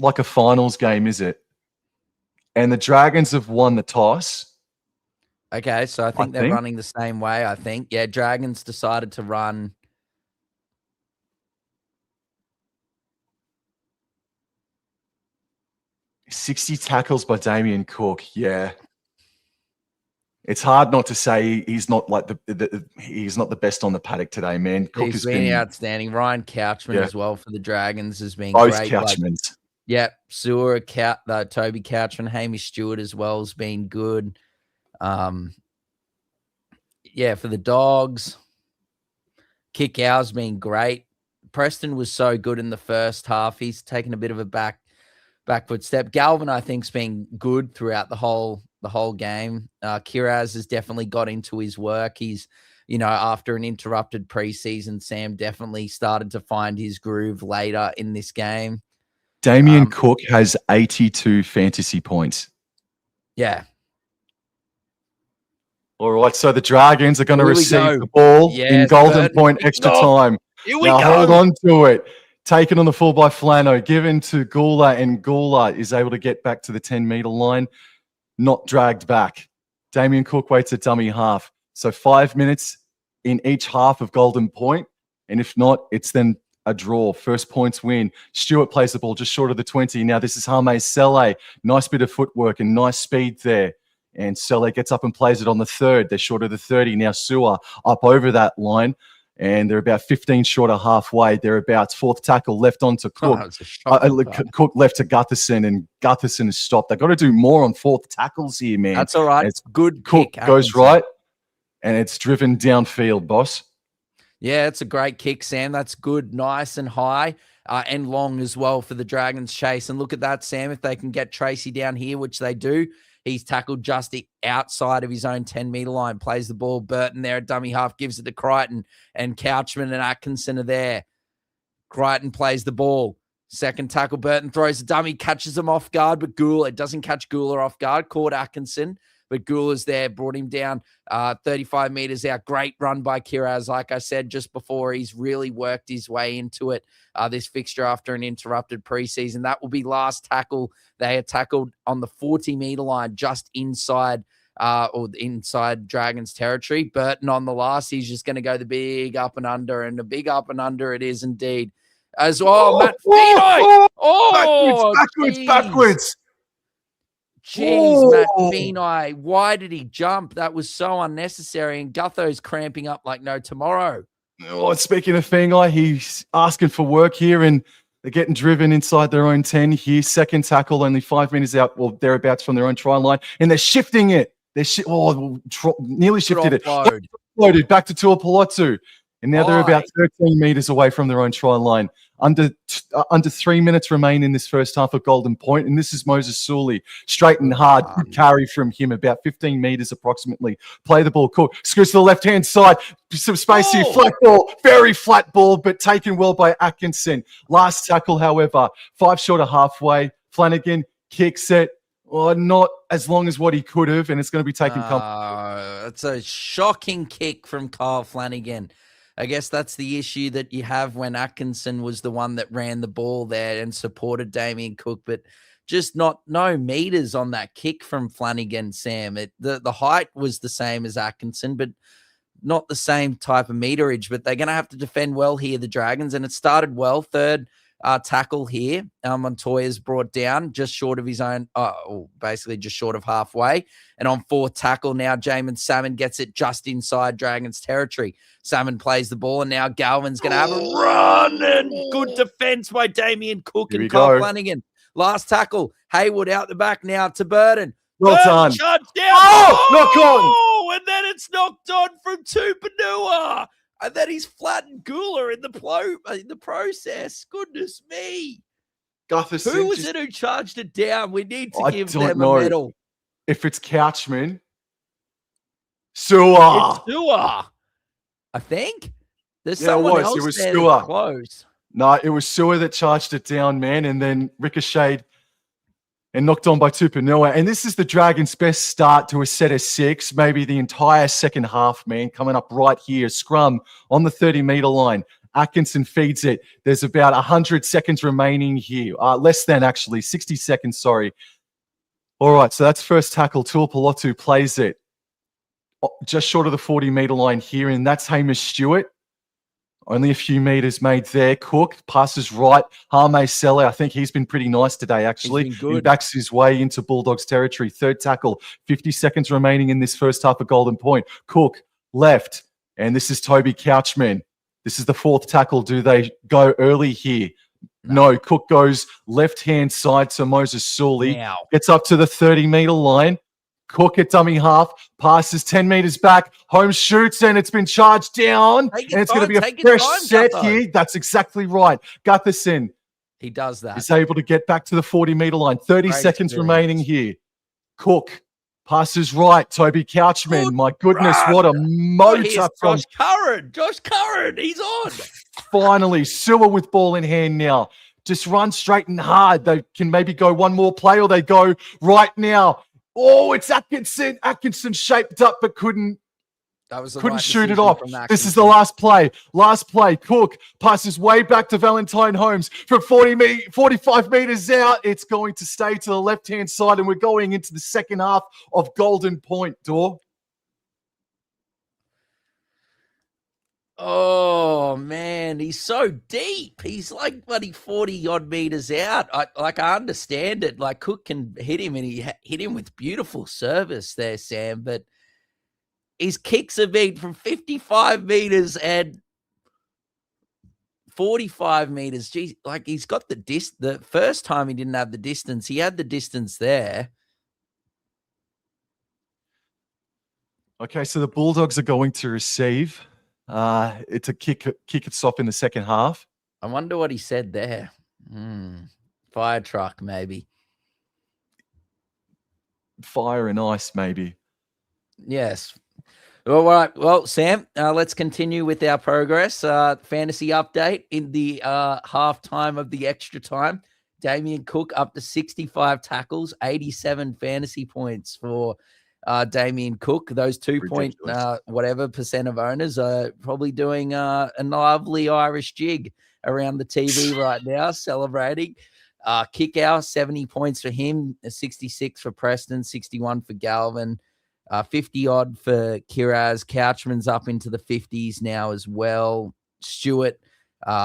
Speaker 1: like a finals game, is it? And the Dragons have won the toss.
Speaker 2: Okay, so I think they're running the same way, I think. Yeah, Dragons decided to run.
Speaker 1: "60 tackles by Damien Cook." Yeah. It's hard not to say he's not like he's not the best on the paddock today, man. Cook
Speaker 2: He's been outstanding. Ryan Couchman as well for the Dragons has been
Speaker 1: both
Speaker 2: great.
Speaker 1: Couchmans.
Speaker 2: Yep, Sewer, Toby Couchman, Hamish Stewart as well has been good. Yeah, for the Dogs, Kickow's been great. Preston was so good in the first half. He's taken a bit of a backward step. Galvin, I think, has been good throughout the whole game. Kiraz has definitely got into his work. He's, after an interrupted preseason, Sam definitely started to find his groove later in this game.
Speaker 1: Damien Cook has 82 fantasy points.
Speaker 2: Yeah.
Speaker 1: All right, so the Dragons are going to receive the ball in golden point extra time.
Speaker 2: Here we go.
Speaker 1: Hold on to it. Taken on the full by Flano, given to Gula, and Gula is able to get back to the 10-meter line, not dragged back. Damien Cook waits a dummy half. So 5 minutes in each half of golden point, and if not, it's then a draw. First points win. Stewart plays the ball just short of the 20. Now this is Hame Sele. Nice bit of footwork and nice speed there. And Sele gets up and plays it on the 3rd. They're short of the 30. Now Sewer up over that line. And they're about 15 short of halfway. Thereabouts. 4th tackle left on to Cook. Cook left to Gutherson, and Gutherson is stopped. They've got to do more on 4th tackles here, man.
Speaker 2: That's all right. It's good.
Speaker 1: Cook goes right, and it's driven downfield, boss.
Speaker 2: Yeah, it's a great kick, Sam. That's good, nice and high and long as well for the Dragons chase. And look at that, Sam. If they can get Tracy down here, which they do, he's tackled just outside of his own 10-meter line, plays the ball. Burton there at dummy half, gives it to Crichton, and Couchman and Atkinson are there. Crichton plays the ball. Second tackle, Burton throws a dummy, catches him off guard, but it doesn't catch Gula off guard. Caught Atkinson, but Gula's there, brought him down 35 meters out. Great run by Kiraz, like I said, just before he's really worked his way into it. This fixture after an interrupted preseason. That will be last tackle. They are tackled on the 40-meter line, just inside inside Dragons territory. Burton on the last, he's just going to go the big up and under, and the big up and under it is indeed. As well, Matt Feeney.
Speaker 1: Backwards.
Speaker 2: Jeez, Matt Feeney. Why did he jump? That was so unnecessary. And Gutho's cramping up like no tomorrow.
Speaker 1: Oh, speaking of Feeney, he's asking for work here, and they're getting driven inside their own 10 here. Second tackle, only 5 minutes out, well, thereabouts from their own try line, and they're shifting it. Nearly shifted it. Loaded back to Tuapolotu. And now they're about 13 meters away from their own try line. Under 3 minutes remain in this first half of golden point. And this is Moses Sully. Straight and hard. Good carry from him, about 15 meters approximately. Play the ball. Cook scoots to the left-hand side. Some space here. Flat ball. Very flat ball, but taken well by Atkinson. Last tackle, however, 5 short of halfway. Flanagan kicks it. Not as long as what he could have, and it's going to be taken comfortably.
Speaker 2: It's a shocking kick from Kyle Flanagan. I guess that's the issue that you have when Atkinson was the one that ran the ball there and supported Damien Cook, but just no meters on that kick from Flanagan, Sam. The height was the same as Atkinson, but not the same type of meterage. But they're going to have to defend well here, the Dragons, and it started well. Third tackle here. Montoya's brought down just short of his own, basically just short of halfway. And on 4th tackle now, Jamin Salmon gets it just inside Dragons territory. Salmon plays the ball, and now Galvin's going to have a run. And good defense by Damien Cook and Kyle Flanagan. Last tackle, Haywood out the back now to Burton.
Speaker 1: Well done.
Speaker 2: Down.
Speaker 1: Knock on.
Speaker 2: And then it's knocked on from Tupanua. And then he's flattened Gula in the process. Goodness me.
Speaker 1: Gutherson,
Speaker 2: who was it who charged it down? We need to give them a medal.
Speaker 1: If it's Couchman. Sewer.
Speaker 2: It's Sewer. I think. There's someone else.
Speaker 1: It was
Speaker 2: there
Speaker 1: Sewer.
Speaker 2: Close.
Speaker 1: No, it was Sewer that charged it down, man, and then ricocheted and knocked on by Tupanua. And this is the Dragons' best start to a set of 6, maybe the entire second half, man, coming up right here. Scrum on the 30-meter line. Atkinson feeds it. There's about 100 seconds remaining here. Less than, actually. 60 seconds, sorry. All right, so that's first tackle. Tuapolotu plays it just short of the 40-meter line here, and that's Hamish Stewart. Only a few meters made there. Cook passes right. Hame Sele, I think he's been pretty nice today, actually.
Speaker 2: He's been good.
Speaker 1: He backs his way into Bulldogs territory. Third tackle. 50 seconds remaining in this first half of Golden Point. Cook, left. And this is Toby Couchman. This is the fourth tackle. Do they go early here? No. Cook goes left-hand side to Moses Sully.
Speaker 2: Now.
Speaker 1: Gets up to the 30-meter line. Cook at dummy half, passes 10 meters back, Holmes shoots, and it's been charged down. And it's going to be a fresh set here. That's exactly right. Gutherson.
Speaker 2: He does that.
Speaker 1: Is able to get back to the 40-meter line. 30 seconds remaining here. Cook passes right. Toby Couchman.
Speaker 2: Good
Speaker 1: My goodness, what a motor from
Speaker 2: Josh Curran. Josh Curran. He's on.
Speaker 1: Finally, Sewer with ball in hand now. Just run straight and hard. They can maybe go one more play, or they go right now. Oh, it's Atkinson. Atkinson shaped up but couldn't shoot it off. This is the last play. Last play. Cook passes way back to Valentine Holmes from 45 meters out. It's going to stay to the left-hand side, and we're going into the second half of Golden Point, Dor.
Speaker 2: Oh, man, he's so deep. He's like bloody 40-odd meters out. I understand it. Like, Cook can hit him, and he hit him with beautiful service there, Sam. But his kicks have been from 55 meters and 45 meters. Geez, like, he's got the first time he didn't have the distance. He had the distance there.
Speaker 1: Okay, so the Bulldogs are going to receive. It's a kick it off in the second half.
Speaker 2: I wonder what he said there. Fire truck, maybe.
Speaker 1: Fire and ice, maybe.
Speaker 2: Yes. All right. Well, Sam, let's continue with our progress. Fantasy update in the halftime of the extra time. Damien Cook up to 65 tackles, 87 fantasy points for Damien Cook. Those 2 whatever percent of owners are probably doing a lovely Irish jig around the TV right now, celebrating. Kickoff, 70 points for him, 66 for Preston, 61 for Galvin, 50-odd for Kiraz. Couchman's up into the 50s now as well. Stewart,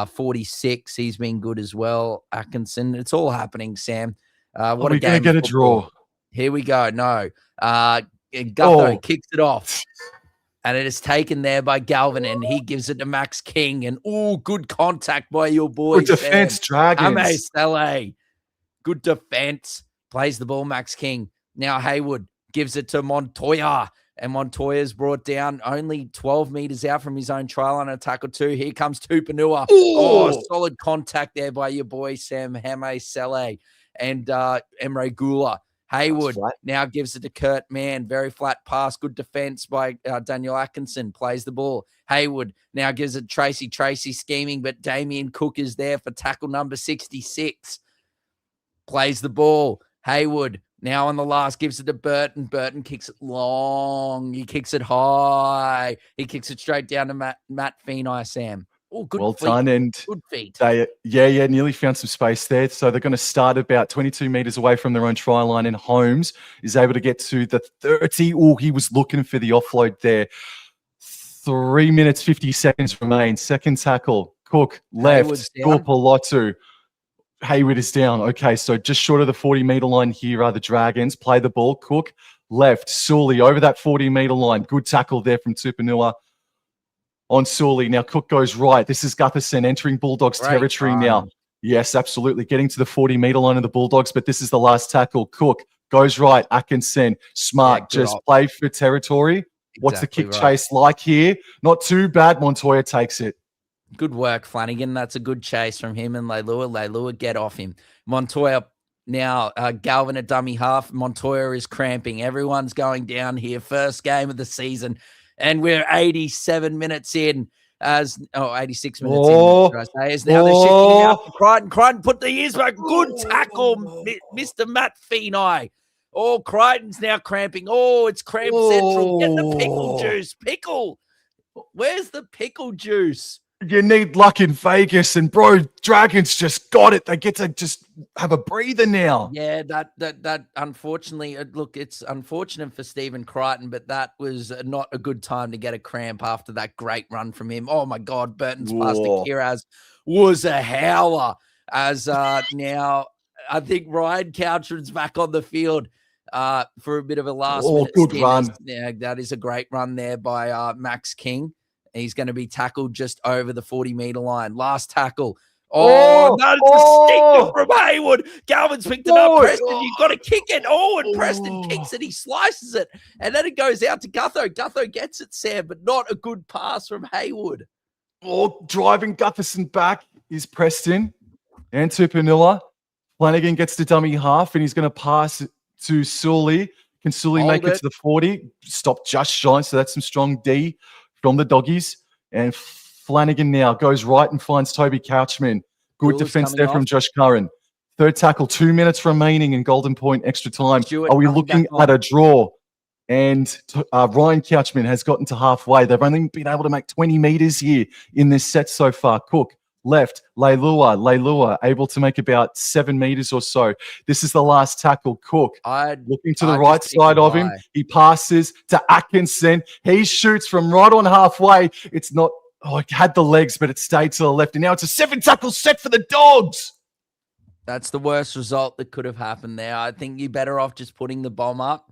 Speaker 2: 46. He's been good as well. Atkinson. It's all happening, Sam. What a game.
Speaker 1: We're going to get a draw.
Speaker 2: Here we go. No. Gutho kicks it off. And it is taken there by Galvin, and he gives it to Max King. And, good contact by your boy.
Speaker 1: Good defense, Dragons.
Speaker 2: Good defense. Plays the ball, Max King. Now Haywood gives it to Montoya. And Montoya's brought down only 12 meters out from his own try line, a tackle two. Here comes Tupanua. Solid contact there by your boy, Sam Hame Sele and Emre Gula. Haywood now gives it to Kurt Mann. Very flat pass. Good defense by Daniel Atkinson. Plays the ball. Haywood now gives it to Tracy. Tracy scheming, but Damien Cook is there for tackle number 66. Plays the ball. Haywood now on the last gives it to Burton. Burton kicks it long. He kicks it high. He kicks it straight down to Matt Feeney, Sam. Good
Speaker 1: well
Speaker 2: feet.
Speaker 1: Done. And
Speaker 2: good feet.
Speaker 1: They, nearly found some space there. So they're going to start about 22 meters away from their own try line, and Holmes is able to get to the 30. He was looking for the offload there. 3 minutes, 50 seconds remain. Second tackle. Cook, left. Tuapolotu. Haywood is down. Okay, so just short of the 40-meter line here are the Dragons. Play the ball. Cook, left. Sully over that 40-meter line. Good tackle there from Tupanua on Sully. Now Cook goes right. This is Gutherson entering Bulldogs territory now. Yes, absolutely. Getting to the 40-meter line of the Bulldogs, but this is the last tackle. Cook goes right. Atkinson, smart. Just play for territory. What's the kick chase like here? Not too bad. Montoya takes it.
Speaker 2: Good work, Flanagan. That's a good chase from him and Leilua. Leilua, get off him. Montoya now, Galvin at dummy half. Montoya is cramping. Everyone's going down here. First game of the season. And we're 87 minutes in. 86 minutes in. Should I say. As now they're shifting out to Crichton. Crichton put the ears back. Good tackle, Mr. Matt Feeney. Crichton's now cramping. It's cramp central. Get the pickle juice. Pickle. Where's the pickle juice?
Speaker 1: You need luck in Vegas, and bro, Dragons just got it. They get to just have a breather now.
Speaker 2: Yeah, that unfortunately, look, it's unfortunate for Stephen Crichton, but that was not a good time to get a cramp after that great run from him. Oh my God, Burton's pass to Kiraz was a howler. As now, I think Ryan Couchman's back on the field for a bit of a last minute
Speaker 1: good run.
Speaker 2: Yeah, that is a great run there by Max King. He's going to be tackled just over the 40-meter line. Last tackle. Oh, no, it's a stinger from Haywood. Galvin's picked it up. Preston, you've got to kick it. And Preston kicks it. He slices it. And then it goes out to Gutho. Gutho gets it, Sam, but not a good pass from Haywood.
Speaker 1: Driving Gutherson back is Preston and Tupanilla. Flanagan gets the dummy half, and he's going to pass to Sully. Can Sully make it to the 40? Stop just shy, so that's some strong D from the doggies. And Flanagan now goes right and finds Toby Couchman. Good defense there from Josh Curran. Third tackle, 2 minutes remaining in Golden Point extra time. Are we looking at a draw? And Ryan Couchman has gotten to halfway. They've only been able to make 20 meters here in this set so far. Cook, left, Leilua, able to make about 7 meters or so. This is the last tackle. Cook looking to the right side of him. He passes to Atkinson. He shoots from right on halfway. It's not, it had the legs, but it stayed to the left. And now it's a 7-tackle set for the Dogs.
Speaker 2: That's the worst result that could have happened there. I think you're better off just putting the bomb up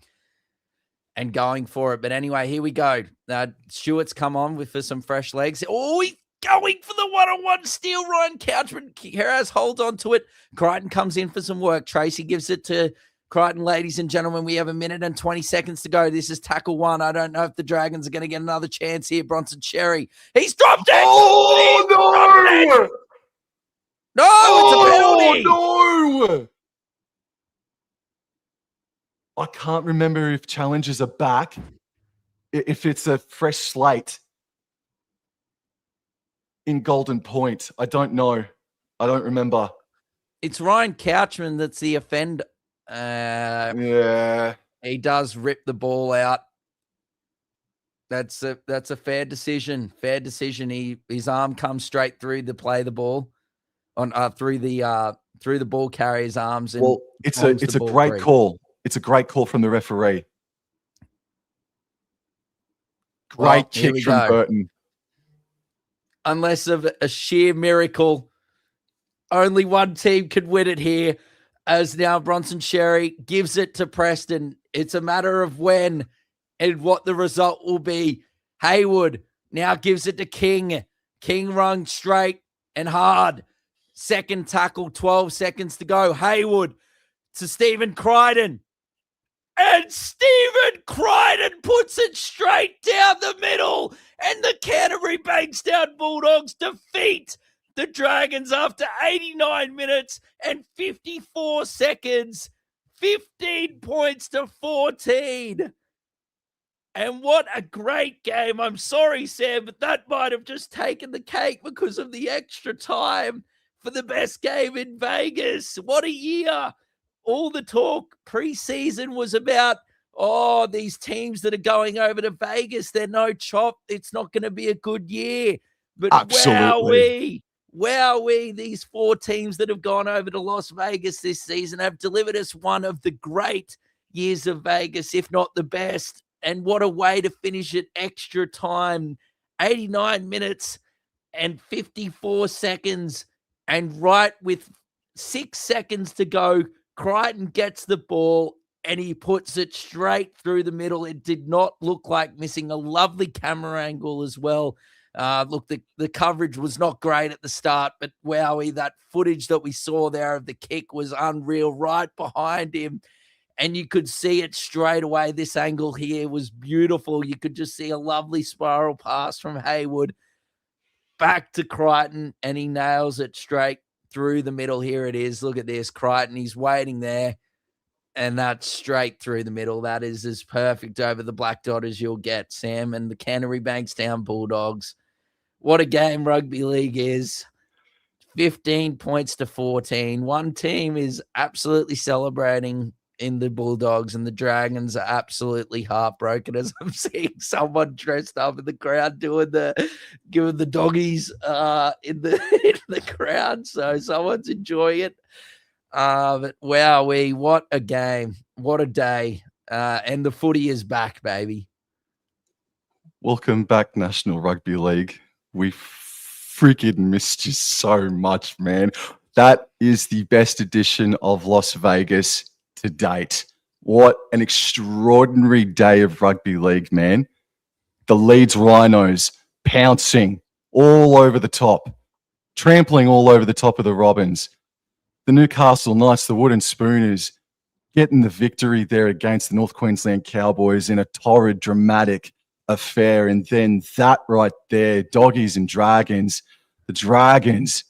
Speaker 2: and going for it. But anyway, here we go. Stewart's come on for some fresh legs. Oh, he's going for the one-on-one steal. Ryan Couchman. Heraz holds on to it. Crichton comes in for some work. Tracy gives it to Crichton. Ladies and gentlemen, we have 1 minute and 20 seconds to go. This is tackle 1. I don't know if the Dragons are going to get another chance here. Bronson Cherry. He's dropped it.
Speaker 1: No!
Speaker 2: No, it's a penalty.
Speaker 1: No! I can't remember if challenges are back, if it's a fresh slate in Golden Point. I don't know. I don't remember.
Speaker 2: It's Ryan Couchman that's the offender.
Speaker 1: Yeah.
Speaker 2: He does rip the ball out. That's a fair decision. Fair decision. His arm comes straight through to play the ball on through the ball carrier's arms. And
Speaker 1: it's a great call. It's a great call from the referee. Great kick from Burton.
Speaker 2: Unless of a sheer miracle, only one team could win it here. As now Bronson Cherry gives it to Preston. It's a matter of when and what the result will be. Haywood now gives it to King. King rung straight and hard. Second tackle, 12 seconds to go. Haywood to Stephen Crichton. And Stephen Crichton puts it straight down the middle. And the Canterbury Bankstown Bulldogs defeat the Dragons after 89 minutes and 54 seconds. 15 points to 14. And what a great game. I'm sorry, Sam, but that might have just taken the cake because of the extra time for the best game in Vegas. What a year. All the talk preseason was about, these teams that are going over to Vegas, they're no chop. It's not going to be a good year. But
Speaker 1: absolutely.
Speaker 2: Wowee, these 4 teams that have gone over to Las Vegas this season have delivered us one of the great years of Vegas, if not the best. And what a way to finish it. Extra time, 89 minutes and 54 seconds. And right with 6 seconds to go, Crichton gets the ball and he puts it straight through the middle. It did not look like missing. A lovely camera angle as well. Look, the coverage was not great at the start, but wowie, that footage that we saw there of the kick was unreal right behind him. And you could see it straight away. This angle here was beautiful. You could just see a lovely spiral pass from Haywood back to Crichton, and he nails it straight through the middle. Here it is. Look at this. Crichton, he's waiting there, and that's straight through the middle. That is as perfect over the black dot as you'll get, Sam. And the Canterbury Bankstown Bulldogs. What a game rugby league is. 15 points to 14. One team is absolutely celebrating in the Bulldogs, and the Dragons are absolutely heartbroken as I'm seeing someone dressed up in the crowd giving the doggies in the crowd. So someone's enjoying it. But wow, what a game, what a day, and the footy is back, baby.
Speaker 1: Welcome back, National Rugby League. We freaking missed you so much, man. That is the best edition of Las Vegas to date. What an extraordinary day of rugby league, man. The Leeds Rhinos pouncing all over the top, trampling all over the top of the Robins. The Newcastle Knights, the Wooden Spooners, getting the victory there against the North Queensland Cowboys in a torrid, dramatic affair. And then that right there, Doggies and Dragons, the Dragons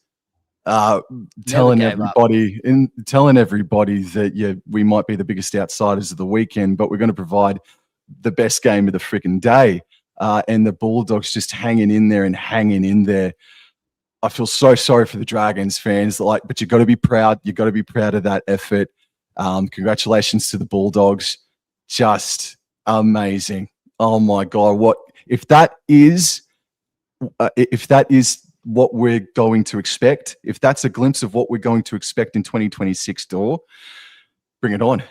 Speaker 1: telling everybody that we might be the biggest outsiders of the weekend, but we're going to provide the best game of the freaking day. And the Bulldogs just hanging in there. I feel so sorry for the Dragons fans, but you got to be proud. You got to be proud of that effort. Congratulations to the Bulldogs. Just amazing. Oh my God. What if that is what we're going to expect, if that's a glimpse of what we're going to expect in 2026, bring it on.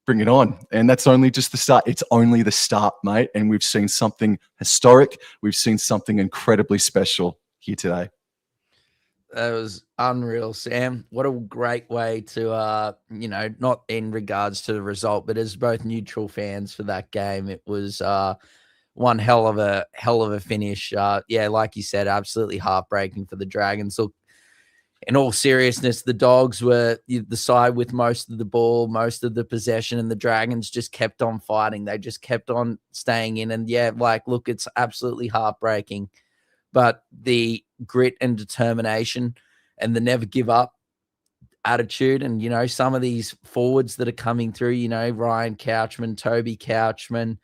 Speaker 1: Bring it on. And that's only just the start. It's only the start, mate. And we've seen something historic. We've seen something incredibly special here today.
Speaker 2: That was unreal, Sam. What a great way to, not in regards to the result, but as both neutral fans for that game, it was one hell of a finish. Like you said, absolutely heartbreaking for the Dragons. Look, in all seriousness, the Dogs were the side with most of the ball, most of the possession, and the Dragons just kept on fighting. They just kept on staying in. And look, it's absolutely heartbreaking. But the grit and determination and the never give up attitude, and, some of these forwards that are coming through, Ryan Couchman, Toby Couchman,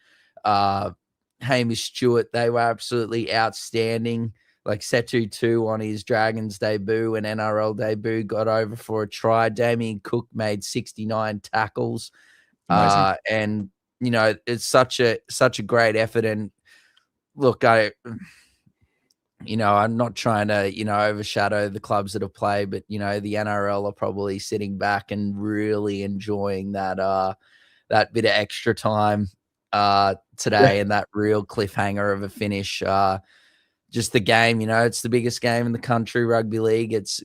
Speaker 2: Hamish Stewart, they were absolutely outstanding. Like Setu too on his Dragons debut and NRL debut got over for a try. Damien Cook made 69 tackles. And, it's such a great effort. And look, I'm not trying to, overshadow the clubs that have played, but, the NRL are probably sitting back and really enjoying that bit of extra time today and that real cliffhanger of a finish. Just the game, it's the biggest game in the country, rugby league. It's,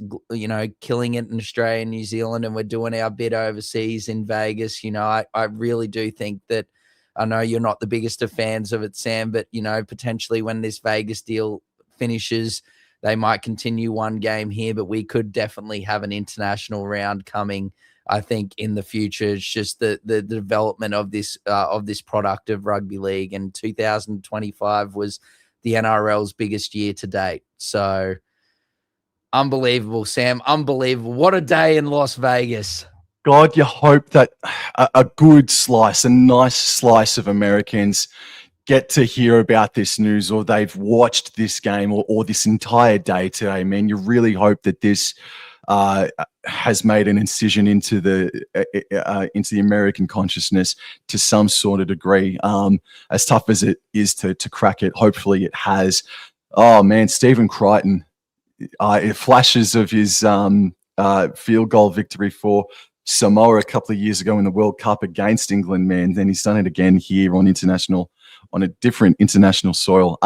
Speaker 2: killing it in Australia and New Zealand, and we're doing our bit overseas in Vegas. I really do think that, I know you're not the biggest of fans of it, Sam, but, potentially when this Vegas deal finishes, they might continue one game here, but we could definitely have an international round coming, I think, in the future. It's just the development of this product of rugby league, and 2025 was the NRL's biggest year to date. So unbelievable, Sam. Unbelievable. What a day in Las Vegas.
Speaker 1: God, you hope that a nice slice of Americans get to hear about this news, or they've watched this game or this entire day today, man. You really hope that this has made an incision into the American consciousness to some sort of degree. As tough as it is to crack it, hopefully it has. Oh man, Stephen Crichton, flashes of his field goal victory for Samoa a couple of years ago in the World Cup against England, man. Then he's done it again here on a different international soil.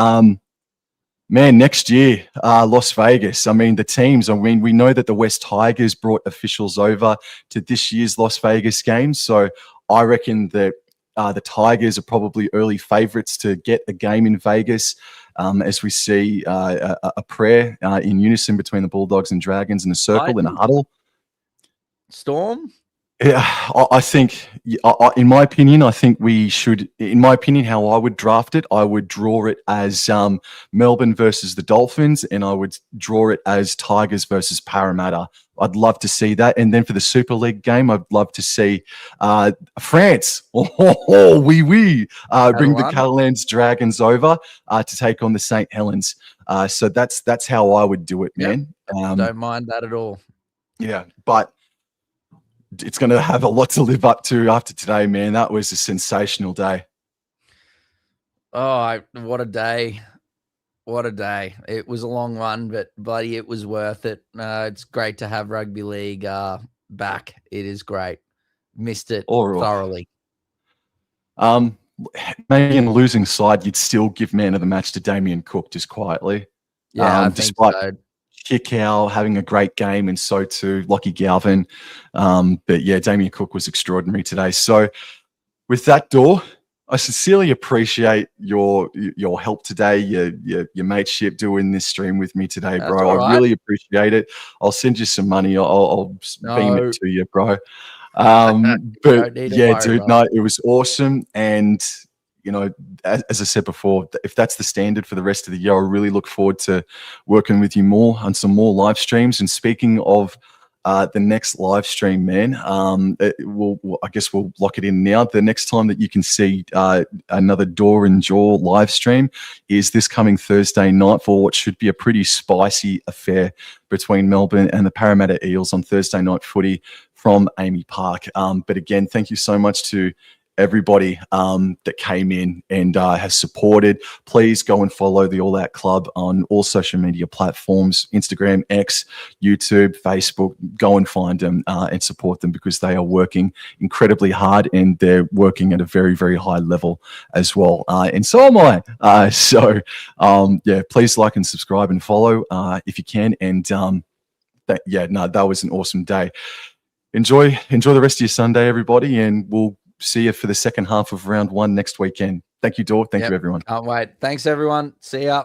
Speaker 1: Man, next year, Las Vegas. I mean, the teams, we know that the West Tigers brought officials over to this year's Las Vegas game. So I reckon that the Tigers are probably early favorites to get a game in Vegas, as we see a prayer in unison between the Bulldogs and Dragons in a circle, in a huddle.
Speaker 2: Storm?
Speaker 1: Yeah, I think, in my opinion, we should, how I would draft it, I would draw it as Melbourne versus the Dolphins, and I would draw it as Tigers versus Parramatta. I'd love to see that. And then for the Super League game, I'd love to see France, bring the Catalans Dragons over to take on the St. Helens. So that's how I would do it, man.
Speaker 2: Yep. Don't mind that at all.
Speaker 1: Yeah, but it's going to have a lot to live up to after today, man. That was a sensational day.
Speaker 2: Oh, what a day. What a day. It was a long one, but buddy, it was worth it. It's great to have rugby league back. It is great. Missed it thoroughly.
Speaker 1: Maybe in the losing side, you'd still give man of the match to Damien Cook just quietly.
Speaker 2: Yeah, I think
Speaker 1: despite
Speaker 2: so.
Speaker 1: Kickoff having a great game, and so too Lockie Galvin. But yeah, Damien Cook was extraordinary today. So with that, Door, I sincerely appreciate your help today, your mateship doing this stream with me today,
Speaker 2: That's
Speaker 1: bro.
Speaker 2: all
Speaker 1: I
Speaker 2: right.
Speaker 1: really appreciate it. I'll send you some money. I'll beam it to you, bro. But yeah, dude, no, it was awesome. And you know, as I said before, if that's the standard for the rest of the year, I really look forward to working with you more on some more live streams. And speaking of the next live stream, man, I guess we'll lock it in now. The next time that you can see another Door and Jaw live stream is this coming Thursday night for what should be a pretty spicy affair between Melbourne and the Parramatta Eels on Thursday night footy from Amy Park. But again, thank you so much to everybody that came in and has supported. Please go and follow the All Out Club on all social media platforms, Instagram, X, YouTube, Facebook. Go and find them and support them, because they are working incredibly hard and they're working at a very, very high level as well. And so am I. Yeah, please like and subscribe and follow if you can. And that was an awesome day. Enjoy the rest of your Sunday, everybody, and we'll see you for the second half of round 1 next weekend. Thank you, Door. Thank you, everyone.
Speaker 2: Can't wait. Thanks, everyone. See ya.